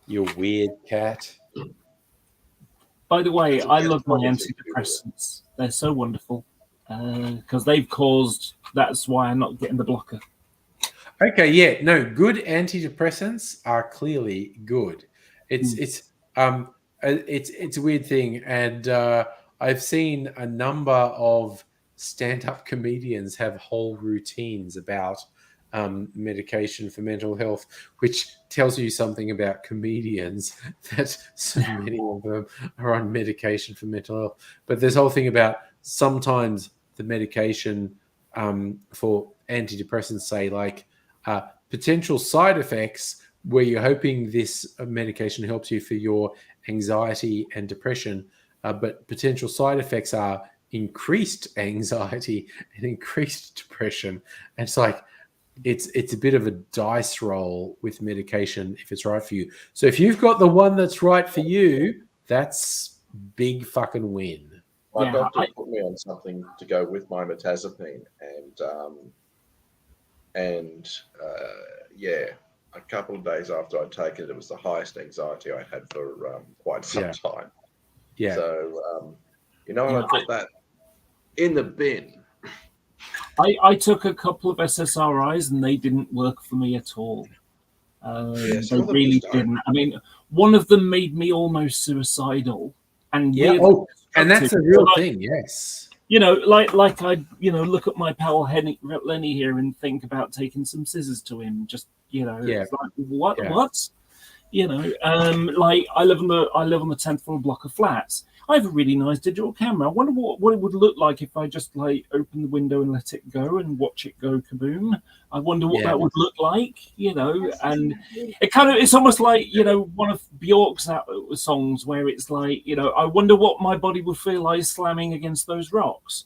you weird cat. By the way, I love my antidepressants. They're so wonderful because they've caused. That's why I'm not getting the blocker. Okay, yeah, no, good antidepressants are clearly good. It's a weird thing, and I've seen a number of stand-up comedians have whole routines about medication for mental health, which tells you something about comedians, that so many of them are on medication for mental health. But this whole thing about sometimes the medication for antidepressants, say, like potential side effects where you're hoping this medication helps you for your anxiety and depression, but potential side effects are increased anxiety and increased depression. And it's like, it's a bit of a dice roll with medication if it's right for you. So if you've got the one that's right for you, that's big fucking win. My doctor put me on something to go with my mirtazapine, and a couple of days after I'd taken it, it was the highest anxiety I'd had for quite some time. Yeah. So, I put that in the bin. I took a couple of SSRIs and they didn't work for me at all. They really didn't. I mean, one of them made me almost suicidal. And and that's a real thing, yes. Like I, look at my pal Lenny here and think about taking some scissors to him. Just, it's like, what? Like I live on the 10th floor block of flats. I have a really nice digital camera. I wonder what it would look like if I just like open the window and let it go and watch it go kaboom. I wonder what that would look like, and it's almost like, one of Bjork's songs where it's like, I wonder what my body would feel like slamming against those rocks.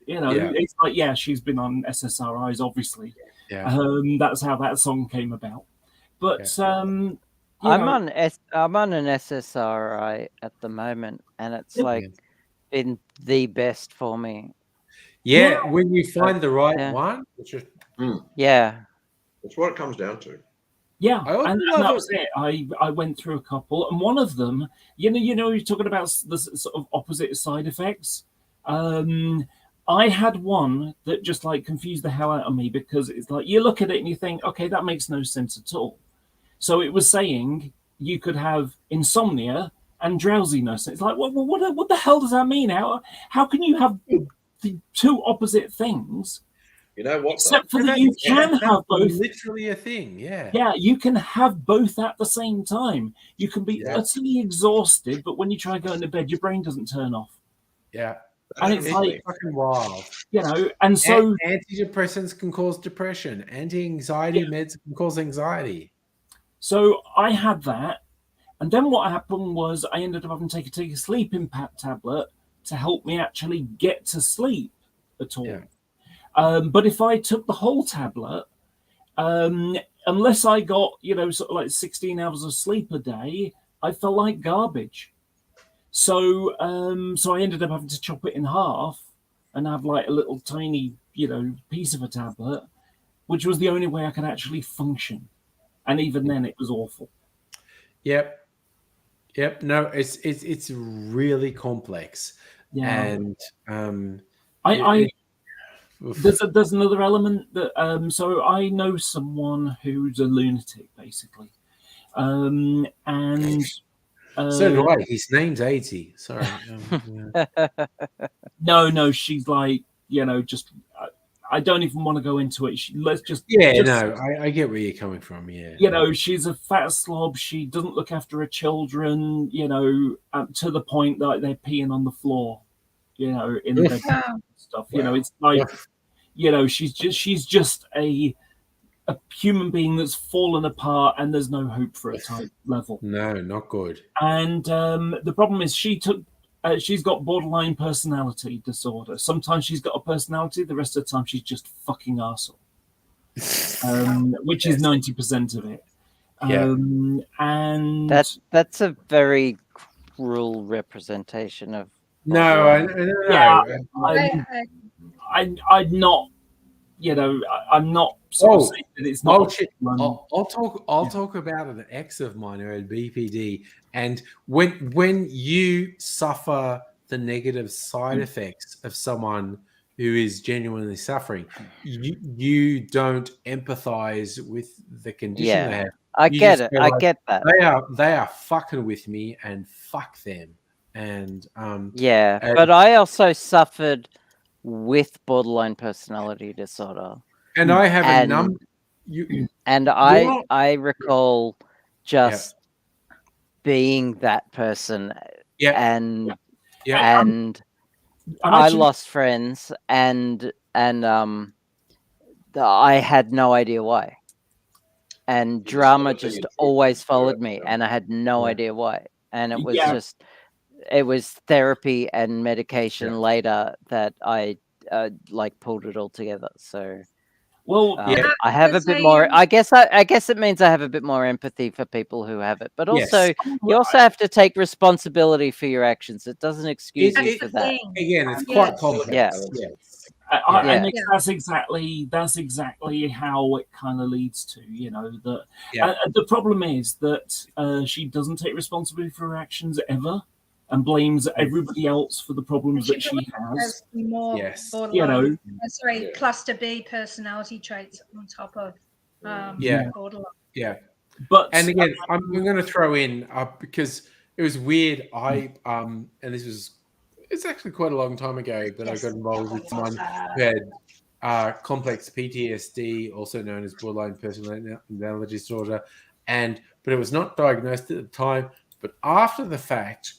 It's like, she's been on SSRIs, obviously. Yeah. That's how that song came about. But I'm on an SSRI at the moment, and it's been the best for me. Yeah, when you find the right one, it's just That's what it comes down to. Yeah, and that was it. I went through a couple, and one of them, you're talking about the sort of opposite side effects. I had one that just like confused the hell out of me because it's like you look at it and you think, okay, that makes no sense at all. So it was saying you could have insomnia and drowsiness. It's like, what the hell does that mean? How can you have the two opposite things? You know what? Except for that you can have both. Literally a thing, yeah. Yeah, you can have both at the same time. You can be utterly exhausted, but when you try and go into bed, your brain doesn't turn off. Yeah. And it's like fucking wild. And so antidepressants can cause depression. Anti-anxiety meds can cause anxiety. So I had that, and then what happened was I ended up having to take a sleeping tablet to help me actually get to sleep at all. But if I took the whole tablet, unless I got, sort of like 16 hours of sleep a day, I felt like garbage. So I ended up having to chop it in half and have like a little tiny, piece of a tablet, which was the only way I could actually function. And even then it was awful. Yep. No, it's really complex. Yeah. And there's another element that so I know someone who's a lunatic basically. And so do I. His name's 80. Sorry. No, she's like, just I don't even want to go into it. Let's just I get where you're coming from. Yeah, she's a fat slob. She doesn't look after her children. To the point that they're peeing on the floor. In the bedroom and stuff. Wow. It's like, she's just a human being that's fallen apart, and there's no hope for a type level. No, not good. And the problem is she's got borderline personality disorder. Sometimes she's got a personality, the rest of the time she's just fucking arsehole. Which is 90% of it. And that's a very cruel representation of. No, I I'm not. I'm not sort of saying that it's not. I'll talk about an ex of mine who had BPD, and when you suffer the negative side effects of someone who is genuinely suffering, you don't empathize with the condition they have. I get it. I get that. They are fucking with me, and fuck them. And but I also suffered with borderline personality disorder, and I have a number. I recall just being that person, and I lost friends, and I had no idea why, and drama just always followed me, and I had no idea why, and it was just. It was therapy and medication later that I pulled it all together. So, I have a bit more. I guess it means I have a bit more empathy for people who have it. But also, you also have to take responsibility for your actions. It doesn't excuse you for that. Again, it's quite complex. I think that's exactly how it kind of leads to, that. The problem is that she doesn't take responsibility for her actions ever. And blames everybody else for the problems that she has. More cluster B personality traits on top of borderline. Yeah. And again, I'm going to throw in because it was weird. And it's actually quite a long time ago, but I got involved with someone who had complex PTSD, also known as borderline personality disorder, but it was not diagnosed at the time. But after the fact,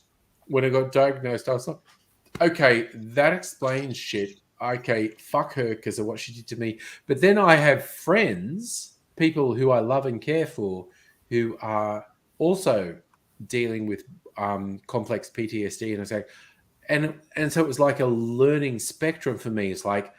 when I got diagnosed, I was like, okay, that explains shit. Okay, fuck her because of what she did to me. But then I have friends, people who I love and care for, who are also dealing with complex PTSD. And I was like, and so it was like a learning spectrum for me. It's like,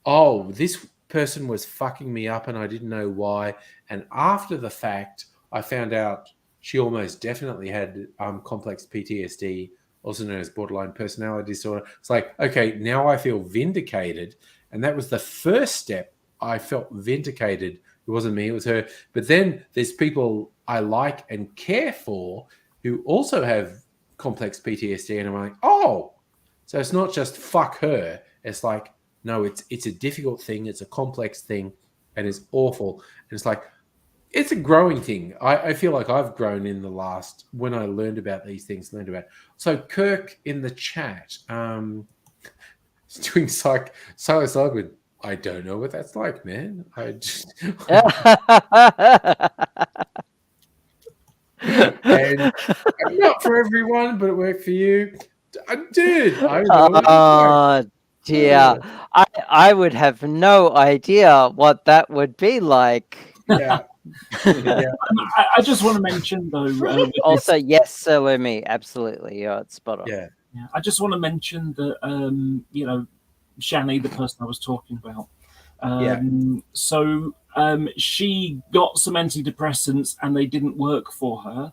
oh, this person was fucking me up and I didn't know why. And after the fact, I found out she almost definitely had complex PTSD, also known as borderline personality disorder. It's like, okay, now I feel vindicated. And that was the first step. I felt vindicated. It wasn't me, it was her. But then there's people I like and care for who also have complex PTSD. And I'm like, oh, so it's not just fuck her. It's like, no, it's a difficult thing. It's a complex thing. And it's awful. And it's like, it's a growing thing. I feel like I've grown in the last, when I learned about these things, So Kirk in the chat, he's doing psilocybin. I don't know what that's like, man. I just... and not for everyone, but it worked for you. Dude, I know. Dear. I would have no idea what that would be like. Yeah. I just want to mention though. Also, yes, Salome, absolutely, it's spot on. Yeah. I just want to mention that Shani, the person I was talking about, So she got some antidepressants and they didn't work for her.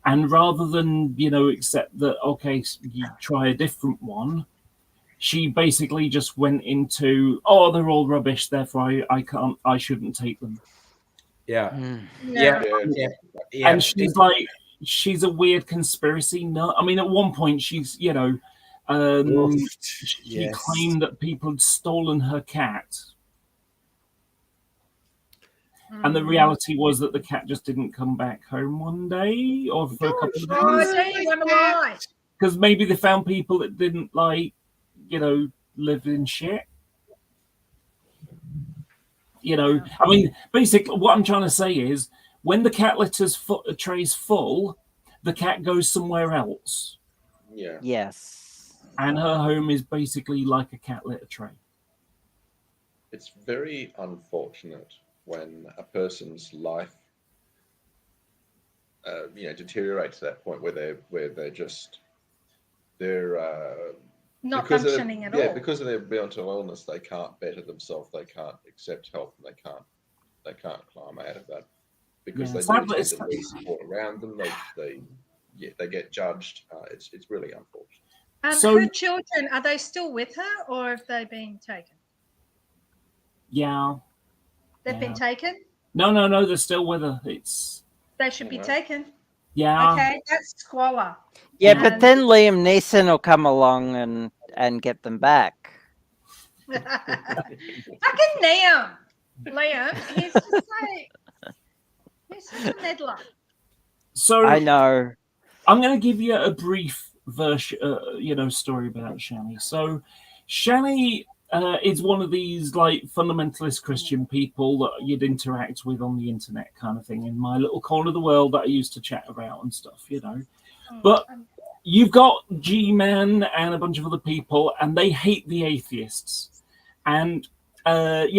And rather than, accept that, okay, you try a different one, she basically just went into, oh, they're all rubbish, therefore I shouldn't take them. Yeah. Mm. And she's like, she's a weird conspiracy nut. I mean, at one point she's, she claimed that people had stolen her cat. And the reality was that the cat just didn't come back home one day or for a couple of days. Because maybe they found people that didn't live in shit. I mean, basically what I'm trying to say is when the cat litter's tray's full, the cat goes somewhere else. Yeah. Yes. And her home is basically like a cat litter tray. It's very unfortunate when a person's life, deteriorates to that point where they're Not because functioning at Yeah, all. because of their mental illness, they can't better themselves. They can't accept help, and they can't climb out of that because they do tend to lose support around them. They get judged. It's really unfortunate. Her children, are they still with her, or have they been taken? Yeah. They've been taken? No, they're still with her. They should be taken. Yeah. Okay, that's squalor. Yeah, but then Liam Neeson will come along and get them back. Fucking Liam. He's just like, he's such a meddler. So I know. I'm going to give you a brief version, story about Shani. So Shani is one of these fundamentalist Christian people that you'd interact with on the internet kind of thing in my little corner of the world that I used to chat about and stuff, But you've got G-Man and a bunch of other people, and they hate the atheists. And, so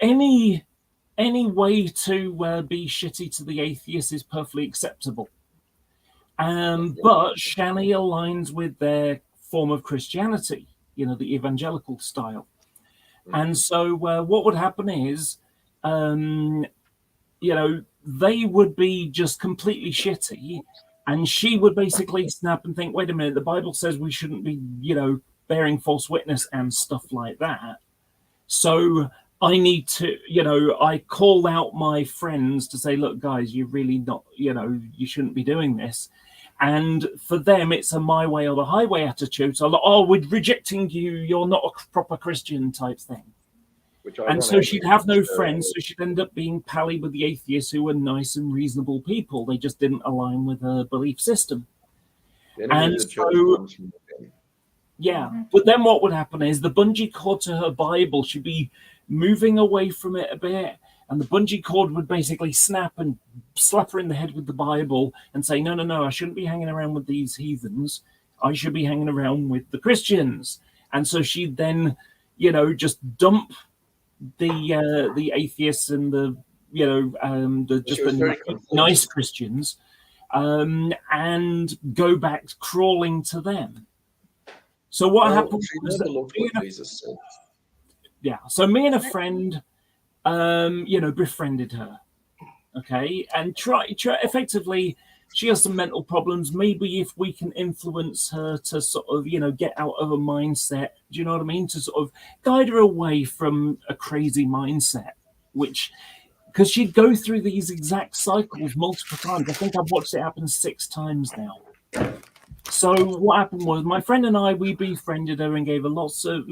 any way to be shitty to the atheists is perfectly acceptable. But Shani aligns with their form of Christianity, the evangelical style. And so what would happen is, they would be just completely shitty, and she would basically snap and think, wait a minute, the Bible says we shouldn't be, bearing false witness and stuff like that. So I need to, I call out my friends to say, look, guys, you're really not, you shouldn't be doing this. And for them, it's a my way or the highway attitude. So, we're rejecting you. You're not a proper Christian type thing. And so she'd have no friends. So she'd end up being pally with the atheists who were nice and reasonable people. They just didn't align with her belief system. And so, but then what would happen is the bungee cord to her Bible should be moving away from it a bit. And the bungee cord would basically snap and slap her in the head with the Bible and say, no, I shouldn't be hanging around with these heathens. I should be hanging around with the Christians. And so she'd then, just dump the atheists and the nice Christians and go back crawling to them. So what happened was so me and a friend befriended her, okay, and try effectively. She has some mental problems. Maybe if we can influence her to sort of, get out of a mindset, do you know what I mean? To sort of guide her away from a crazy mindset, because she'd go through these exact cycles multiple times. I think I've watched it happen 6 times now. So what happened was my friend and we befriended her and gave her lots of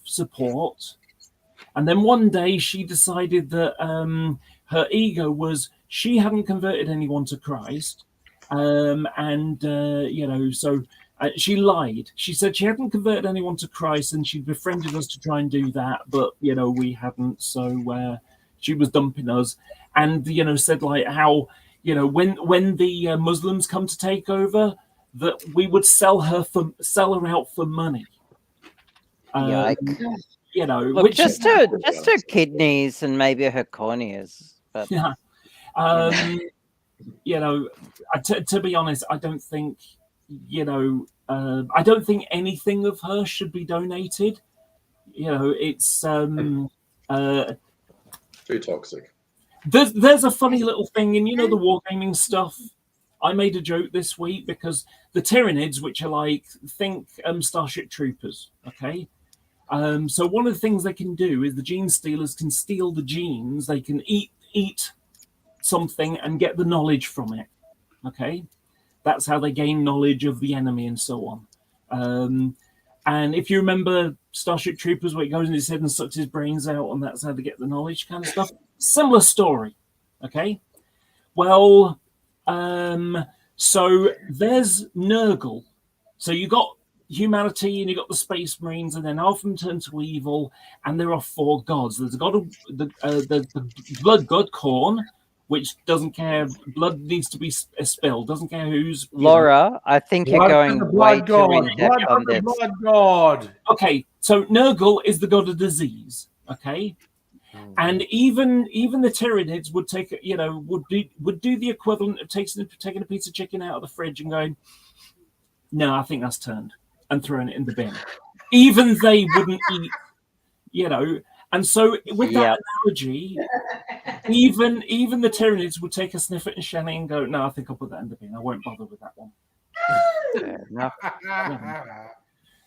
support. And then one day she decided that her ego was she hadn't converted anyone to Christ. So she lied. She said she hadn't converted anyone to Christ and she befriended us to try and do that. But, we hadn't. So she was dumping us and, said how, when the Muslims come to take over, that we would sell her out for money. Look, just her kidneys and maybe her corneas. But yeah. To be honest, I don't think anything of her should be donated. You know, it's Too toxic. there's a funny little thing, and you know the wargaming stuff. I made a joke this week because the Tyranids, which are like think Starship Troopers, okay. So one of the things they can do is the gene stealers can steal the genes. They can eat something and get the knowledge from it. Okay, that's how they gain knowledge of the enemy and so on. And if you remember Starship Troopers, where it goes in his head and sucks his brains out, and that's how they get the knowledge, kind of stuff. Similar story. Okay, well, so there's Nurgle. So you got humanity and you got the Space Marines, and then half of them turn to evil, and there are 4 gods. There's a god of the blood god Khorne, which doesn't care. Blood needs to be spilled. Doesn't care who's. Laura, I think you're going way too in depth on this. Blood god. Okay, so Nurgle is the god of disease. Okay, and even the Tyranids would take, you know, would do the equivalent of taking a piece of chicken out of the fridge and going, no, I think that's turned, and throwing it in the bin. Even they wouldn't eat, you know. And so with that analogy, even the Tyranids would take a sniff at Shelly and go, no, I think I'll put that in the bin. I won't bother with that one. Fair enough.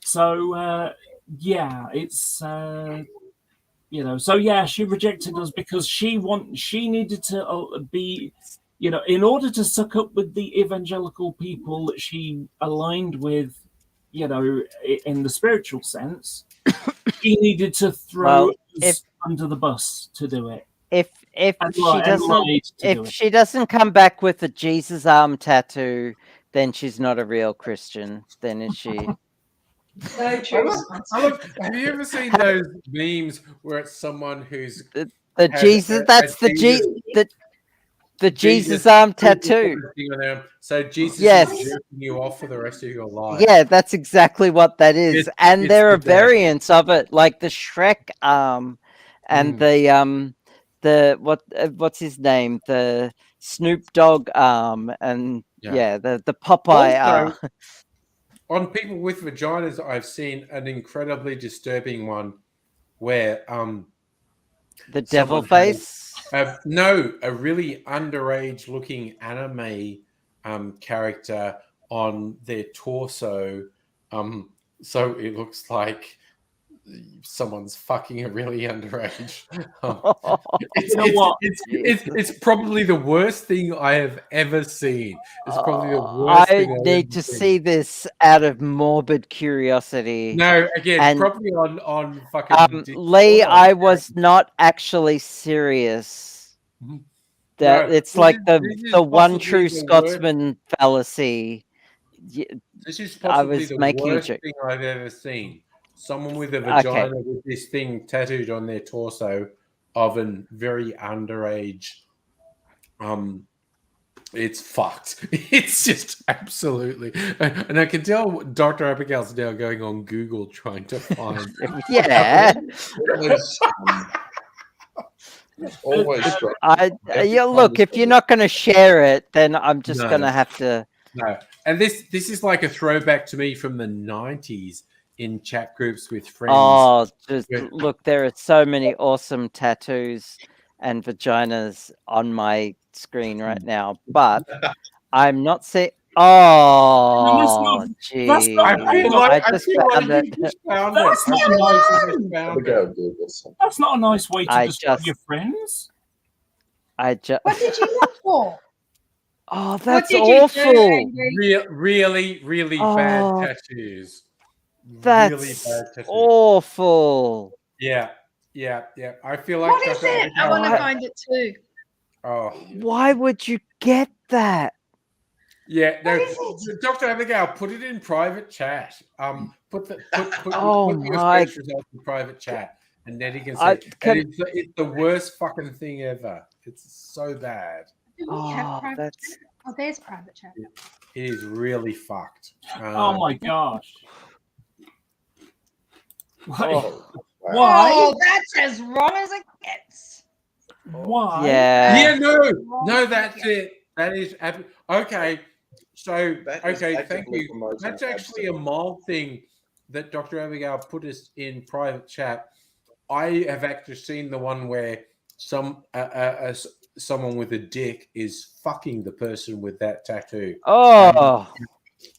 So yeah, it's you know, so yeah, she rejected us because she needed to be, you know, in order to suck up with the evangelical people that she aligned with, you know, in the spiritual sense, she needed to throw us under the bus to do it. If she doesn't come back with a Jesus arm tattoo, then she's not a real Christian. Then is she? So true. Have you ever seen those memes where it's someone who's The Jesus? That's the Jesus arm tattoo. So Jesus Yes. is jerking you off for the rest of your life. Yeah, that's exactly what that is. And it's there the are best. variants of it, like the Shrek arm and the what's his name? The Snoop Dogg arm and the Popeye arm. Also, on people with vaginas, I've seen an incredibly disturbing one where The devil someone has face. a really underage looking anime character on their torso. So it looks like someone's fucking a really underage. It's probably the worst thing I have ever seen. It's probably the worst I thing I've need ever to seen. see this out of morbid curiosity. No, again, And, probably on fucking Lee, Discord. I was not actually serious. That No, it's this like is- this is the one possibly true the worst- Scotsman fallacy. This is I possibly was the making a worst joke. thing I've ever seen. Someone with a vagina with this thing tattooed on their torso of a very underage. It's fucked. It's just absolutely, and I can tell Dr. Abigail's now going on Google trying to find. Yeah. Always strong. Look, if you're not going to share it, then I'm just No. going to have to. No, and this is like a throwback to me from the 90s in chat groups with friends. Oh, just Yeah. look, there are so many awesome tattoos and vaginas on my screen right now, but I'm not saying. Oh, gee. that's not- I feel like I just you found it. just found That's it. I not feel like nice. you just found Go it. Google some. That's not a nice way to I describe just- your friends. What did you look for? Oh, What that's did you do, awful. Angry? Really bad Oh, tattoos. Really That's bad tattoos. awful. Yeah. I feel like What is Dr. it? I Abigail- want to What? find it too. Oh, Why would you get that? yeah. No, What is Dr. Abigail, put it in private chat. Put Oh put your my- search results in private chat, and then you can I see. can- It's the worst fucking thing ever. It's so bad. Do we have Oh, private that's chat? Oh, there's private chat. It is really fucked. Oh my gosh. Why? Oh. Why? Oh, that's as wrong as it gets. Why? yeah. Yeah, no, that's it. That is okay. So That is okay, thank actively you. promoting That's actually a mild thing. that Dr. Abigail put us in private chat, I have actually seen the one where someone with a dick is fucking the person with that tattoo. Oh,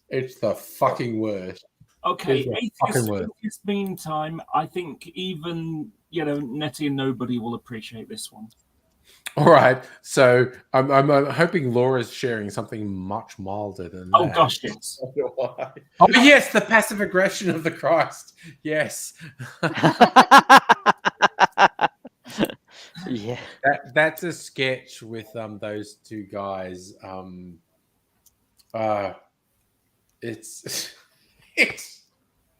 It's the fucking worst. Okay, It's the fucking atheist, worst. atheist meantime, I think even Nettie and nobody will appreciate this one. All right, so I'm hoping Laura's sharing something much milder than that. Oh gosh, yes. Oh yes, the passive aggression of the Christ. Yes. yeah. That's a sketch with those two guys. It's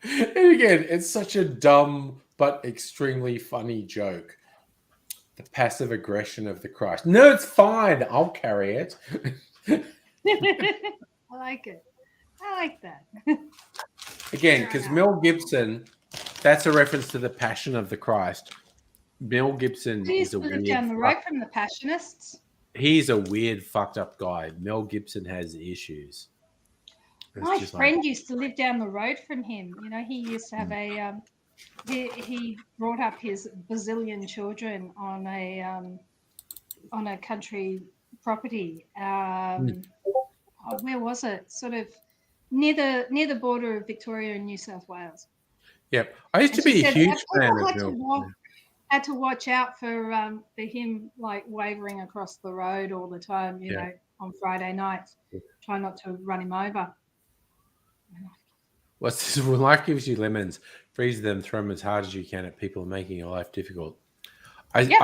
and again, it's such a dumb but extremely funny joke. The passive aggression of the Christ. No, it's fine. I'll carry it. I like it. I like that. Again, because Mel Gibson, that's a reference to the Passion of the Christ. Mel Gibson He used is a to live weird. down the road from the Passionists. He's a weird, fucked up guy. Mel Gibson has issues. It's My just friend used to live down the road from him. He used to have a. He brought up his bazillion children on a country property. Where was it? Sort of near the border of Victoria and New South Wales. Yep. I used to And she be a said huge that fan people of had to Mel. had to watch out for him like wavering across the road all the time, you Yeah. know, on Friday nights. Try not to run him over. What's this? When life gives you lemons, freeze them, throw them as hard as you can at people making your life difficult. I did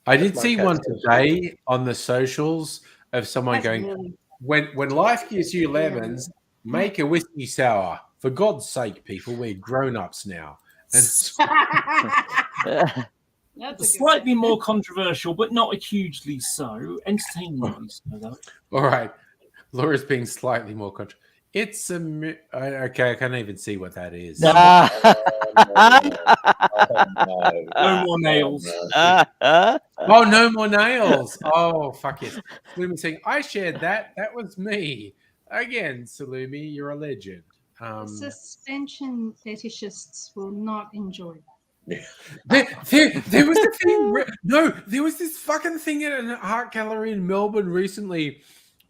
That's see my one cat's today on the socials of someone That's going, really- when life gives you lemons, make a whiskey sour. For God's sake, people, we're grown-ups now. And That's a good Slightly more controversial, but not hugely so. Entertainingly so, though. all right, Laura's being slightly more controversial. It's a okay. I can't even see what that is. No more nails. Oh, no more nails. Oh, fuck yes. Salumi saying, I shared that. That was me. Again, Salumi, you're a legend. Suspension fetishists will not enjoy that. There was a thing. There was this fucking thing at an art gallery in Melbourne recently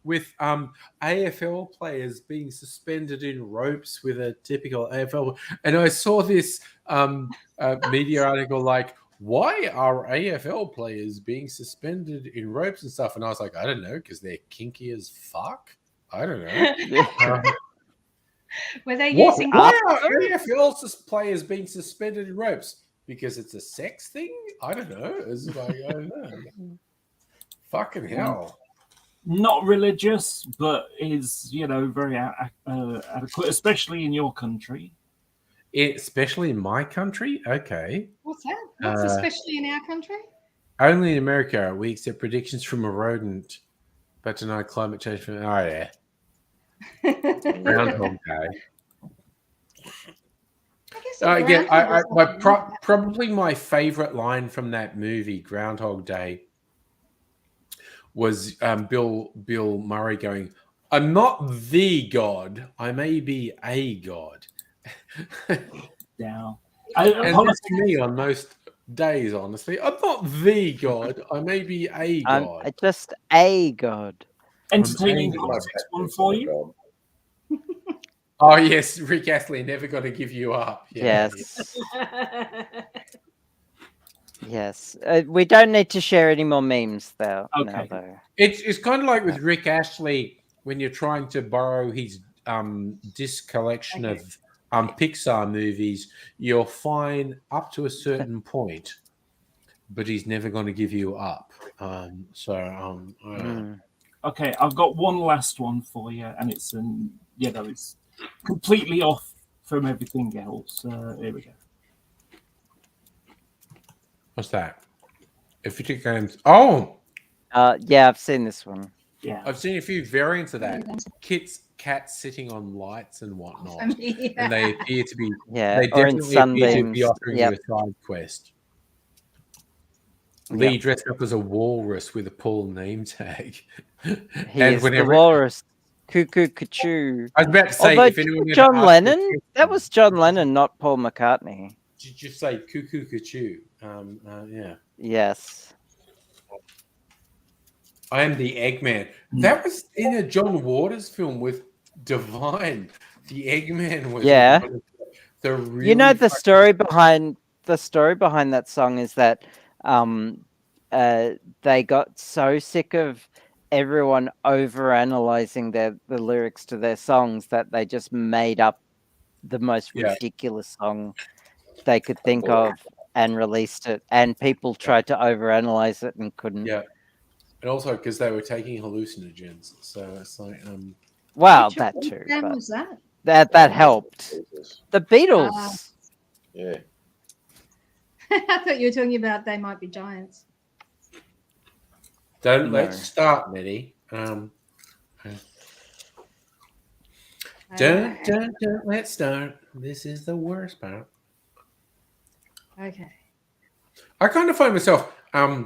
with AFL players being suspended in ropes with a typical AFL. And I saw this media article like, why are AFL players being suspended in ropes and stuff? And I was like, I don't know, because they're kinky as fuck. I don't know. Were they Why using are AFL players being suspended in ropes? Because it's a sex thing? I don't know. It's like, I don't know. Fucking hell. Not religious, but is very adequate, especially in your country. Especially in my country? Okay. What's that? What's especially in our country? Only in America we accept predictions from a rodent, but deny climate change from. Oh yeah. Groundhog Day. Again, probably my favorite line from that movie, Groundhog Day, was Bill Murray going, "I'm not the god. I may be a god." Yeah. And that's me on most days, honestly. I'm not the god. I may be a god. I'm just a god. Entertaining I'm politics one for you. Oh yes, Rick Astley, never going to give you up. Yeah, Yes. Yes. We don't need to share any more memes though. Okay. Now, though. It's kind of like with Rick Astley when you're trying to borrow his disc collection of Pixar movies. You're fine up to a certain point, but he's never going to give you up. Okay, I've got one last one for you, and it's it's completely off from everything else. Here we go. What's that? If you take games, oh, yeah, I've seen this one. Yeah, I've seen a few variants of that. Cats sitting on lights and whatnot, and Yeah. they appear to be. Yeah, They or in definitely appear to sunbeams. be offering Yep. you a side quest. Lee dressed up as a walrus with a Paul name tag. He is the walrus. Cuckoo Cuckoo. I was about to say, Although if anyone ever John asked Lennon, you- that was John Lennon, not Paul McCartney. Did you just say cuckoo cuckoo? Yeah. Yes. I am the Eggman. That was in a John Waters film with Divine. The Eggman was Yeah. one of the really You know the fucking- story behind that song is that they got so sick of everyone overanalyzing the lyrics to their songs that they just made up the most Yeah. ridiculous song they could think Oh. of and released it, and people tried to overanalyze it and couldn't. Yeah. And also because they were taking hallucinogens. So it's like Well, Which that one too, band but was that? that helped. Jesus. The Beatles. Yeah. I thought you were talking about They Might Be Giants. don't No. let's start, Nettie. Don't let's start. This is the worst part. Okay. I kind of find myself, I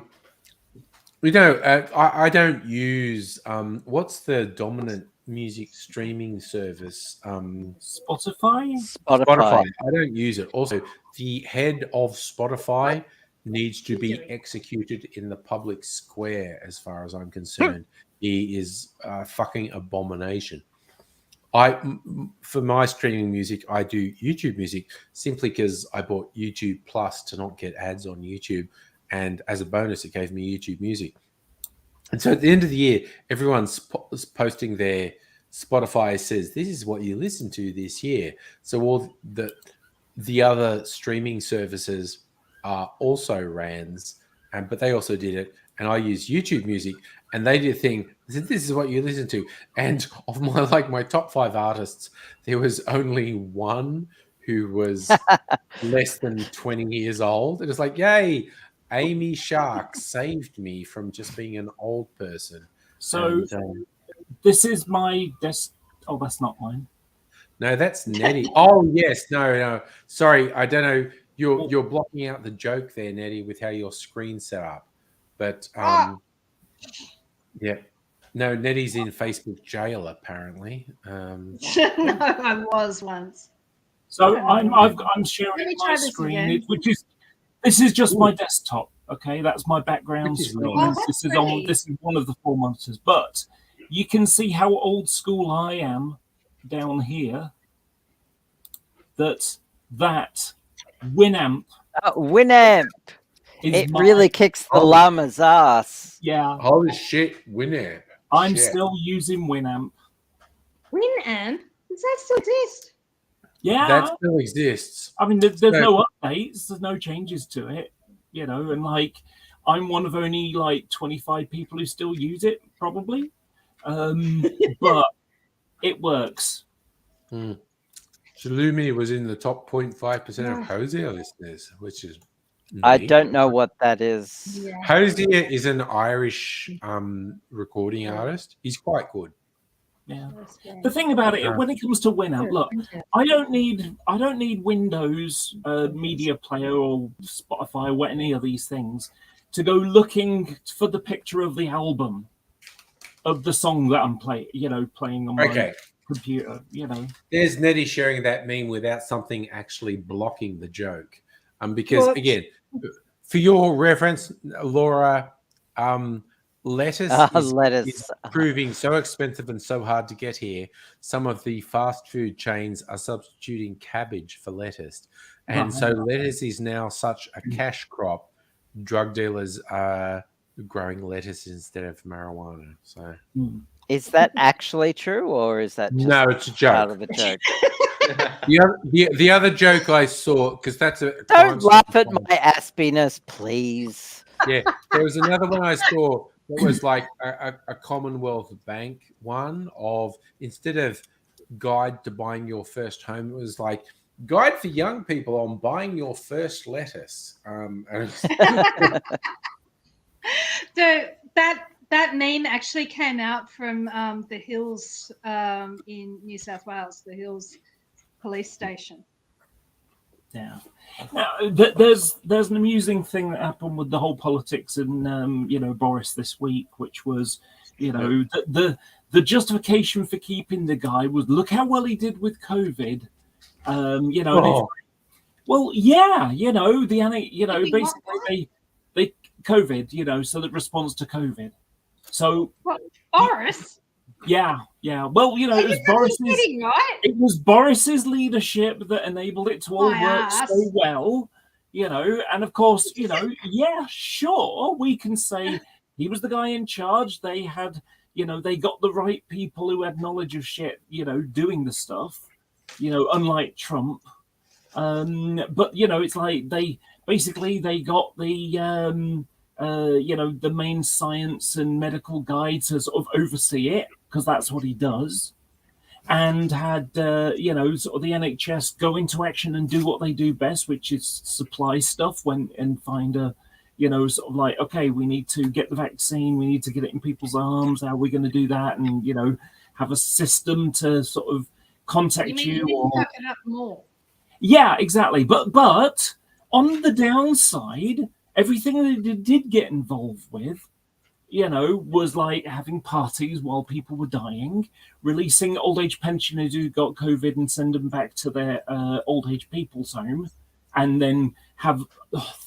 don't use what's the dominant music streaming service? Spotify. Spotify. I don't use it. Also, the head of Spotify needs to be executed in the public square, as far as I'm concerned. He is a fucking abomination. For my streaming music, I do YouTube music simply because I bought YouTube Plus to not get ads on YouTube, and as a bonus, it gave me YouTube Music. And so at the end of the year, everyone's posting their Spotify says this is what you listen to this year. So all the other streaming services are also RANs, but they also did it. And I use YouTube Music, and they did a thing. They said, this is what you listen to. And of my top 5 artists, there was only one who was less than 20 years old. It was like, yay, Amy Shark saved me from just being an old person. So And, this is my desk. Oh, that's not mine. no, that's Nettie. Oh, yes. No. Sorry, I don't know. You're blocking out the joke there, Nettie, with how your screen's set up. But yeah, no, Nettie's in Facebook jail apparently. No, I was once. So Okay. I'm sharing Let me my try this screen, again. this is just my desktop. Okay, that's my background Which is screen. nice. Oh, This that's is one of the 4 monitors, but you can see how old school I am down here. That Winamp Winamp. is It my, really kicks the Oh. llama's ass. yeah. Holy shit, Winamp. I'm Shit. still using Winamp. Winamp? Does that still exist? Yeah, That still exists. I mean, there's So- no updates, there's no changes to it, and like I'm one of only like 25 people who still use it, probably. But it works. Shalumi was in the top 0.5% of Hosier listeners, which is I neat. don't know what that is. Yeah. Hosier is an Irish recording artist. He's quite good. Yeah. The thing about it, when it comes to Winamp, look, I don't need Windows Media Player or Spotify or any of these things to go looking for the picture of the album of the song that I'm playing on my computer. There's Nettie sharing that meme without something actually blocking the joke. Because again, for your reference, Laura, lettuce is proving so expensive and so hard to get here. Some of the fast food chains are substituting cabbage for lettuce. And so lettuce is now such a cash crop. Drug dealers are growing lettuce instead of marijuana. So is that actually true, or is that just no? It's a joke. Part of the joke. The other joke I saw, because that's a don't laugh at my aspiness, please. Yeah, there was another one I saw that was like a Commonwealth Bank one of, instead of guide to buying your first home, it was like guide for young people on buying your first lettuce. That meme actually came out from the Hills in New South Wales, the Hills Police Station. Yeah. Now, there's an amusing thing that happened with the whole politics and Boris this week, which was, the justification for keeping the guy was look how well he did with COVID. And well, yeah, basically they COVID, so the response to COVID. So What, Boris? yeah. Well, it was Boris's. Kidding, right? It was Boris's leadership that enabled it to all My work ass. so well, and of course, yeah, sure, we can say he was the guy in charge. They had, they got the right people who had knowledge of shit, doing the stuff, unlike Trump. But it's like they got the the main science and medical guide to sort of oversee it, because that's what he does, and had sort of the NHS go into action and do what they do best, which is supply stuff and find a sort of like, okay, we need to get the vaccine, we need to get it in people's arms, how are we going to do that, and have a system to sort of contact you or fuck it up more. yeah, exactly. But on the downside, everything that they did get involved with, was like having parties while people were dying, releasing old age pensioners who got COVID and send them back to their old age people's home, and then have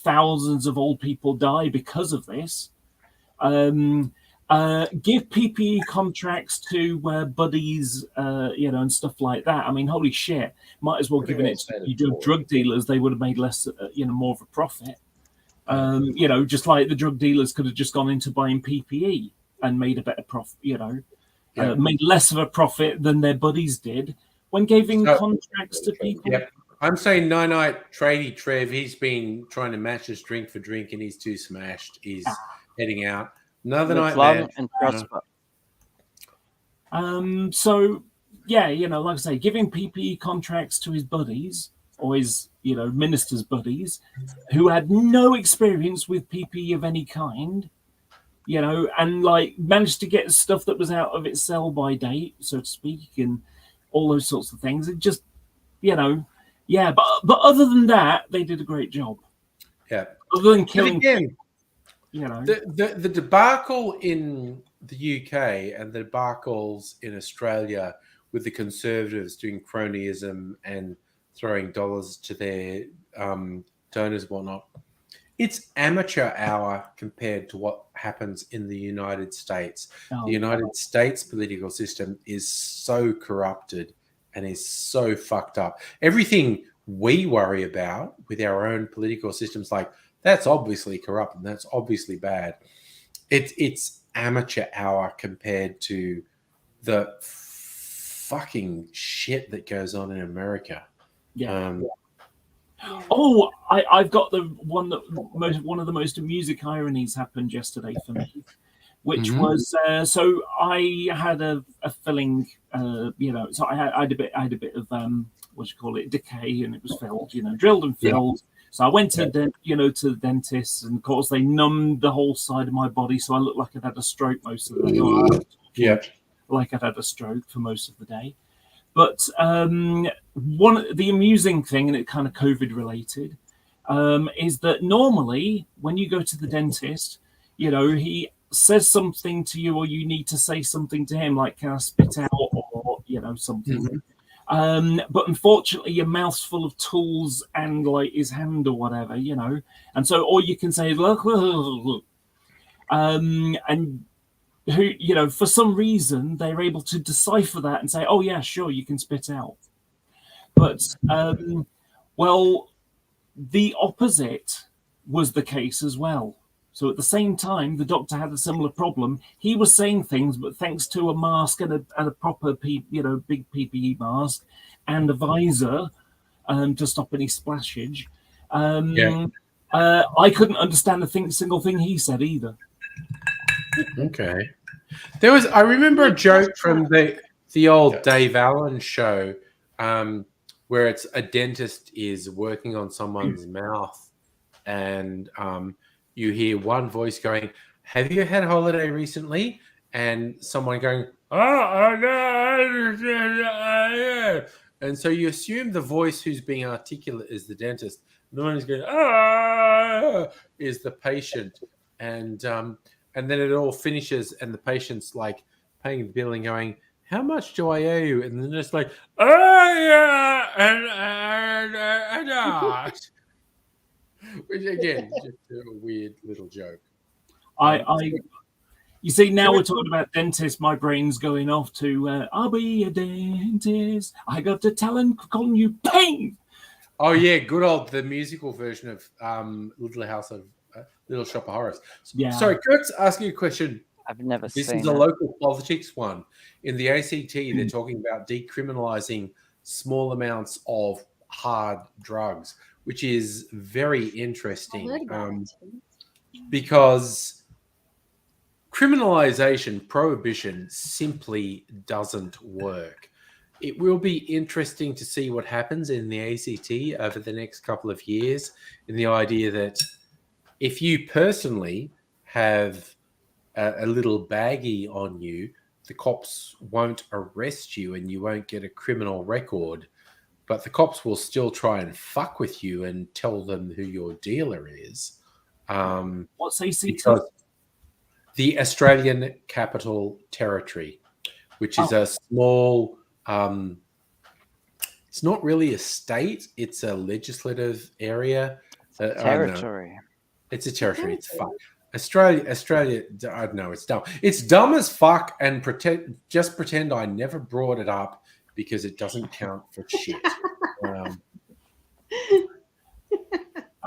thousands of old people die because of this. Give PPE contracts to buddies, and stuff like that. I mean, holy shit! Might as well give it to drug dealers. They would have made less, more of a profit. Just like the drug dealers could have just gone into buying PPE and made a better profit. Made less of a profit than their buddies did when giving contracts to people. Yep. I'm saying Night Tradie Trev. He's been trying to match us drink for drink, and he's too smashed. He's heading out. Another night, long and prosper. So yeah, like I say, giving PPE contracts to his buddies or his, minister's buddies who had no experience with PPE of any kind, and like managed to get stuff that was out of its sell-by date, so to speak, and all those sorts of things. It just, yeah. But other than that, they did a great job. Yeah. Other than killing. Again, the debacle in the UK and the debacles in Australia with the Conservatives doing cronyism and throwing dollars to their donors and whatnot, it's amateur hour compared to what happens in the United States. The United States political system is so corrupted and is so fucked up. Everything we worry about with our own political systems, like, that's obviously corrupt and that's obviously bad. It's amateur hour compared to the fucking shit that goes on in America. Yeah. Oh, I've got the one of the most amusing ironies happened yesterday for me, which was so I had a filling, so I had a bit of decay, and it was filled, drilled and filled. So I went to to the dentist, and of course they numbed the whole side of my body, so I looked like I'd had a stroke most of the day. Like I'd had a stroke for most of the day. But the amusing thing, and it kind of COVID related, is that normally when you go to the dentist, he says something to you, or you need to say something to him, like, can I spit out, or something. But unfortunately, your mouth's full of tools and like his hand or whatever, and so all you can say is and who, for some reason they're able to decipher that and say, oh yeah, sure, you can spit out. But well, the opposite was the case as well. So at the same time, the doctor had a similar problem. He was saying things, but thanks to a mask and a proper, big PPE mask and a visor to stop any splashage, I couldn't understand a single thing he said either. Okay. I remember a joke from the old Dave Allen show where it's a dentist is working on someone's mouth, and you hear one voice going, have you had a holiday recently? And someone going, oh, no. And so you assume the voice who's being articulate is the dentist. The one who's going, ah, is the patient. And then it all finishes and the patient's like paying the bill and going, how much do I owe you? And then it's like, oh, yeah, and which again, just a weird little joke. You see, now we're talking about dentists. My brain's going off to, I'll be a dentist. I got the talent calling you pain. Oh yeah, good old the musical version of Little Shop of Horrors. Yeah. Sorry, Kurt's asking a question. I've never This seen is a it. local politics one. In the ACT, they're talking about decriminalising small amounts of hard drugs, which is very interesting because criminalisation, prohibition simply doesn't work. It will be interesting to see what happens in the ACT over the next couple of years, in the idea that if you personally have a little baggie on you, the cops won't arrest you and you won't get a criminal record, but the cops will still try and fuck with you and tell them who your dealer is. What's ACT? Because the Australian Capital Territory, which is a small, it's not really a state, it's a legislative area. Territory. It's a territory. It's fuck. Australia, I don't know, it's dumb. It's dumb as fuck, and pretend I never brought it up because it doesn't count for shit.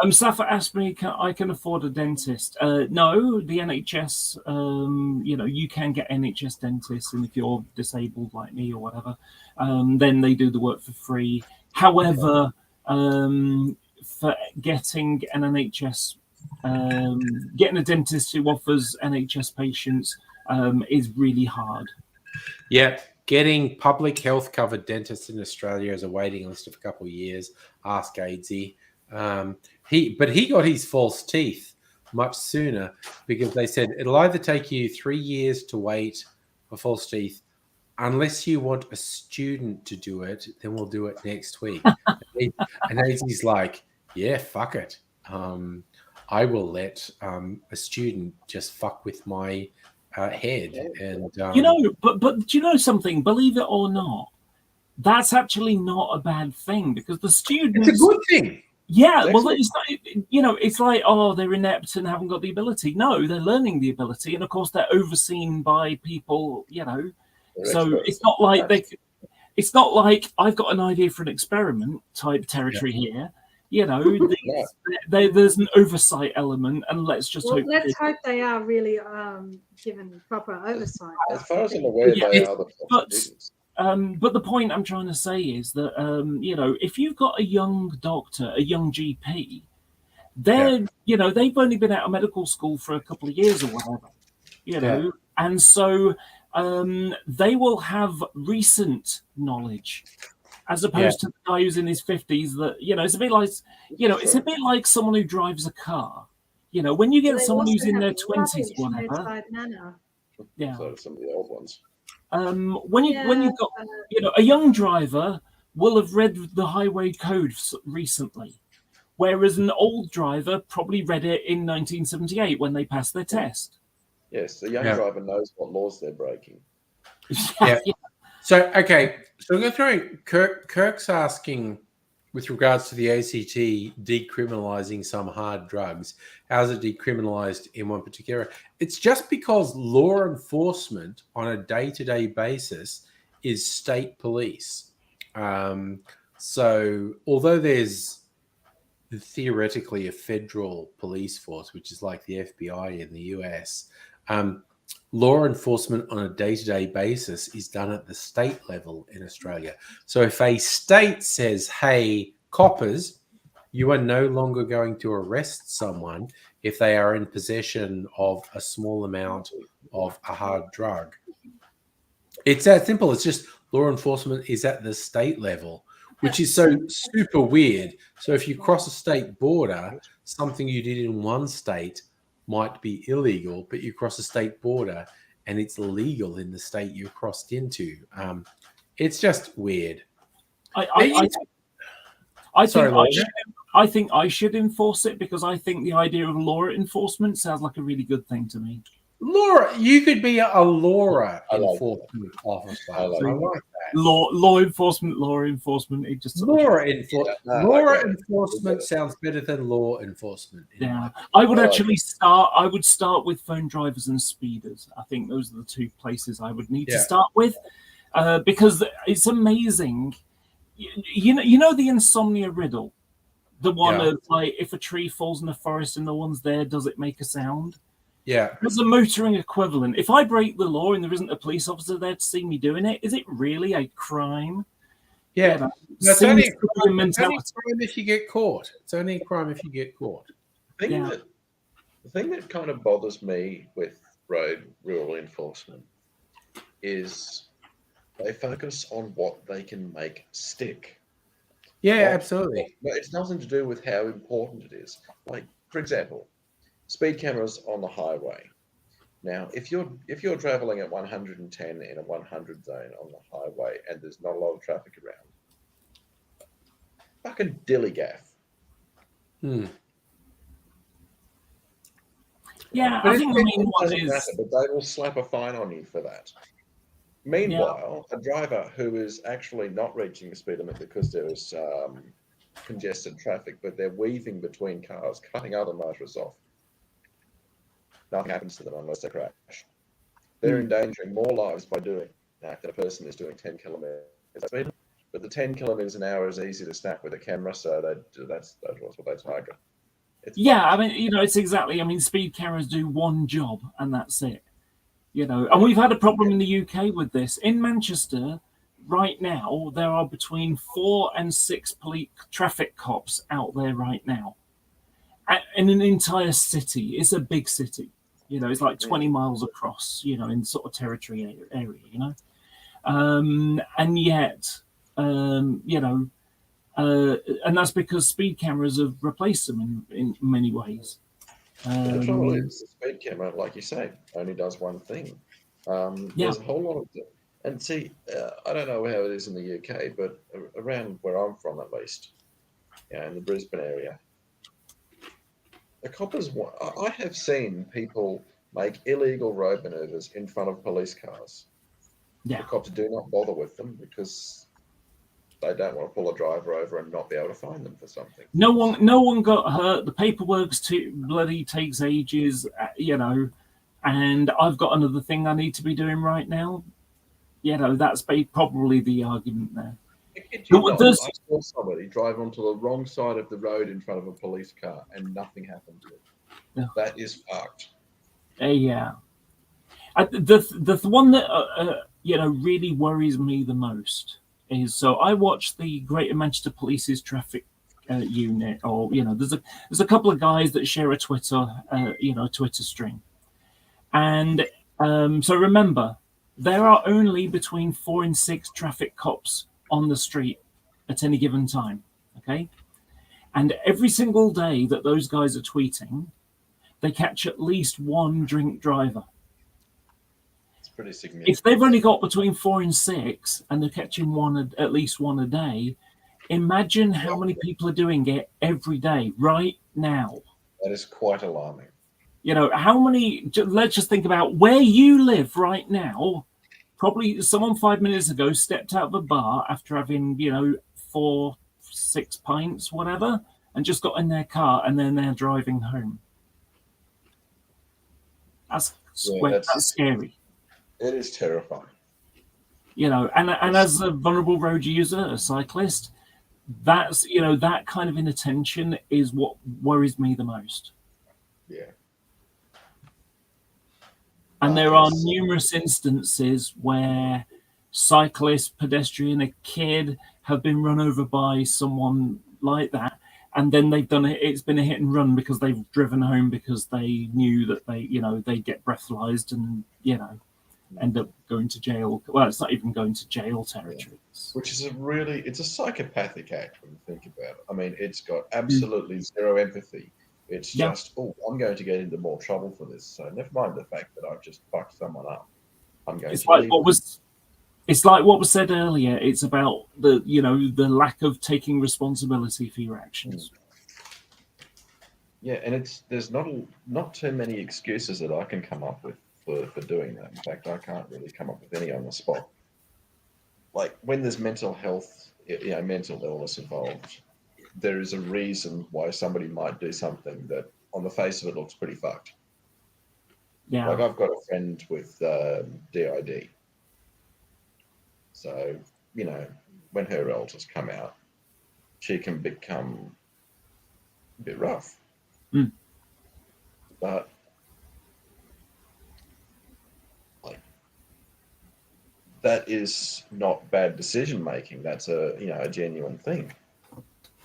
Safa asked me, I can afford a dentist. No, the NHS, you can get NHS dentists, and if you're disabled like me or whatever, then they do the work for free. However, for getting an NHS, getting a dentist who offers NHS patients is really hard. Yeah, getting public health covered dentists in Australia is a waiting list of a couple of years. Ask Aidsy. He got his false teeth much sooner because they said it'll either take you 3 years to wait for false teeth, unless you want a student to do it, then we'll do it next week. And Aisy's like, yeah, fuck it. I will let a student just fuck with my head. And but do you know something? Believe it or not, that's actually not a bad thing because the students. It's a good thing. Yeah, well, it's not, it's like, oh, they're inept and haven't got the ability. No, they're learning the ability, and of course, they're overseen by people. So it's not like it's not like I've got an idea for an experiment type territory here. There's an oversight element, and let's just hope. Let's hope they are really given proper oversight. As far as I'm aware, they are the students. But the point I'm trying to say is that if you've got a young doctor, a young GP, they've only been out of medical school for a couple of years or whatever, and so they will have recent knowledge, as opposed to the guy who's in his 50s. That it's a bit like it's a bit like someone who drives a car. When you get someone who's in their 20s, whatever. Yeah, So some of the old ones. When you've got a young driver will have read the highway code recently, whereas an old driver probably read it in 1978 when they passed their test. Yes, the young driver knows what laws they're breaking. Yeah. So okay, so I'm going to throw in Kirk's asking with regards to the ACT decriminalising some hard drugs. How's it decriminalised in one particular? It's just because law enforcement on a day-to-day basis is state police. So although there's theoretically a federal police force, which is like the FBI in the US, law enforcement on a day-to-day basis is done at the state level in Australia. So if a state says, hey, coppers, you are no longer going to arrest someone if they are in possession of a small amount of a hard drug. It's that simple. It's just law enforcement is at the state level, which is so super weird. So if you cross a state border, something you did in one state might be illegal, but you cross a state border and it's legal in the state you crossed into. It's just weird. I think I should enforce it because I think the idea of law enforcement sounds like a really good thing to me. Laura, you could be a Laura I like enforcement officer. I like I that. like that. Law enforcement. It just Laura enforcement. Yeah, no, Law I get it. enforcement sounds better than law enforcement. in Yeah, my I would I like actually start. I would start with phone drivers and speeders. I think those are the two places I would need to Yeah. start with, because it's amazing. You know the insomnia riddle, the one Yeah. of like if a tree falls in the forest and no one's there, does it make a sound? Yeah. There's a motoring equivalent. If I break the law and there isn't a police officer there to see me doing it, is it really a crime? Yeah. know, No, it's seems only to a be the crime, it's only a mentality. crime if you get caught. It's only a crime if you get caught. Yeah. The thing that kind of bothers me with road rural enforcement is they focus on what they can make stick. Yeah, Not- absolutely. No, it's nothing to do with how important it is. Like, for example, speed cameras on the highway. Now, if you're traveling at 110 in a 100 zone on the highway and there's not a lot of traffic around, fucking dilly-gaff. Hmm. Yeah, But I it's- think the It main one doesn't is matter, but they will slap a fine on you for that. Meanwhile, a driver who is actually not reaching the speed limit because there is congested traffic, but they're weaving between cars, cutting other motorists off. Nothing happens to them unless they crash. They're endangering more lives by doing that than a person is doing 10 kilometers at speed. But the 10 kilometers an hour is easy to snap with a camera, so that's what they target. It's yeah, I mean, it's exactly. I mean, speed cameras do one job, and that's it. And we've had a problem in the UK with this. In Manchester, right now, there are between 4 and 6 traffic cops out there right now, in an entire city. It's a big city. It's like 20 miles across. In sort of territory area. And yet, and that's because speed cameras have replaced them in many ways. The trouble is, the speed camera, like you say, only does one thing. There's a whole lot of, and see, I don't know how it is in the UK, but around where I'm from, at least, in the Brisbane area, the coppers. I have seen people make illegal road manoeuvres in front of police cars. Yeah. The cops do not bother with them because they don't want to pull a driver over and not be able to find them for something. No one got hurt. The paperwork's too bloody takes ages, and I've got another thing I need to be doing right now. That's probably the argument there. I saw somebody drive onto the wrong side of the road in front of a police car and nothing happened to it. Yeah. That is fucked. Yeah. The one that really worries me the most is, so I watch the Greater Manchester Police's traffic unit, or there's a couple of guys that share a Twitter stream, and so remember, there are only between 4 and 6 traffic cops on the street at any given time. Okay, and every single day that those guys are tweeting, they catch at least one drink driver. Pretty significant. If they've only got between 4 and 6 and they're catching at least one a day, imagine how many people are doing it every day right now. That is quite alarming. How many, let's just think about where you live right now. Probably someone 5 minutes ago stepped out of a bar after having, 4, 6 pints, whatever, and just got in their car and then they're driving home. That's scary. It is terrifying. And as a vulnerable road user, a cyclist, that's that kind of inattention is what worries me the most. Yeah. And there are numerous instances where cyclists, pedestrian, a kid have been run over by someone like that, and then they've done it. It's been a hit and run because they've driven home because they knew that they get breathalyzed and end up going to jail. Well, it's not even going to jail territory. Which is it's a psychopathic act when you think about it. I mean, it's got absolutely zero empathy. It's just, I'm going to get into more trouble for this. So never mind the fact that I've just fucked someone up. I'm going It's to like leave. it's like what was said earlier. It's about the lack of taking responsibility for your actions. Yeah, and there's not too many excuses that I can come up with for doing that. In fact, I can't really come up with any on the spot. Like when there's mental health, mental illness involved, there is a reason why somebody might do something that on the face of it looks pretty fucked. Yeah. Like I've got a friend with DID. So, when her relatives come out, she can become a bit rough. Mm. But that is not bad decision making. That's a genuine thing.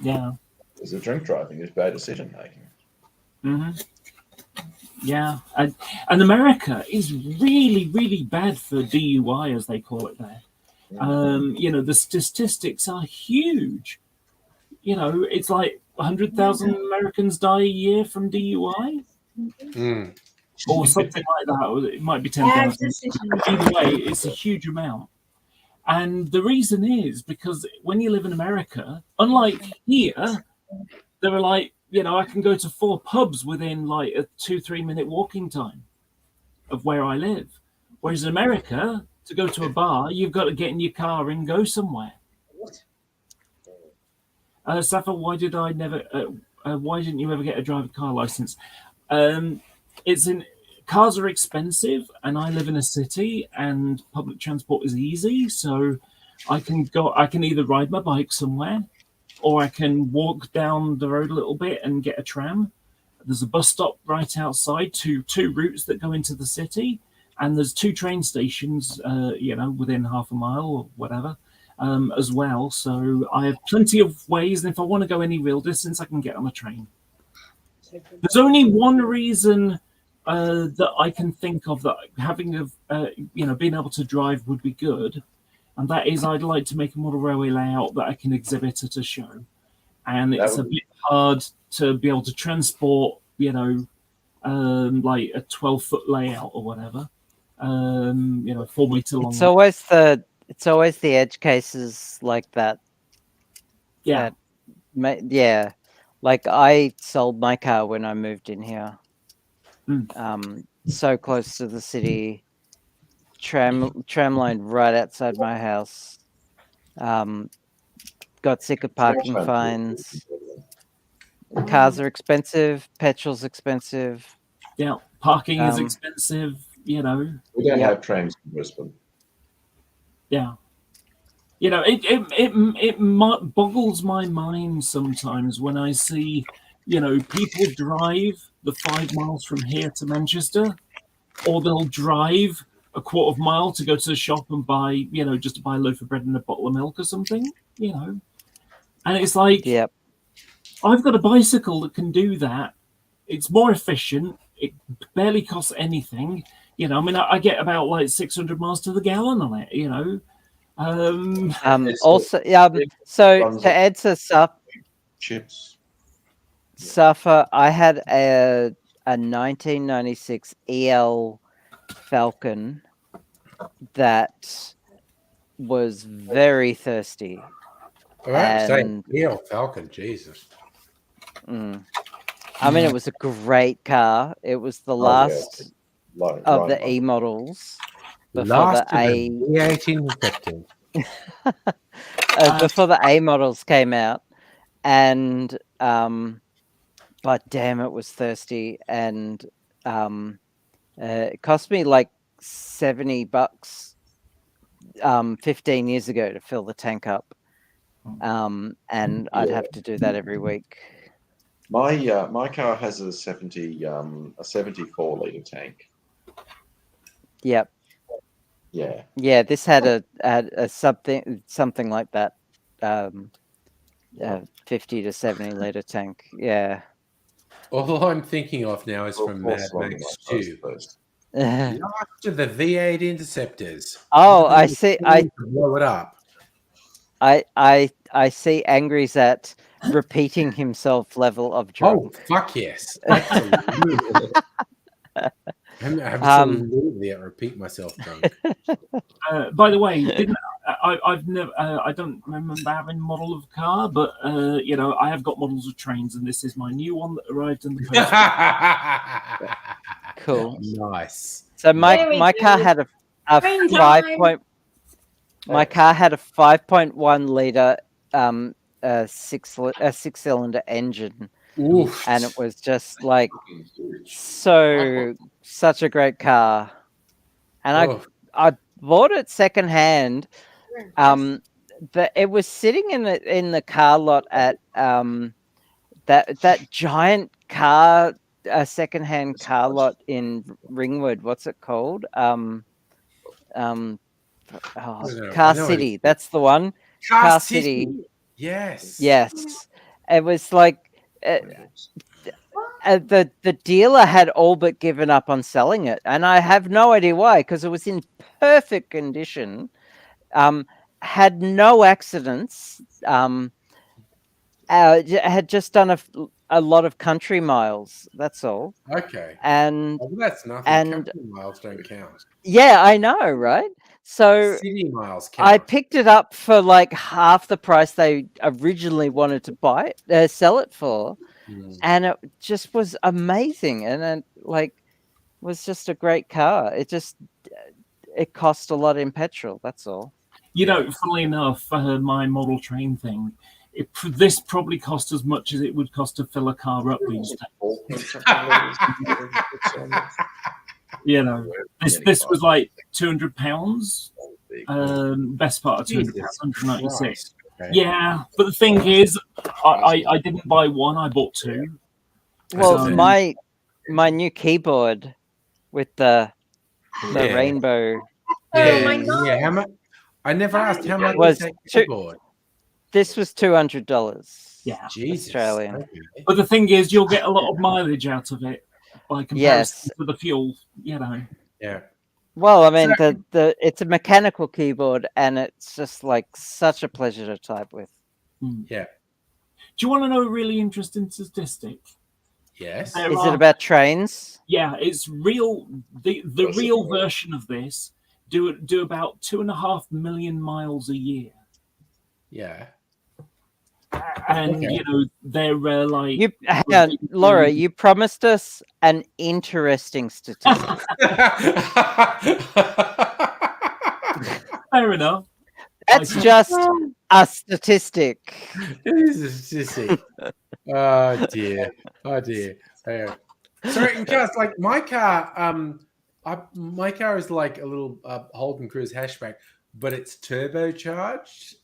Yeah. Because the drink driving is bad decision making. Mm-hmm. Yeah, and America is really, really bad for DUI, as they call it there. The statistics are huge. It's like 100,000 Americans die a year from DUI, or something like that. It might be 10,000. Either way, it's a huge amount. And the reason is because when you live in America, unlike here, there are like, I can go to 4 pubs within like a 2-3 minute walking time of where I live. Whereas in America, to go to a bar, you've got to get in your car and go somewhere. Safa, why didn't you ever get a driver car license? Cars are expensive, and I live in a city, and public transport is easy. So I can either ride my bike somewhere, or I can walk down the road a little bit and get a tram. There's a bus stop right outside, two routes that go into the city, and there's 2 train stations, within half a mile or whatever, as well. So I have plenty of ways, and if I want to go any real distance, I can get on a train. There's only one reason that I can think of that having being able to drive would be good. And that is, I'd like to make a model railway layout that I can exhibit at a show. And it's a bit hard to be able to transport, like a 12-foot layout or whatever, 4 meter long. It's always the edge cases like that. Yeah. Yeah. Like I sold my car when I moved in here. So close to the city. Tram line right outside my house. Got sick of parking fines. Cars are expensive. Petrol's expensive. Yeah, parking is expensive. We don't have trams in Brisbane. Yeah, it boggles my mind sometimes when I see people drive the 5 miles from here to Manchester, or they'll drive a quarter of a mile to go to the shop and buy, just to buy a loaf of bread and a bottle of milk or something, And it's like, yep. I've got a bicycle that can do that. It's more efficient. It barely costs anything. I get about like 600 miles to the gallon on it, Also, so to add to Safa, I had a 1996 EL Falcon that was very thirsty. All right, EL Falcon, Jesus. I mean, it was a great car. It was the last of the E models before the A. Before the A models came out, and but damn, it was thirsty, and it cost me like $70 15 years ago to fill the tank up, and I'd have to do that every week. My car has a 74 liter tank. Yep. Yeah. Yeah, this had a something like that, 50 to 70 liter tank. Yeah. All I'm thinking of now is from Mad Max 2. After the V8 Interceptors. Oh, I see. Blow it up. I see Angry's at repeating himself level of drunk. Oh, fuck yes. Absolutely. I'm absolutely at repeat myself drunk. By the way, I've never. I don't remember having a model of a car, but you know, I have got models of trains, and this is my new one that arrived in the post. Cool. Nice. So There we my car go. had a Train 5 time. point. My car had a 5.1 liter six cylinder engine, Oof. and it was just like Fucking huge. such a great car. And Oh, I bought it secondhand. It was sitting in the car lot at that giant car secondhand car lot in Ringwood. What's it called? know. Car I know City. That's the one. Car City. Yes. Yes, it was like the dealer had all but given up on selling it, and I have no idea why, because it was in perfect condition, had no accidents, had just done a lot of country miles. That's all, Okay. and Well, that's nothing. and- Country miles don't count. yeah, I know, right? So City miles count. I picked it up for like half the price they originally wanted to sell it for. Mm. And it just was amazing, and it was just a great car. It cost a lot in petrol, that's all. You know, funnily enough, my model train thing, this probably cost as much as it would cost to fill a car up these days. You know, this was like £200. Best part of £200, Jesus 196. Christ. Okay. Yeah, but the thing is, I didn't buy one; I bought two. Well, So- my new keyboard with the Yeah. rainbow. Oh my God. Yeah. How much? I never asked how much Was was that two- keyboard. This was $200. Yeah. Jesus. Australian. Okay. But the thing is, you'll get a lot of mileage out of it by comparison Yes. to the fuel. You know. Yeah. Well, I mean, it's a mechanical keyboard, and it's just like such a pleasure to type with. Yeah. Do you want to know a really interesting statistic? Yes. There Is are- it about trains? Yeah, it's real. The real version of this do about 2.5 million miles a year, Yeah. and Okay. you know they're like. Hang on, Laura, you promised us an interesting statistic. Fair enough. That's just a statistic. Jesus, sissy. Oh dear. Oh dear. Yeah. Sorry, in cars, like my car, my car is like a little Holden Cruise hatchback, but it's turbocharged.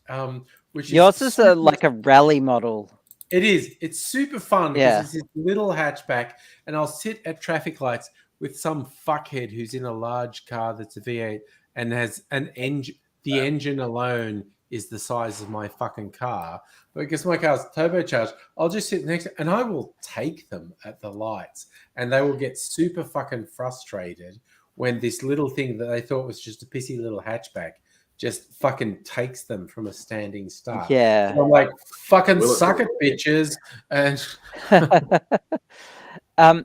Which Yours is super- like a rally model. It is. It's super fun because Yeah. it's this little hatchback, and I'll sit at traffic lights with some fuckhead who's in a large car that's a V8 and has an engine. The engine alone is the size of my fucking car. But because my car's turbocharged, I'll just sit next to, and I will take them at the lights, and they will get super fucking frustrated when this little thing that they thought was just a pissy little hatchback just fucking takes them from a standing start. Yeah. And I'm like, fucking Will it- suck it, bitches. And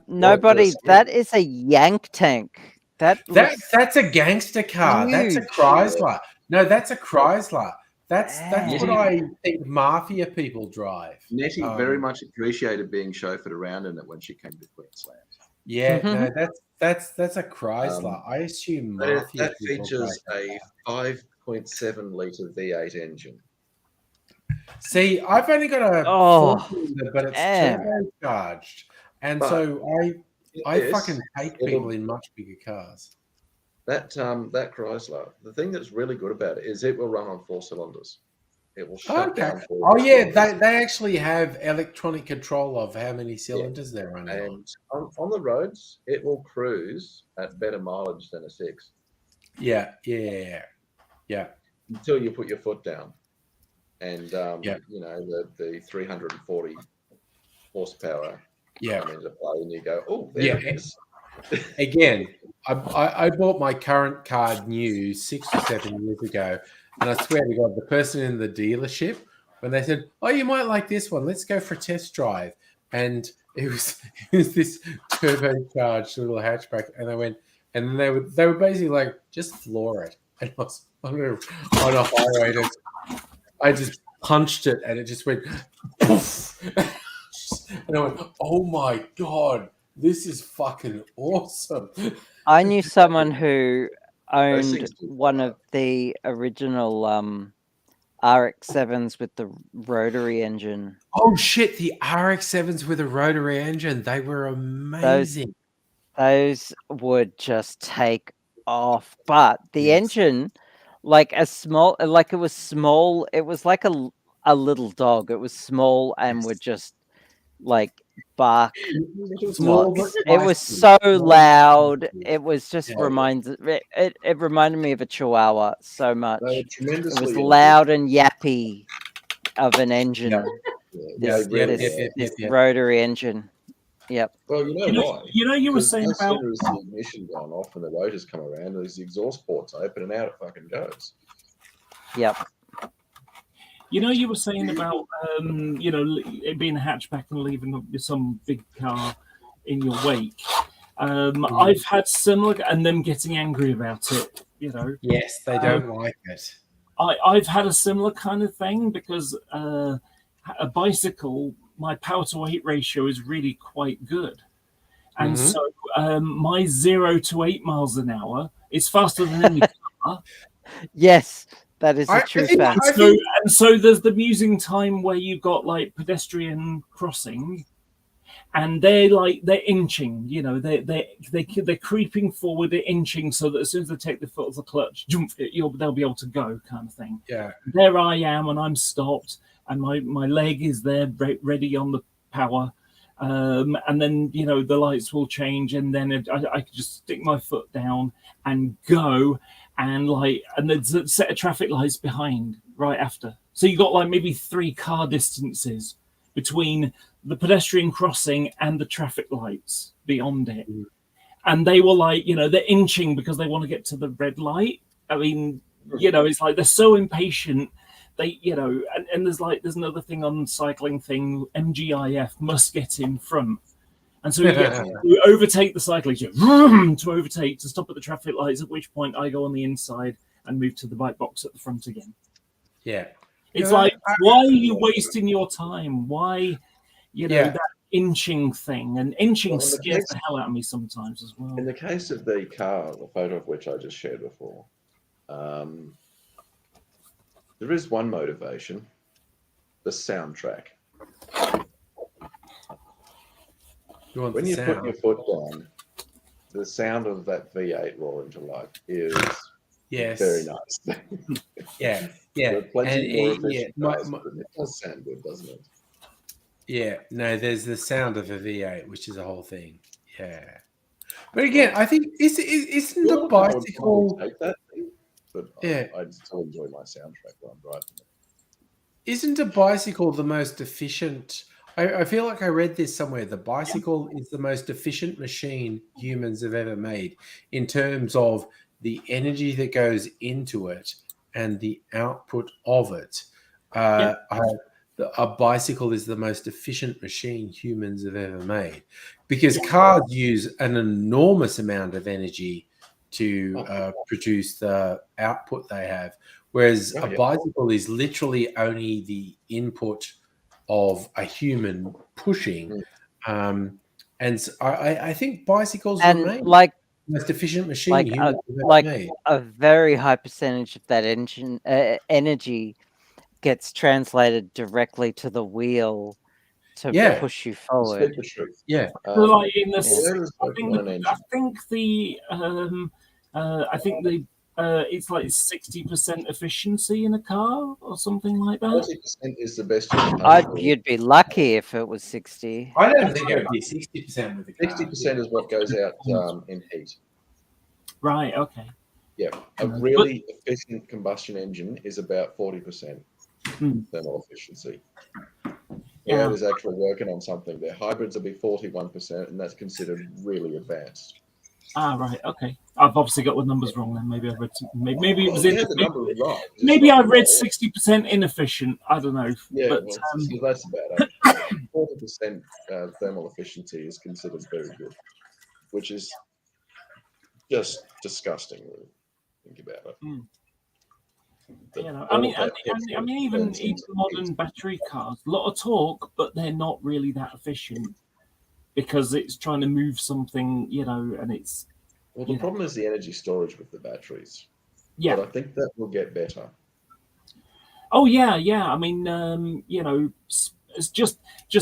Nobody. That is a Yank tank. that's a gangster car. That's a huge. Chrysler. No, that's a Chrysler. That's Yeah. what I think mafia people drive. Nettie very much appreciated being chauffeured around in it when she came to Queensland. Yeah, Mhm. no, that's a Chrysler. I assume But mafia that people features drive. a 5.7 litre V8 engine. See, I've only got a Oh, 4-cylinder, but it's damn. turbocharged, and But so I Yes, fucking take it'll- people in much bigger cars. That Chrysler, the thing that's really good about it is it will run on 4 cylinders. It will shut Okay. down 4 Oh yeah, cylinders. they actually have electronic control of how many cylinders they're running on. And on the roads, it will cruise at better mileage than a 6 Yeah. until you put your foot down. And Yeah. you know the 340 horsepower Yeah. come into play, and you go, oh, there Yeah. it is. Again, I bought my current car new 6 or 7 years ago, and I swear to God, the person in the dealership, when they said, "Oh, you might like this one, let's go for a test drive," and it was this turbocharged little hatchback, and and then they were basically like, just floor it. And I was on a highway, and I just punched it, and it just went poof. And I went, oh my god, this is fucking awesome. I knew someone who owned things do one of the original RX-7s with the rotary engine. Oh shit, the RX-7s with a rotary engine, they were amazing. Those would just take off. But the Yes. engine, like it was small. It was like a little dog. It was small and would just like bark. Small but It was spicy. so Small but loud. spicy. It was just Yeah. it reminded me of a Chihuahua so much. They were It was tremendously loud and yappy of an engine. Yeah. This, they really this were. rotary engine. Yep. Well, you know why? You were Because saying no about sooner is the ignition gone off and the rotors come around, as the exhaust ports open and out it fucking goes. Yep. you were saying about it being a hatchback and leaving some big car in your wake. I've had similar, and them getting angry about it. Yes, they don't like it. I've had a similar kind of thing because a bicycle, my power to weight ratio is really quite good. And Mhm. so my 0 to 8 miles an hour is faster than any car. Yes, that is I a true think- fact. I So there's the musing time where you've got like pedestrian crossing, and they're inching. They're creeping forward, they're inching, so that as soon as they take the foot off the clutch, jump, they'll be able to go, kind of thing. Yeah. There I am, and I'm stopped, and my leg is there ready on the power. And then the lights will change, and then I can just stick my foot down and go, and there's a set of traffic lights behind right after. So you got like maybe 3 car distances between the pedestrian crossing and the traffic lights beyond it. And they were like, they're inching because they want to get to the red light. I mean, it's like they're so impatient. They, and there's another thing on cycling thing, MGIF must get in front. And so you overtake the cyclist, to overtake, to stop at the traffic lights, at which point I go on the inside and move to the bike box at the front again. Yeah. It's like, why are you wasting your time? Why, Yeah. that inching thing? And inching Well, in the scares case- the hell out of me sometimes as well. In the case of the car, the photo of which I just shared before, there is one motivation: the soundtrack. You want When the you put sound. your foot down, the sound of that V8 roaring to life is Yes. very nice. Yeah. There Yeah. are plenty more And, efficient my- cars, but it does sound good, doesn't it? Yeah, no, there's the sound of a V8, which is a whole thing. Yeah, but again, I think isn't Yeah, the I would probably bicycle take that thing, but Yeah. I'd still enjoy my soundtrack when I'm driving it. isn't a bicycle the most efficient? I feel like I read this somewhere. The bicycle is the most efficient machine humans have ever made in terms of the energy that goes into it and the output of it. A bicycle is the most efficient machine humans have ever made because cars use an enormous amount of energy to produce the output they have, whereas a bicycle is literally only the input of a human pushing. And so I think bicycles And remain like the most efficient machine like humans have ever like made. a very high percentage of that engine energy gets translated directly to the wheel to Yeah. push you Speak forward. the truth. Yeah. So, like in the, Toyota's working on an engine. I think it's like 60% efficiency in a car or something like that. 40% is the best you can hope for. You'd be lucky if it was 60. I don't think it would be 60% with the car. 60% is what goes out in heat. Right. Okay. Yeah, a really efficient combustion engine is about 40% thermal efficiency. Yeah. Toyota's actually working on something. Their hybrids will be 41%, and that's considered really advanced. Ah, right. Okay. I've obviously got the numbers wrong then. Maybe I read. Maybe it was Well, in. yeah, the number is right. It's Maybe not I read wrong. 60% inefficient. I don't know. Yeah, But well, see, that's about it. 40% thermal efficiency is considered very good, which is just disgusting when you think about it. But You know, all I mean, of that I mean, even burns into the modern heat. battery cars, a lot of torque, but they're not really that efficient because it's trying to move something, you know, and it's Well, the you know. problem is the energy storage with the batteries. Yeah. But I think that will get better. Oh yeah, yeah. I mean, you know, it's just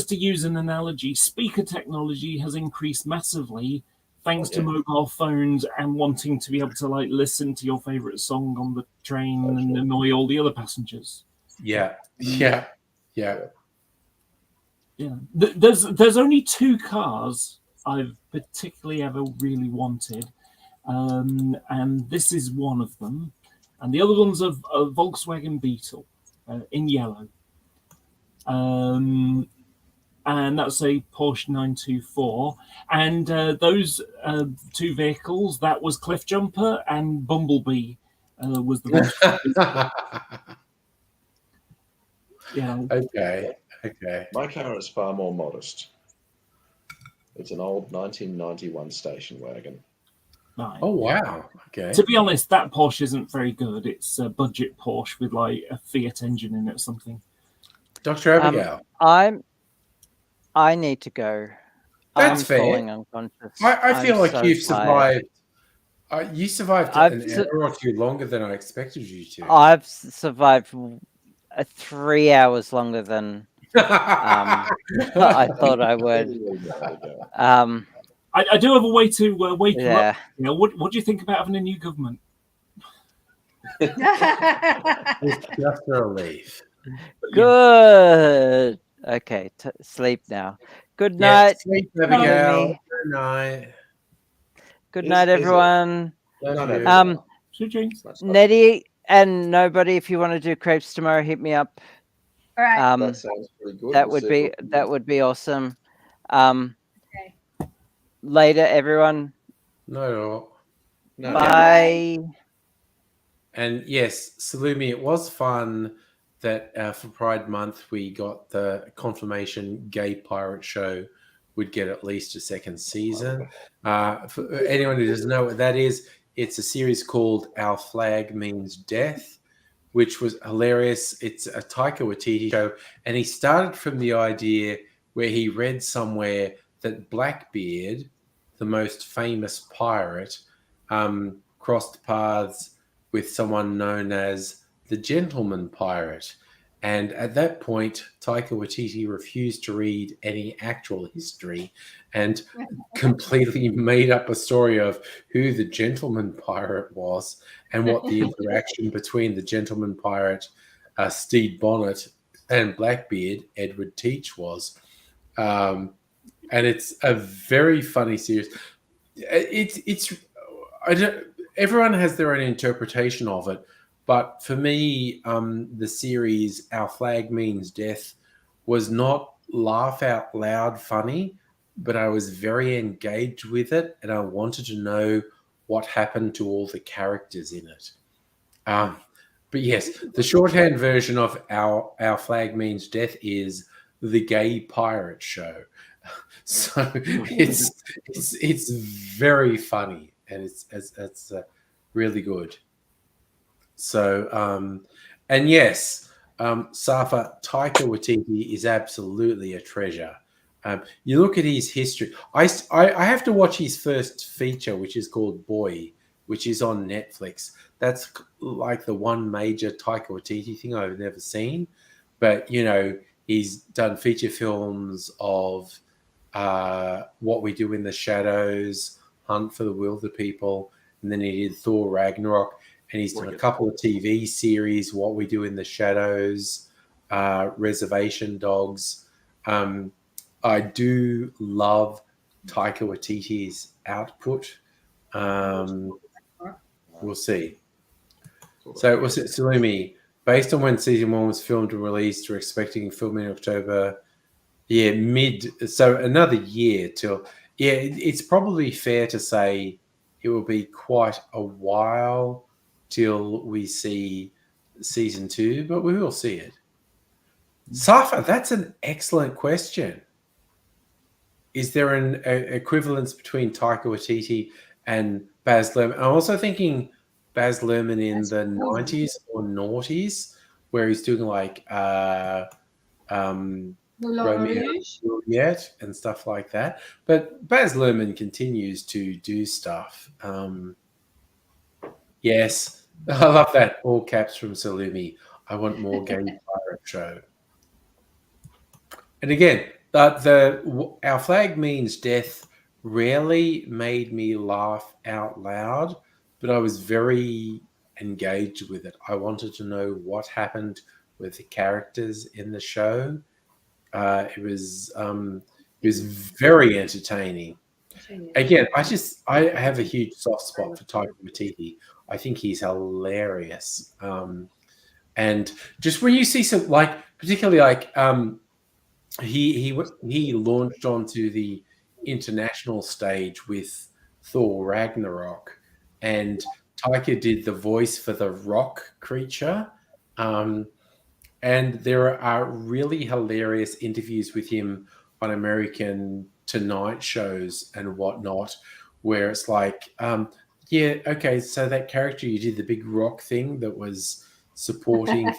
to use an analogy, speaker technology has increased massively thanks to Yeah. mobile phones and wanting to be able to like listen to your favorite song on the train So and true. annoy all the other passengers. Yeah. Yeah. Yeah. Yeah, there's only two cars I've particularly ever really wanted, and this is one of them, and the other one's a Volkswagen Beetle in yellow, and that's a Porsche 924. And those two vehicles, that was Cliff Jumper and Bumblebee, was the Volkswagen. Yeah. Okay. Okay. My car is far more modest. It's an old 1991 station wagon. Right. Oh wow. Okay. To be honest, that Porsche isn't very good. It's a budget Porsche with like a Fiat engine in it or something. Dr. Abigail. I need to go. That's I'm fair. falling unconscious. I feel I'm like so you've tired. survived. You survived I've an hour or two longer than I expected you to. I've survived 3 hours longer than I thought I would. I do have a way to wake you Yeah. up. You know, what do you think about having a new government? It's just a relief. Good. Okay, sleep now. Good Yeah, night. sleep, Abigail. Amy. Good night. Good Is- night, is it- everyone. Love you. Sweet dreams. Nettie and nobody, if you want to do crepes tomorrow, hit me up. All right. That sounds pretty good. That We'll would see be what we that do. would be awesome. Okay. Later, everyone. Not at all. No, Bye. And yes, Salumi, it was fun that for Pride Month we got the confirmation Gay Pirate Show would get at least a second season. For anyone who doesn't know what that is, it's a series called Our Flag Means Death, which was hilarious. It's a Taika Waititi show, and he started from the idea where he read somewhere that Blackbeard, the most famous pirate, crossed paths with someone known as the Gentleman Pirate. And at that point, Taika Waititi refused to read any actual history and completely made up a story of who the Gentleman Pirate was and what the interaction between the Gentleman Pirate, Stede Bonnet, and Blackbeard, Edward Teach, was. And it's a very funny series. Everyone has their own interpretation of it. But for me, the series Our Flag Means Death was not laugh out loud funny, but I was very engaged with it and I wanted to know what happened to all the characters in it. But yes, the shorthand version of Our Flag Means Death is the Gay Pirate Show. So it's very funny and it's really good. So, and yes, Safa, Taika Waititi is absolutely a treasure. You look at his history. I have to watch his first feature, which is called Boy, which is on Netflix. That's like the one major Taika Waititi thing I've never seen. But, you know, he's done feature films of What We Do in the Shadows, Hunt for the Wilder People, and then he did Thor Ragnarok. And he's done a couple of TV series, What We Do in the Shadows, Reservation Dogs. I do love Taika Waititi's output. We'll see. So was it Salumi? Based on when season 1 was filmed and released, we're expecting filming in October. Yeah, so another year till. Yeah, it's probably fair to say it will be quite a while till we see season 2, but we will see it. Safa, that's an excellent question. Is there an equivalence between Taika Waititi and Baz Luhrmann? I'm also thinking Baz Luhrmann in the 90s or noughties, where he's doing like Moulin Romeo Rouge. and Juliet and stuff like that. But Baz Luhrmann continues to do stuff. Yes, I love that. All caps from Salumi. I want more gay pirate show. And again, our flag means death rarely made me laugh out loud, but I was very engaged with it. I wanted to know what happened with the characters in the show. It was very entertaining. Again, I have a huge soft spot for Taika Waititi. I think he's hilarious. And just when you see some, like, particularly like he launched onto the international stage with Thor Ragnarok, and Taika did the voice for the rock creature. And there are really hilarious interviews with him on American Tonight shows and whatnot, where it's like, yeah, okay, so that character you did the big rock thing that was supporting.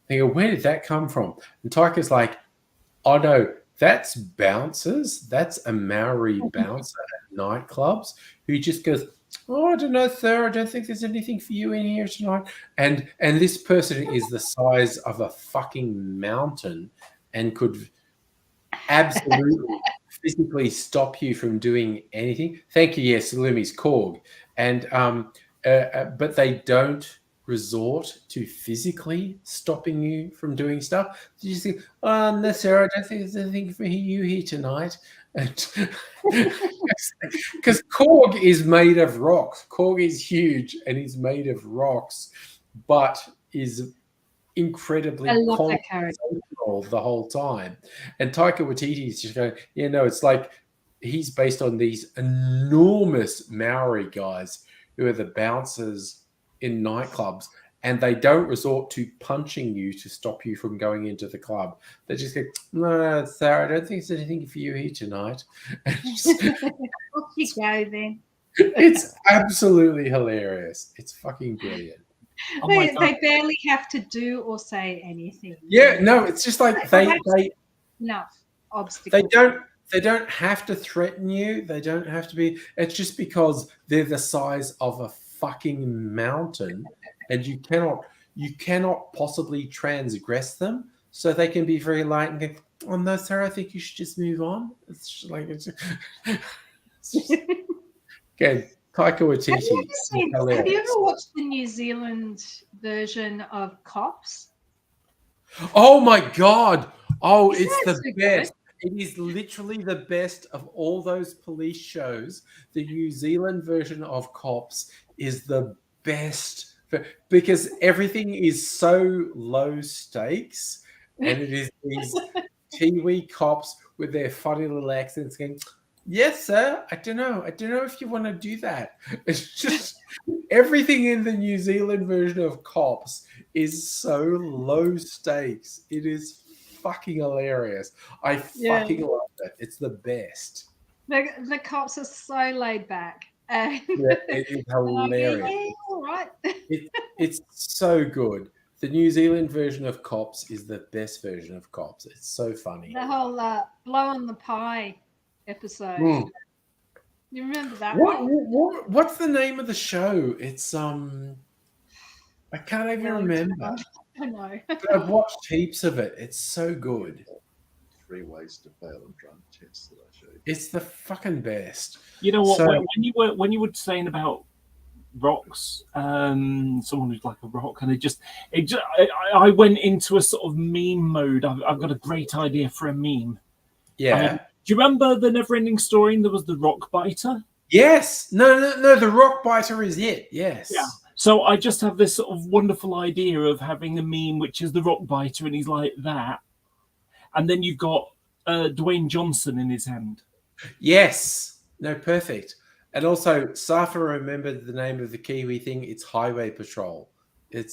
They go, where did that come from? And Taika's like, oh no, that's bouncers. That's a Maori bouncer at nightclubs who just goes, oh, I don't know, sir. I don't think there's anything for you in here tonight. And this person is the size of a fucking mountain and could absolutely physically stop you from doing anything. Thank you. Yes, Lumi's Korg. And but they don't resort to phically stopping you from doing stuff. You just think, oh, no, sir, I don't think there's anything for you here tonight. Because Korg is made of rocks. Korg is huge and he's made of rocks, but is incredibly conversational the whole time. And Taika Waititi is just going, yeah, no, it's like he's based on these enormous Maori guys who are the bouncers in nightclubs, and they don't resort to punching you to stop you from going into the club. They just go, no, Sarah, I don't think there's anything for you here tonight. Off you go then. It's absolutely hilarious. It's fucking brilliant. Oh my God. They barely have to do or say anything. Yeah, no, it's just like they enough obstacles. they don't have to threaten you. They don't have to be. It's just because they're the size of a fucking mountain, and you cannot possibly transgress them. So they can be very light and go, oh no, sir, I think you should just move on. It's just like it's just, okay. Taika Waititi. Have you ever watched the New Zealand version of Cops? Oh my God. Oh, Isn't it's that the so best. It is literally the best of all those police shows. The New Zealand version of Cops is the best because everything is so low stakes, and it is these Tiwi cops with their funny little accents going, yes, sir. I don't know if you want to do that. It's just everything in the New Zealand version of Cops is so low stakes. It is fucking hilarious. I fucking love it. It's the best. The cops are so laid back. Yeah, it is hilarious. Yeah, all right. It's so good. The New Zealand version of Cops is the best version of Cops. It's so funny. The whole blow on the pie episode. You remember that one? What's the name of the show? It's I can't even remember. I know. But I've watched heaps of it. It's so good. 3 ways to fail a drug test that I showed you. It's the fucking best. You know what? So- when you were saying about rocks, someone who's like a rock, and I went into a sort of meme mode. I've got a great idea for a meme. Yeah. Do you remember the Neverending Story? And there was the rock biter. Yes. No. The rock biter is it. Yes. Yeah. So I just have this sort of wonderful idea of having a meme which is the rock biter, and he's like that, and then you've got Dwayne Johnson in his hand. Yes. No, perfect. And also, Safa remembered the name of the Kiwi thing. It's Highway Patrol. It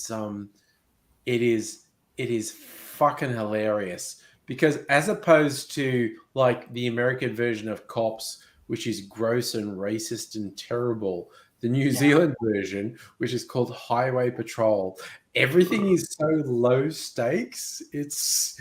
is it is fucking hilarious because as opposed to like the American version of Cops, which is gross and racist and terrible, the New Zealand version, which is called Highway Patrol, everything is so low stakes. It's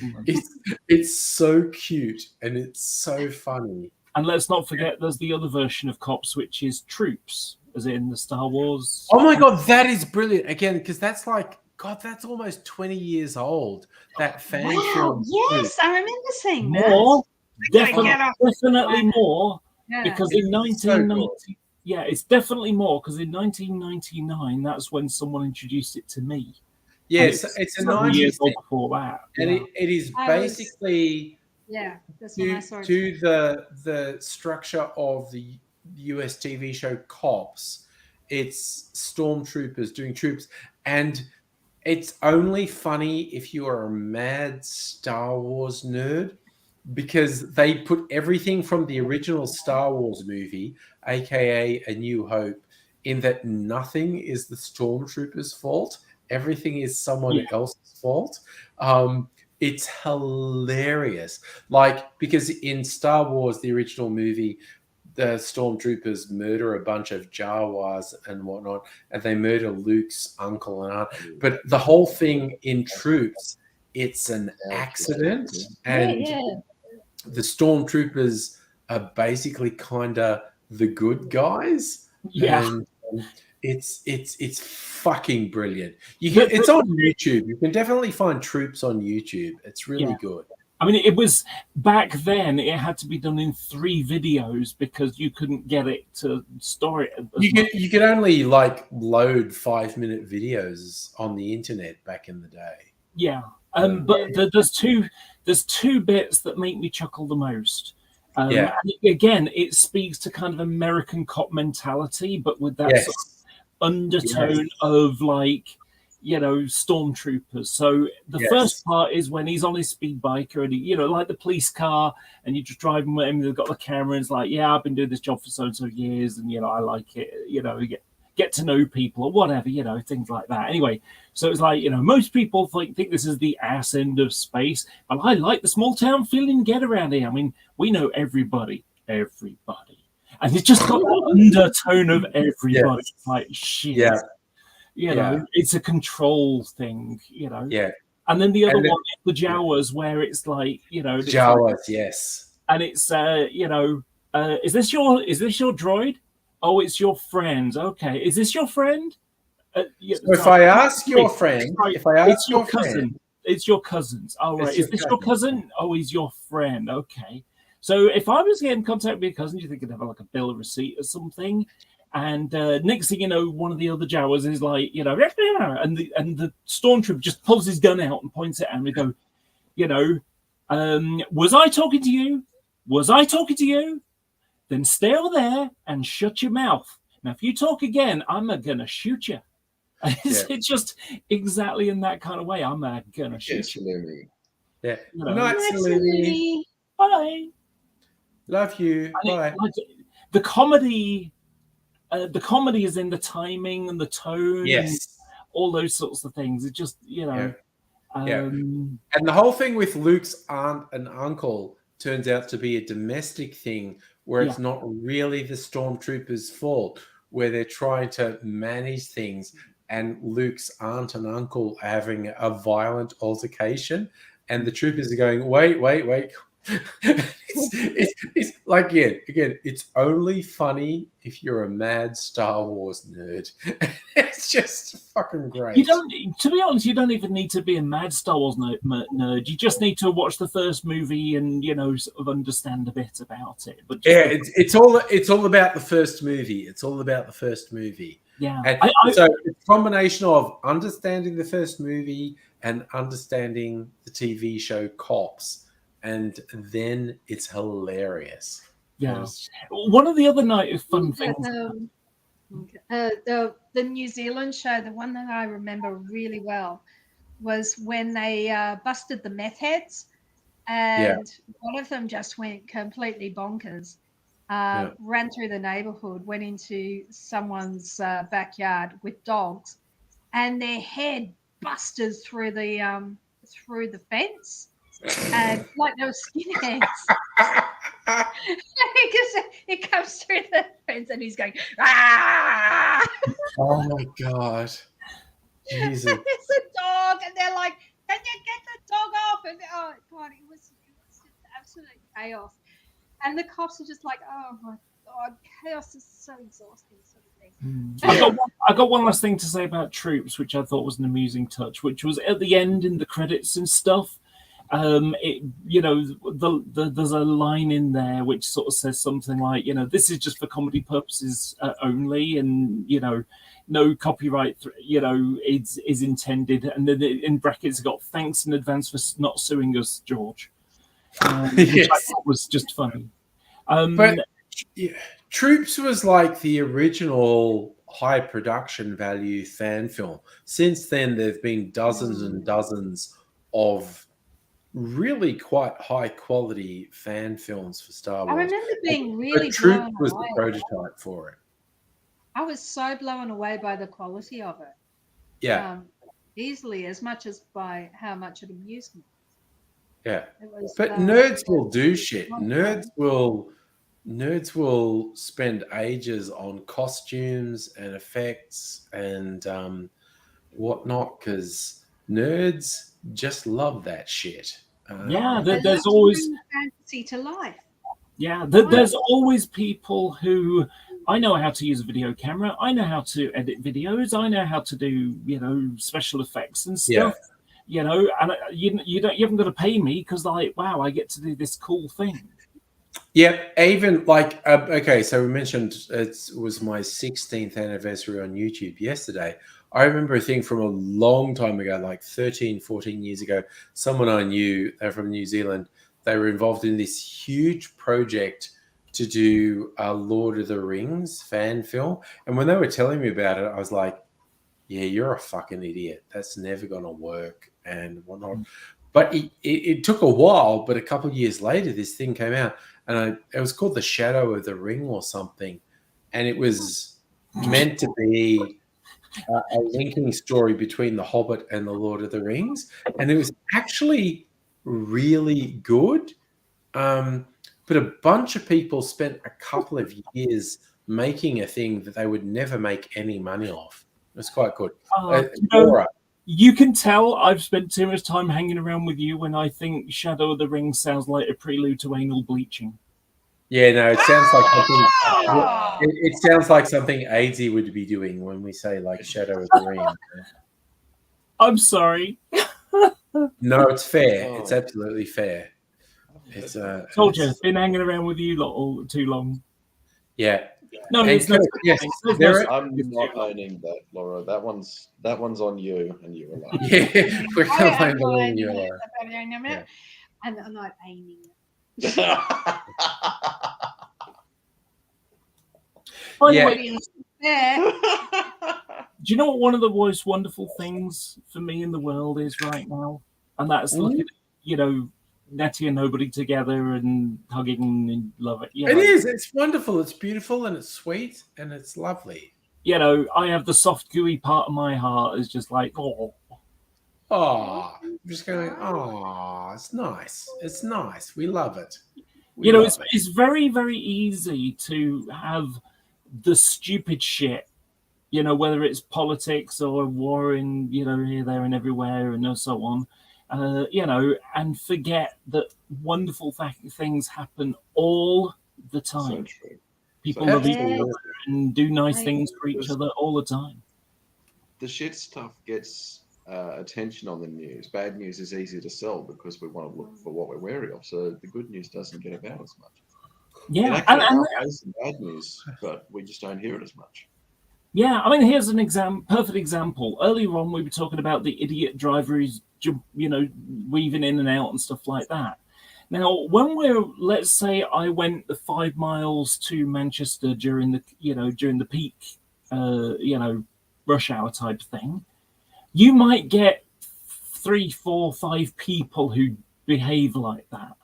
so cute and it's so funny. And let's not forget, there's the other version of Cops, which is Troops, as in the Star Wars. Oh my god, that is brilliant! Again, because that's like God, that's almost 20 years old. That fan film. Yes, I remember seeing More, that. I gotta get off. definitely more, Yeah. because in It's so 1990, good. yeah, it's definitely more because in 1999, that's when someone introduced it to me. Yeah, And it's a several 90s years thing. before that. And yeah. it is I was- basically Yeah, that's when I to, saw it. to the structure of the US TV show Cops. It's stormtroopers doing troops, and it's only funny if you are a mad Star Wars nerd because they put everything from the original Star Wars movie, aka A New Hope, in that nothing is the stormtroopers' fault. Everything is someone else's fault. It's hilarious. Like, because in Star Wars, the original movie, the stormtroopers murder a bunch of Jawas and whatnot, and they murder Luke's uncle and aunt. But the whole thing in Troops, it's an accident, and the stormtroopers are basically kind of the good guys. Yeah. And it's fucking brilliant. It's on YouTube. You can definitely find Troops on YouTube. It's really good. I mean, it was back then. It had to be done in 3 videos because you couldn't get it to store it. You could only like load 5-minute videos on the internet back in the day. Yeah, but there's two bits that make me chuckle the most. And again, it speaks to kind of American cop mentality, but with that sort of undertone of like, you know, stormtroopers. So the first part is when he's on his speed biker and he, you know, like the police car, and you just drive him with him. They've got the camera, and it's like, yeah, I've been doing this job for so and so years, and you know, I like it. You know, you get to know people or whatever, you know, things like that. Anyway, so it's like, you know, most people think this is the ass end of space, but I like the small town feeling get around here. I mean, we know everybody, and it's just got that undertone of everybody. Like shit. Yeah. You know, it's a control thing, you know. Yeah. And then the other one is the Jawas, where it's like, you know, Jawas, yes. And it's you know, is this your droid? Oh, it's your friend. Okay, is this your friend? So if I ask your friend, it's your cousin. It's your cousins. Oh, right. Is this your cousin? Oh, he's your friend. Okay. So if I was getting in contact with your cousin, do you think I'd have like a bill of receipt or something? And next thing you know, one of the other Jawas is like, you know, and the stormtrooper just pulls his gun out and points it at him and go, you know, was I talking to you? Was I talking to you? Then stay over there and shut your mouth. Now, if you talk again, I'm gonna shoot you. It's just exactly in that kind of way. I'm gonna shoot you. Yeah. You know, Night, Salumi. Bye. Love you. Bye. The comedy. The comedy is in the timing and the tone, and all those sorts of things. It just, you know, and the whole thing with Luke's aunt and uncle turns out to be a domestic thing, where it's not really the stormtroopers' fault, where they're trying to manage things, and Luke's aunt and uncle are having a violent altercation, and the troopers are going, wait. it's like again, it's only funny if you're a mad Star Wars nerd. It's just fucking great. You don't, to be honest, you don't even need to be a mad Star Wars nerd. You just need to watch the first movie and, you know, sort of understand a bit about it. But it's all about the first movie. It's all about the first movie. Yeah. And so it's a combination of understanding the first movie and understanding the TV show Cops. And then it's hilarious. Yeah. One of the other night of fun things. The New Zealand show, the one that I remember really well, was when they busted the meth heads, and one of them just went completely bonkers. Ran through the neighborhood, went into someone's backyard with dogs, and their head busted through through the fence, and like they were skinheads. It comes through the fence, and he's going, ah! Oh my god. Jesus. There's a dog, and they're like, can you get the dog off? And oh god, it was just absolute chaos. And the cops are just like, oh my god, chaos is so exhausting, sort of thing. I got one last thing to say about Troops, which I thought was an amusing touch, which was at the end in the credits and stuff. There's a line in there which sort of says something like, this is just for comedy purposes only, and no copyright, is intended, and then in brackets it got thanks in advance for not suing us, George, which I thought was just funny. But yeah, Troops was like the original high production value fan film. Since then, there've been dozens and dozens of really quite high quality fan films for Star Wars. I remember being really but Troops blown was away. the prototype for it. I was so blown away by the quality of it. Yeah, Easily as much as by how much it amused me. yeah. It was, But nerds will do shit. Nerds will spend ages on costumes and effects and whatnot, because nerds just love that shit. There's always fantasy to life. there's always people who, I know how to use a video camera, I know how to edit videos, I know how to do special effects and stuff. And you haven't got to pay me because, like, wow, I get to do this cool thing. Yep, even like okay, so we mentioned it was my 16th anniversary on YouTube yesterday. I remember a thing from a long time ago, like 13, 14 years ago. Someone I knew, they're from New Zealand, they were involved in this huge project to do a Lord of the Rings fan film. And when they were telling me about it, I was like, yeah, you're a fucking idiot. That's never going to work and whatnot. But it took a while, but a couple of years later, this thing came out. And it was called The Shadow of the Ring or something. And it was meant to be a linking story between The Hobbit and The Lord of the Rings. And it was actually really good. But a bunch of people spent a couple of years making a thing that they would never make any money off. It was quite good. Laura. You can tell I've spent too much time hanging around with you when I think Shadow of the Ring sounds like a prelude to anal bleaching. Yeah, no, it sounds like something. It sounds like something AIDSy would be doing when we say like Shadow of the Ring. I'm sorry. No, it's fair. It's absolutely fair. It's told you, been hanging around with you lot all too long. Yeah. No, yes, I'm not owning that, Laura. That one's on you, and you alone. Yeah, we're gonna blame the one you, Laura. And I'm not aiming it. Do you know what one of the most wonderful things for me in the world is right now? And that's looking at, Nettie and nobody together and hugging and love it. It is. It's wonderful. It's beautiful and it's sweet and it's lovely. I have the soft, gooey part of my heart is just like, oh. Oh, I'm just going, oh, it's nice. It's nice. We love it. It's very, very easy to have the stupid shit, whether it's politics or war in, here, there, and everywhere, and so on. And forget that wonderful things happen all the time. So true. People love each other and do nice things for each other all the time. The shit stuff gets attention on the news. Bad news is easy to sell because we want to look for what we're wary of. So the good news doesn't get about as much. Yeah, and bad news, but we just don't hear it as much. Yeah, I mean, here's an perfect example. Earlier on, we were talking about the idiot driver who's, weaving in and out and stuff like that. Now, when let's say I went the 5 miles to Manchester during the peak, rush hour type thing, you might get 3, 4, 5 people who behave like that.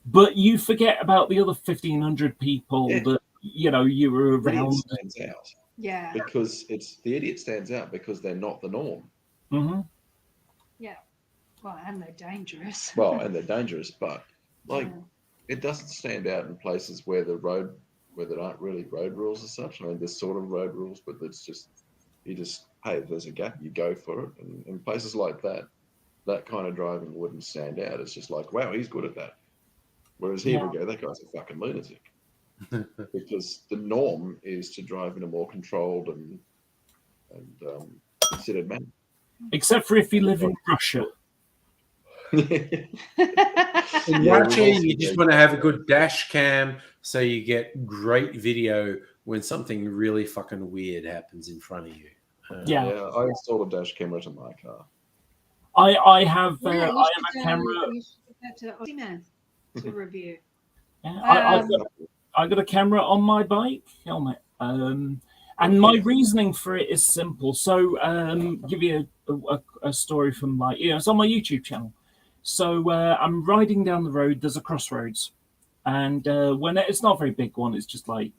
But you forget about the other 1,500 people that, you were around. Stands out. Yeah. Because the idiot stands out because they're not the norm. Mm-hmm. Yeah. Well, and they're dangerous. Well, and they're dangerous, but like Yeah. it doesn't stand out in places where there aren't really road rules as such. I mean, there's sort of road rules, but it's just hey, if there's a gap, you go for it. And in places like that, that kind of driving wouldn't stand out. It's just like, wow, he's good at that. Whereas here we go, that guy's a fucking lunatic. Because the norm is to drive in a more controlled and considered manner. Except for if you live in Russia. In Yeah, Russia, we've also you just got- want to have a good dash cam so you get great video when something really fucking weird happens in front of you. Yeah. Yeah, I installed a dash camera to my car. I have Yeah, I you have should, a camera. you should get that to Aussie Man to review. Yeah, Um, I got a camera on my bike helmet. And my reasoning for it is simple. So, give you a story from it's on my YouTube channel. So I'm riding down the road. There's a crossroads, and when it's not a very big one, it's just like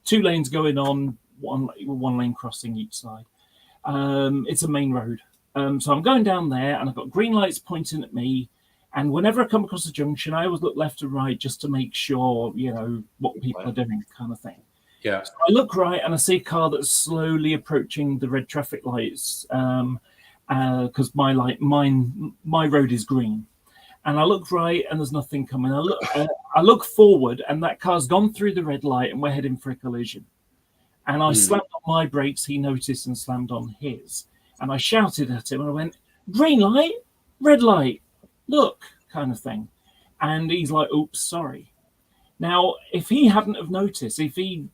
2 lanes going on, one lane crossing each side. It's a main road. So I'm going down there, and I've got green lights pointing at me. And whenever I come across a junction, I always look left and right just to make sure what people are doing, kind of thing. Yeah. So I look right and I see a car that's slowly approaching the red traffic lights because my road is green. And I look right and there's nothing coming. I look forward and that car's gone through the red light and we're heading for a collision. And I slammed on my brakes. He noticed and slammed on his. And I shouted at him and I went, "Green light, red light, look," kind of thing. And he's like, "Oops, sorry." Now, if he hadn't have noticed, if he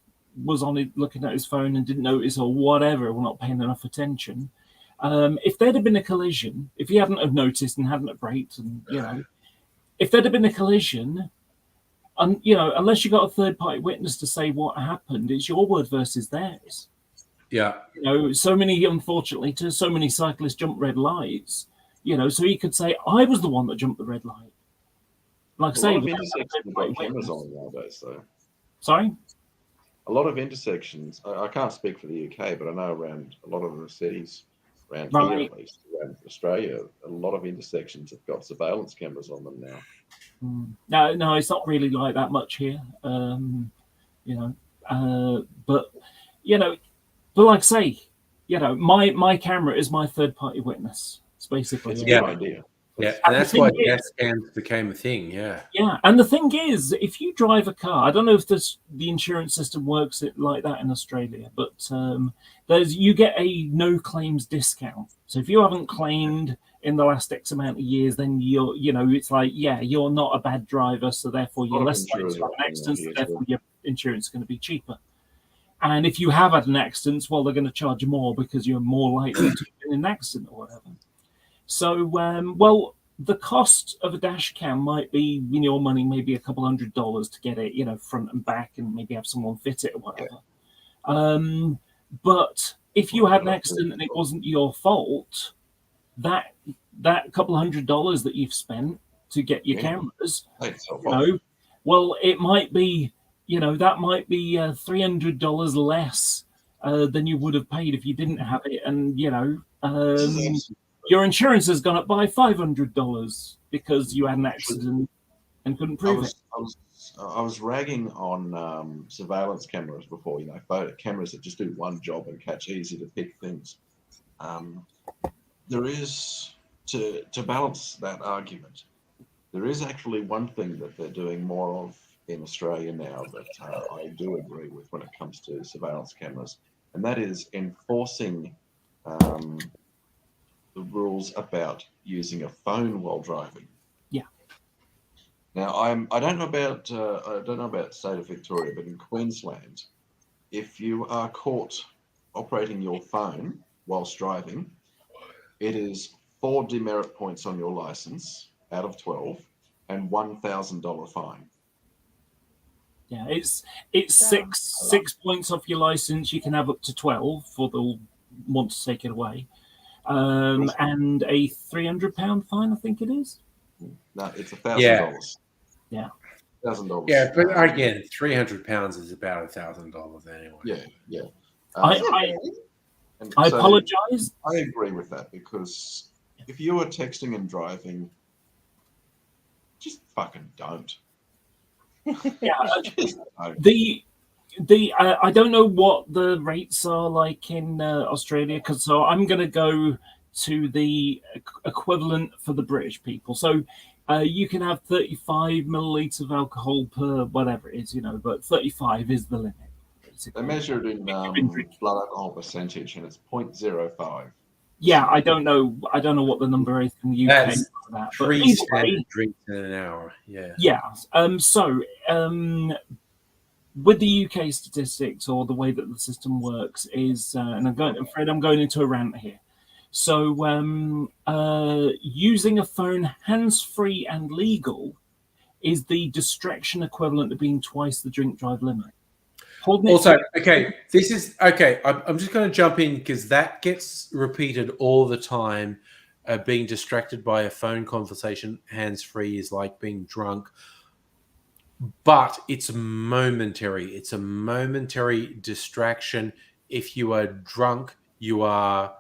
was on it looking at his phone and didn't notice or whatever, or not paying enough attention, if there'd have been a collision, if he hadn't have noticed and hadn't have braked, and if there'd have been a collision, and unless you got a third-party witness to say what happened, it's your word versus theirs. Yeah. Unfortunately, so many cyclists jump red lights. So he could say, "I was the one that jumped the red light." Like I A say, lot of we don't have a intersections have third-party got cameras witness. on nowadays, though. Sorry. A lot of intersections. I can't speak for the UK, but I know around a lot of the cities around here, Right. at least around Australia, a lot of intersections have got surveillance cameras on them now. No, it's not really like that much here. But like I say, my camera is my third-party witness. It's basically It's a it. good idea. Yeah, And and the that's why thing is- dash cams became a thing. Yeah. Yeah, and the thing is, if you drive a car, I don't know if the insurance system works it like that in Australia, but you get a no claims discount. So if you haven't claimed in the last X amount of years, then it's like, you're not a bad driver, so therefore you're lot of less likely insurers to have an are accident, so here, therefore your insurance is going to be cheaper. And if you have had an accident, well, they're going to charge you more because you're more likely to have been in an accident or whatever. So, the cost of a dash cam might be, in your money, maybe a couple $100 to get it, front and back, and maybe have someone fit it or whatever. But if you had an accident and it wasn't your fault, that couple $100 that you've spent to get your cameras, well, it might be, that might be $300 less than you would have paid if you didn't have it, and your insurance has gone up by $500 because you had an accident and couldn't prove it. I was ragging on surveillance cameras before, photo cameras that just do one job and catch easy to pick things. There is, to balance that argument, there is actually one thing that they're doing more of in Australia now that I do agree with when it comes to surveillance cameras, and that is enforcing the rules about using a phone while driving. Yeah. Now I don't know about state of Victoria, but in Queensland, if you are caught operating your phone whilst driving, it is 4 demerit points on your license out of 12 and $1,000 fine. Yeah, it's six points off your license. You can have up to 12 for they'll want to take it away. And a £300 fine, I think it is. No, it's $1,000. Yeah. $1,000. Yeah, but again, £300 is about $1,000 anyway. Yeah. I And I so apologise. I agree with that because if you are texting and driving, just fucking don't. Yeah, Just don't. I don't know what the rates are like in Australia, because so I'm going to go to the equivalent for the British people. So you can have 35 milliliters of alcohol per whatever it is, but 35 is the limit. They Basically. measure it in blood alcohol percentage, and it's 0.05. Yeah, I don't know what the number is in the UK. That's for that, but Three either standard way, drinks in an hour. Yeah. yeah. With the UK statistics, or the way that the system works, is, and I'm afraid I'm going into a rant here. So, using a phone hands-free and legal is the distraction equivalent to being twice the drink drive limit. Also, okay, this is okay. I'm just going to jump in because that gets repeated all the time. Being distracted by a phone conversation hands-free is like being drunk. But it's momentary. It's a momentary distraction. If you are drunk, you are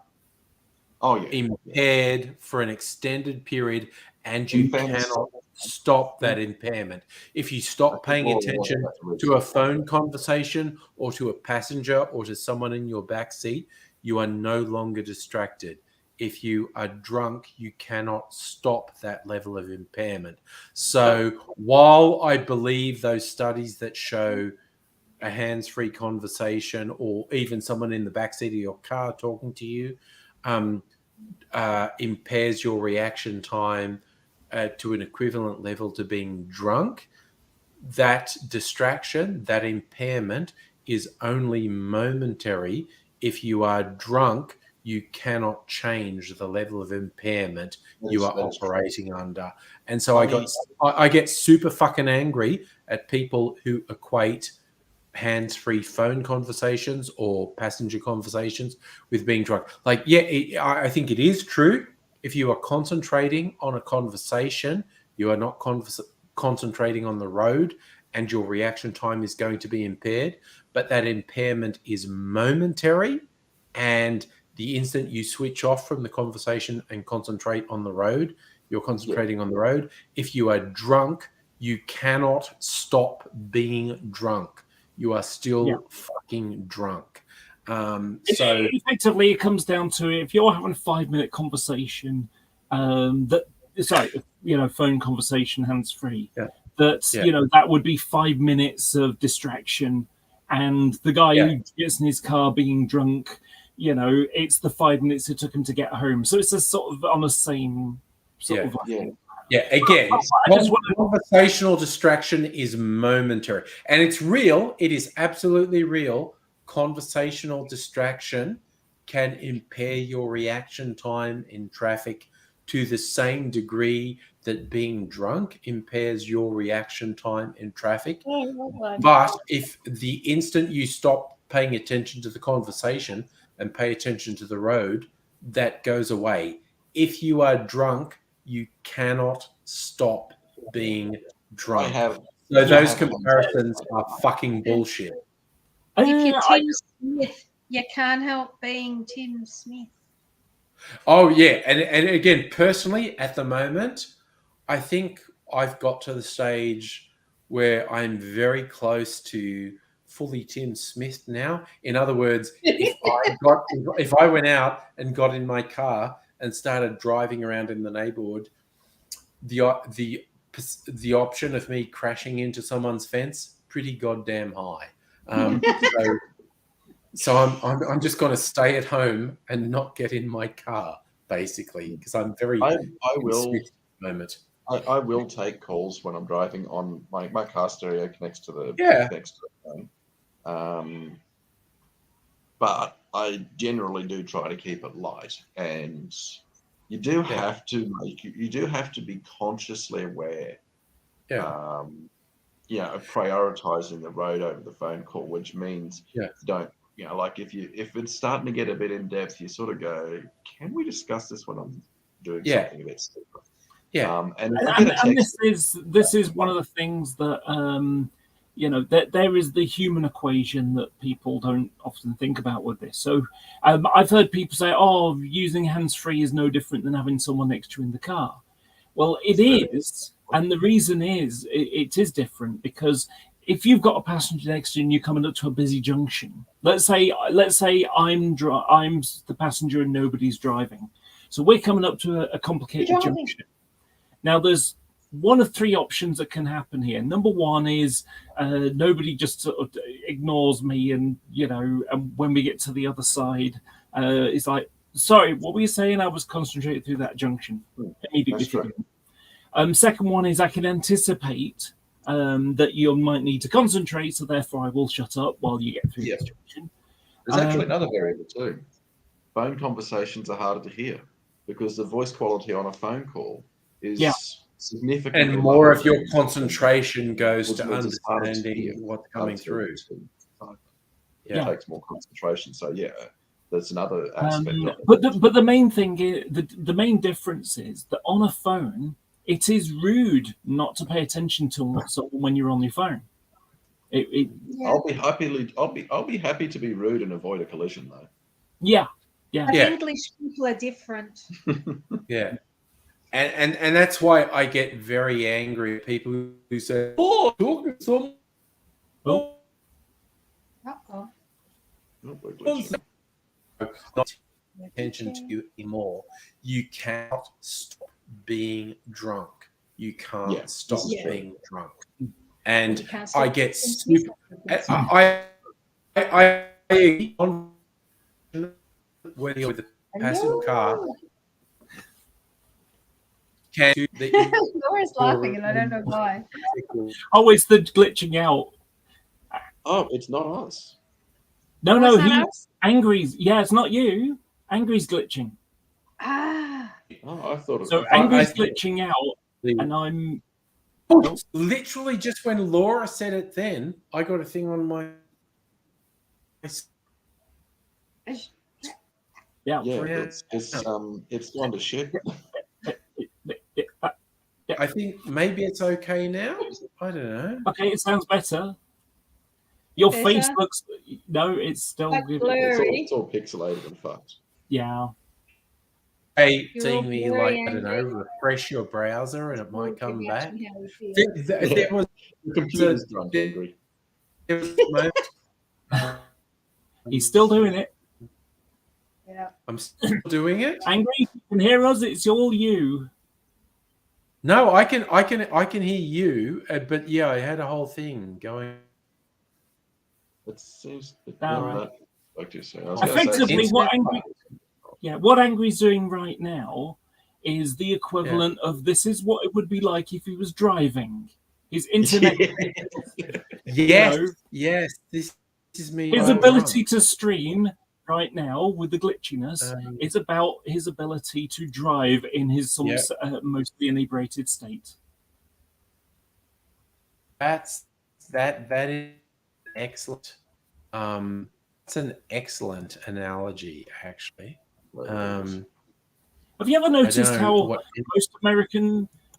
impaired for an extended period, and you cannot stop that impairment. If you stop paying attention to a phone conversation or to a passenger or to someone in your back seat, you are no longer distracted. If you are drunk, you cannot stop that level of impairment. So while I believe those studies that show a hands-free conversation or even someone in the backseat of your car talking to you impairs your reaction time to an equivalent level to being drunk, that distraction, that impairment is only momentary. If you are drunk, you cannot change the level of impairment you are operating under. And so I get super fucking angry at people who equate hands-free phone conversations or passenger conversations with being drunk. Like, yeah, I think it is true. If you are concentrating on a conversation, you are not concentrating on the road, and your reaction time is going to be impaired. But that impairment is momentary, and the instant you switch off from the conversation and concentrate on the road, you're concentrating on the road. If you are drunk, you cannot stop being drunk. You are still fucking drunk. So effectively, it comes down to, if you're having a 5-minute conversation, phone conversation hands-free, that would be 5 minutes of distraction. And the guy who gets in his car being drunk, it's the 5 minutes it took him to get home. So it's a sort of on the same sort of. Again, conversational distraction is momentary, and it's real. It is absolutely real. Conversational distraction can impair your reaction time in traffic to the same degree that being drunk impairs your reaction time in traffic. But if the instant you stop paying attention to the conversation and pay attention to the road, that goes away. If you are drunk, you cannot stop being drunk. So those comparisons are fucking bullshit. If you're Tim Smith, you can't help being Tim Smith. Oh, yeah. And again, personally, at the moment, I think I've got to the stage where I'm very close to fully Tim Smith now. In other words, if I went out and got in my car and started driving around in the neighborhood, the option of me crashing into someone's fence, pretty goddamn high. So I'm just going to stay at home and not get in my car, basically, because I'm very. I will. Moment. I will take calls when I'm driving on my car stereo connects to the phone. But I generally do try to keep it light, and you do have to be consciously aware. Of prioritizing the road over the phone call, which means don't. Like if it's starting to get a bit in depth, you sort of go, can we discuss this when I'm doing something a bit different? And this is one of the things that you know, there is the human equation that people don't often think about with this. So I've heard people say, oh, using hands-free is no different than having someone next to you in the car. Well, it is. And the reason is it is different because if you've got a passenger next to you and you're coming up to a busy junction, let's say I'm the passenger and nobody's driving. So we're coming up to a complicated junction. Now there's one of three options that can happen here. Number one is nobody just sort of ignores me, and and when we get to the other side, it's like, sorry, what were you saying? I was concentrating through that junction. Immediately. Second one is I can anticipate that you might need to concentrate, so therefore I will shut up while you get through this junction. There's actually another variable too. Phone conversations are harder to hear because the voice quality on a phone call is significantly and more of your lower. concentration goes to Which means it's harder to understanding hear, what's coming through. It takes more concentration. So that's another aspect. of it. But the main thing is, the main difference is that on a phone, it is rude not to pay attention to someone when you're on your phone. I'll be happy to be rude and avoid a collision though. Yeah. English people are different. Yeah. And that's why I get very angry at people who say, "Oh, talking to someone." Uh-oh. Not attention to you anymore. You cannot stop being drunk. You can't stop being drunk. And I get super. I when you're with the passenger car. Laura's laughing, and I don't know why. Oh, it's the glitching out. Oh, it's not us. No, Angry's. Yeah, it's not you. Angry's glitching. Ah. Oh, I thought it So was. Angry's glitching out, and I'm. Literally, just when Laura said it, then I got a thing on my. Yeah, it's gone to shit. I think maybe it's okay now. I don't know. Okay, it sounds better. Your Better? face looks. No, it's still Like good. blurry. It's all pixelated and fucked. Yeah. Hey, You're seeing all me blurry, I don't know, refresh your browser and it might come back. Yeah. The computer's drunk, Angry. He's still doing it. I'm still doing it. Angry, you can hear us. It's all you. No, I can hear you, but yeah, I had a whole thing going. It seems. Right. Like you say, Effectively, what Angry's doing right now is the equivalent of this is what it would be like if he was driving. His internet. Yes, this is me. His ability to stream right now with the glitchiness is about his ability to drive in his mostly inebriated state. That is excellent. It's an excellent analogy, actually. Have you ever noticed how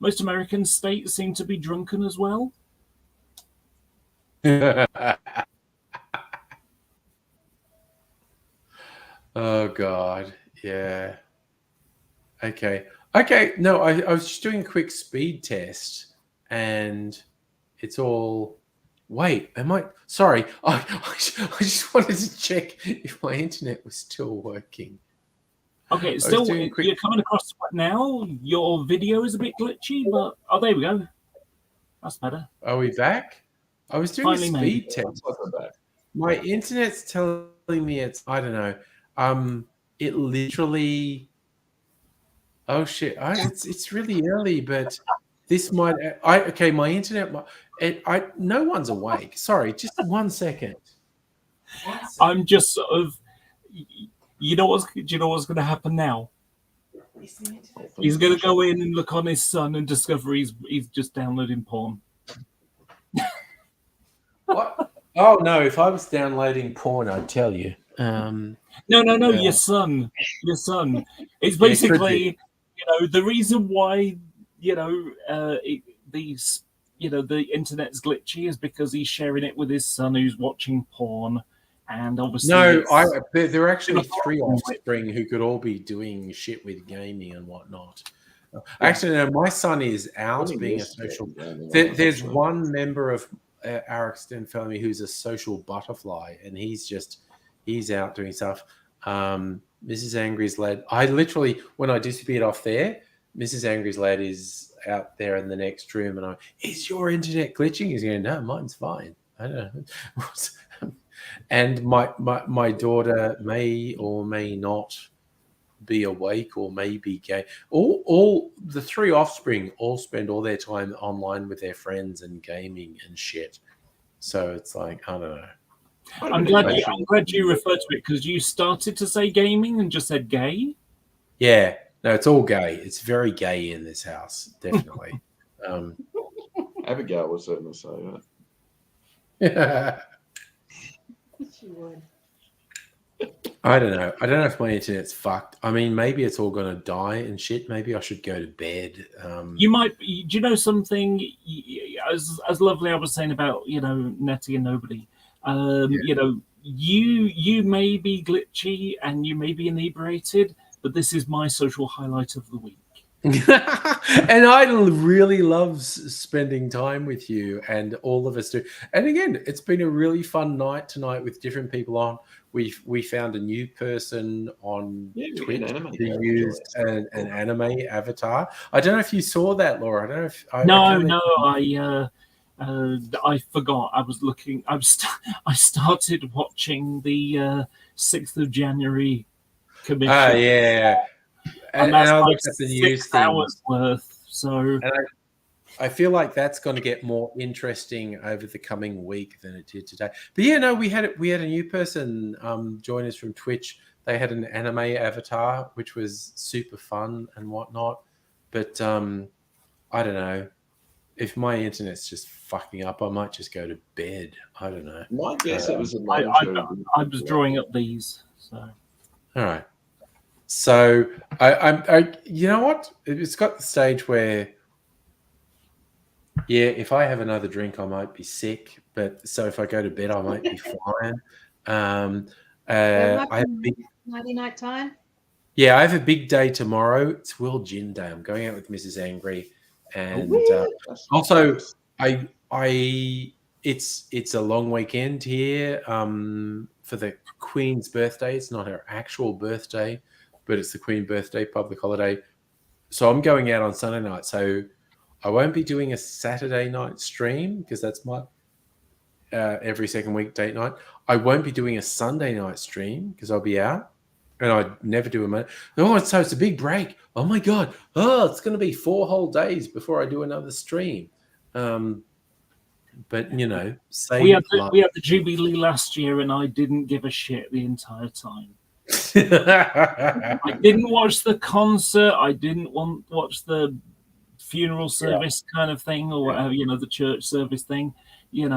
most American states seem to be drunken as well? Oh God, yeah. Okay. No, I was just doing a quick speed test, and it's all. Wait, Sorry, I just wanted to check if my internet was still working. Okay, it's still you're coming across now. Your video is a bit glitchy, but there we go. That's better. Are we back? I was doing Finally a speed test. My internet's telling me it's. I don't know. It literally. Oh shit! It's really early, but this might. My internet. No one's awake. Sorry, just 1 second. I'm just sort of. Do you know what's going to happen now? He's going to go in and look on his son and discover he's just downloading porn. What? Oh no! If I was downloading porn, I'd tell you. No. Your son. It's basically, the reason why these the internet's glitchy is because he's sharing it with his son who's watching porn, and obviously No, it's- there are actually it's a 3 horrible offspring who could all be doing shit with gaming and whatnot. Actually, no, my son is out Only being a this social. game, There's actually. one member of our extended family who's a social butterfly, and he's out doing stuff. Mrs. Angry's lad. I literally, when I disappeared off there, Mrs. Angry's lad is out there in the next room, and is your internet glitching? He's going, no, mine's fine. I don't know. And my daughter may or may not be awake or may be gay. All the 3 offspring all spend all their time online with their friends and gaming and shit. So it's like, I don't know. I'm glad you referred to it, because you started to say gaming and just said gay. Yeah, no, it's all gay. It's very gay in this house, definitely. Abigail would certainly say that. She would. I don't know. I don't know if my internet's fucked. I mean, maybe it's all going to die and shit. Maybe I should go to bed. You might. Do you know something? As lovely I was saying about Nettie and Nobody. You may be glitchy and you may be inebriated, but this is my social highlight of the week. And I really love spending time with you, and all of us do. And again, it's been a really fun night tonight with different people on. We found a new person on Twitch who used an anime avatar. I don't know if you saw that, Laura. I don't know if I forgot. I was looking. I started watching the 6th of January commission. Yeah. And that's I like looked at the news 6 hours worth. So and I feel like that's going to get more interesting over the coming week than it did today. But yeah, no, we had a new person join us from Twitch. They had an anime avatar, which was super fun and whatnot. But I don't know. If my internet's just fucking up, I might just go to bed. I don't know. My guess it was a I was drawing up these. So all right. So I you know what? It's got the stage where, yeah, if I have another drink, I might be sick. But so if I go to bed, I might be fine. I have a big, Nighty night time. yeah, I have a big day tomorrow. It's World Gin Day. I'm going out with Mrs. Angry, and also it's a long weekend here for the Queen's birthday. It's not her actual birthday, but it's the Queen birthday public holiday. So I'm going out on Sunday night. So I won't be doing a Saturday night stream because that's my every second week date night. I won't be doing a Sunday night stream because I'll be out, and I never do a Monday. Oh, so it's a big break. Oh my god! Oh, it's going to be 4 whole days before I do another stream. But we had the Jubilee last year, and I didn't give a shit the entire time. I didn't watch the concert. I didn't watch the funeral service kind of thing, or whatever, the church service thing, and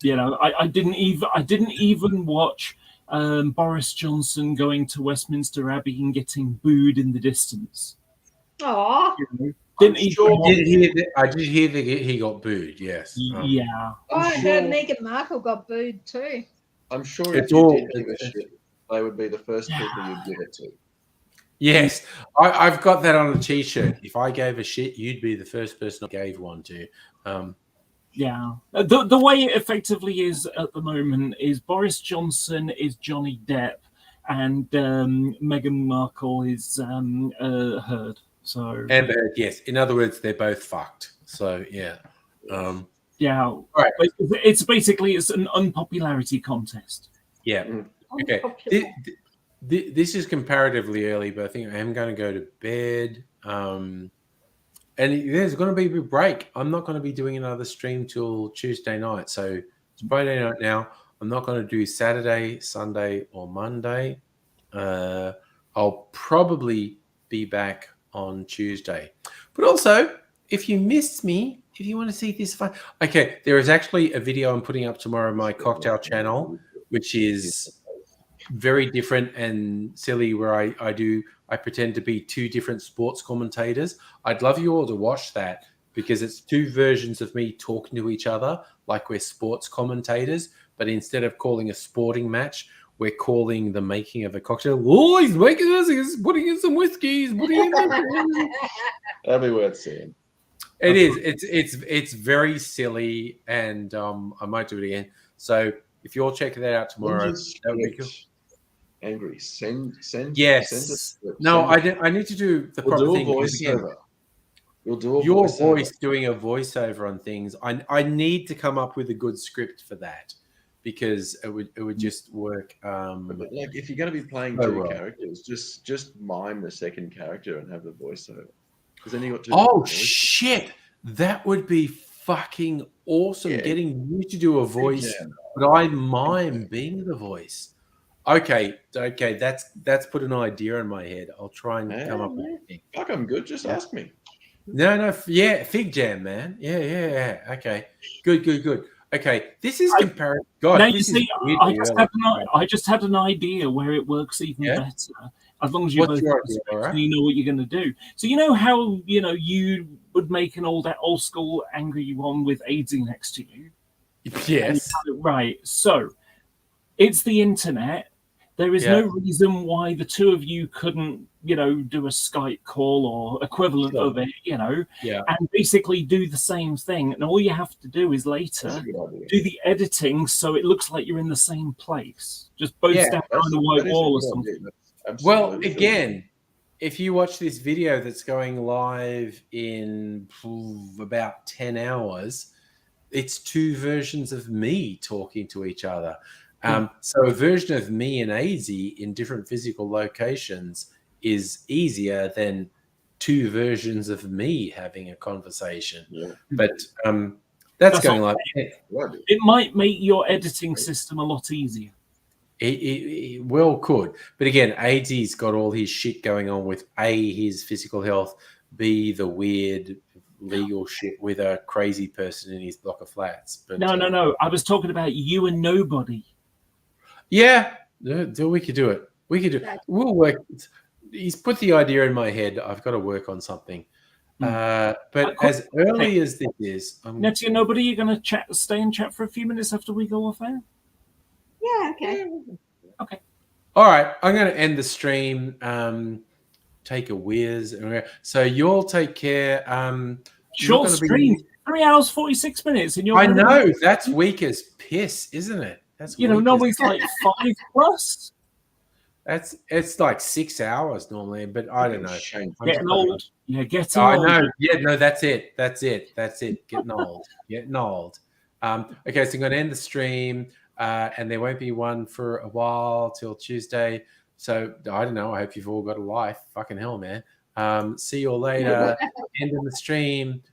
I didn't even watch Boris Johnson going to Westminster Abbey and getting booed in the distance. Aww. I did hear that he got booed. Yes. Yeah. I heard Meghan Markle got booed too. I'm sure if you did give a shit, they would be the first people you'd give it to. Yes, I've got that on a T-shirt. If I gave a shit, you'd be the first person I gave one to. Yeah. The way it effectively is at the moment is Boris Johnson is Johnny Depp, and Meghan Markle is Heard. So yes, in other words, they're both fucked. So yeah. Yeah. All right. It's basically an unpopularity contest. Yeah. Okay. This is comparatively early, but I think I am going to go to bed. And there's going to be a big break. I'm not going to be doing another stream till Tuesday night. So it's Friday night now. I'm not going to do Saturday, Sunday, or Monday. I'll probably be back on Tuesday. But also, if you missed me, if you want to see this fun, okay, there is actually a video I'm putting up tomorrow on my cocktail channel, which is very different and silly, where I pretend to be 2 different sports commentators. I'd love you all to watch that because it's two versions of me talking to each other like we're sports commentators, but instead of calling a sporting match, we're calling the making of a cocktail. Oh, he's making this. He's putting in some whiskey. He's putting in. That'd be worth seeing. It is. It's very silly, and I might do it again. So if you'll check that out tomorrow, that would be cool. Angry. Send. Yes. Send a script. No, Send it. I need to do the We'll proper do a thing. because again, voiceover. We'll do a your voiceover. voice doing a voiceover on things. I need to come up with a good script for that, because it would just work. But like, if you're going to be playing Oh, two well. characters, just mime the second character and have the voiceover. Because then you got two. Oh different voices. shit, that would be fucking awesome. Yeah. Getting you to do a voice, jam. but I mime being the voice. Okay, that's put an idea in my head. I'll try and come up with a thing. Fuck, I'm good. Just ask me. No, yeah, Fig Jam, man. Yeah. Okay, good. Okay, this is comparative. God, Now you this is see, weirdly early. I just had an idea where it works even Yeah? better. As long as you What's both your have the idea, script Laura? and you know what you're going to do. So you know how you would make an old school angry one with AIDSy next to you. Yes. Right. So it's the internet. There is no reason why the two of you couldn't, do a Skype call or equivalent of it, Yeah. and basically do the same thing. And all you have to do is later That's a good idea. do the editing so it looks like you're in the same place. Just both Yeah, stand That's- behind a white that is wall or good something. idea. That's Well, absolutely again, if you watch this video that's going live in about 10 hours, it's two versions of me talking to each other. So a version of me and AIDSy in different physical locations is easier than two versions of me having a conversation. Yeah. But that's That's going all. like good idea. It might make your editing system a lot easier. it well could. But again, AIDSy's got all his shit going on with A, his physical health, B, the weird legal shit with a crazy person in his block of flats. But No. I was talking about you and nobody. Yeah, we could do it. We could do it. We'll work. He's put the idea in my head. I've got to work on something. But as early as this is, Now, to you, nobody, you're going to stay and chat for a few minutes after we go off air? Yeah, okay. Okay. all right. I'm going to end the stream. Take a whiz. So you'll take care. Short gonna be- stream. 3 hours, 46 minutes. And you're I gonna- know that's weak as piss, isn't it? That's weak as- nobody's like 5 plus. It's like 6 hours normally, but I don't know. Shame. Getting old. Yeah, getting I old. know. Yeah, no, that's it. Getting old. Getting old. Okay, so I'm going to end the stream, and there won't be one for a while till Tuesday. So I don't know. I hope you've all got a life. Fucking hell, man. See you all later. End of the stream.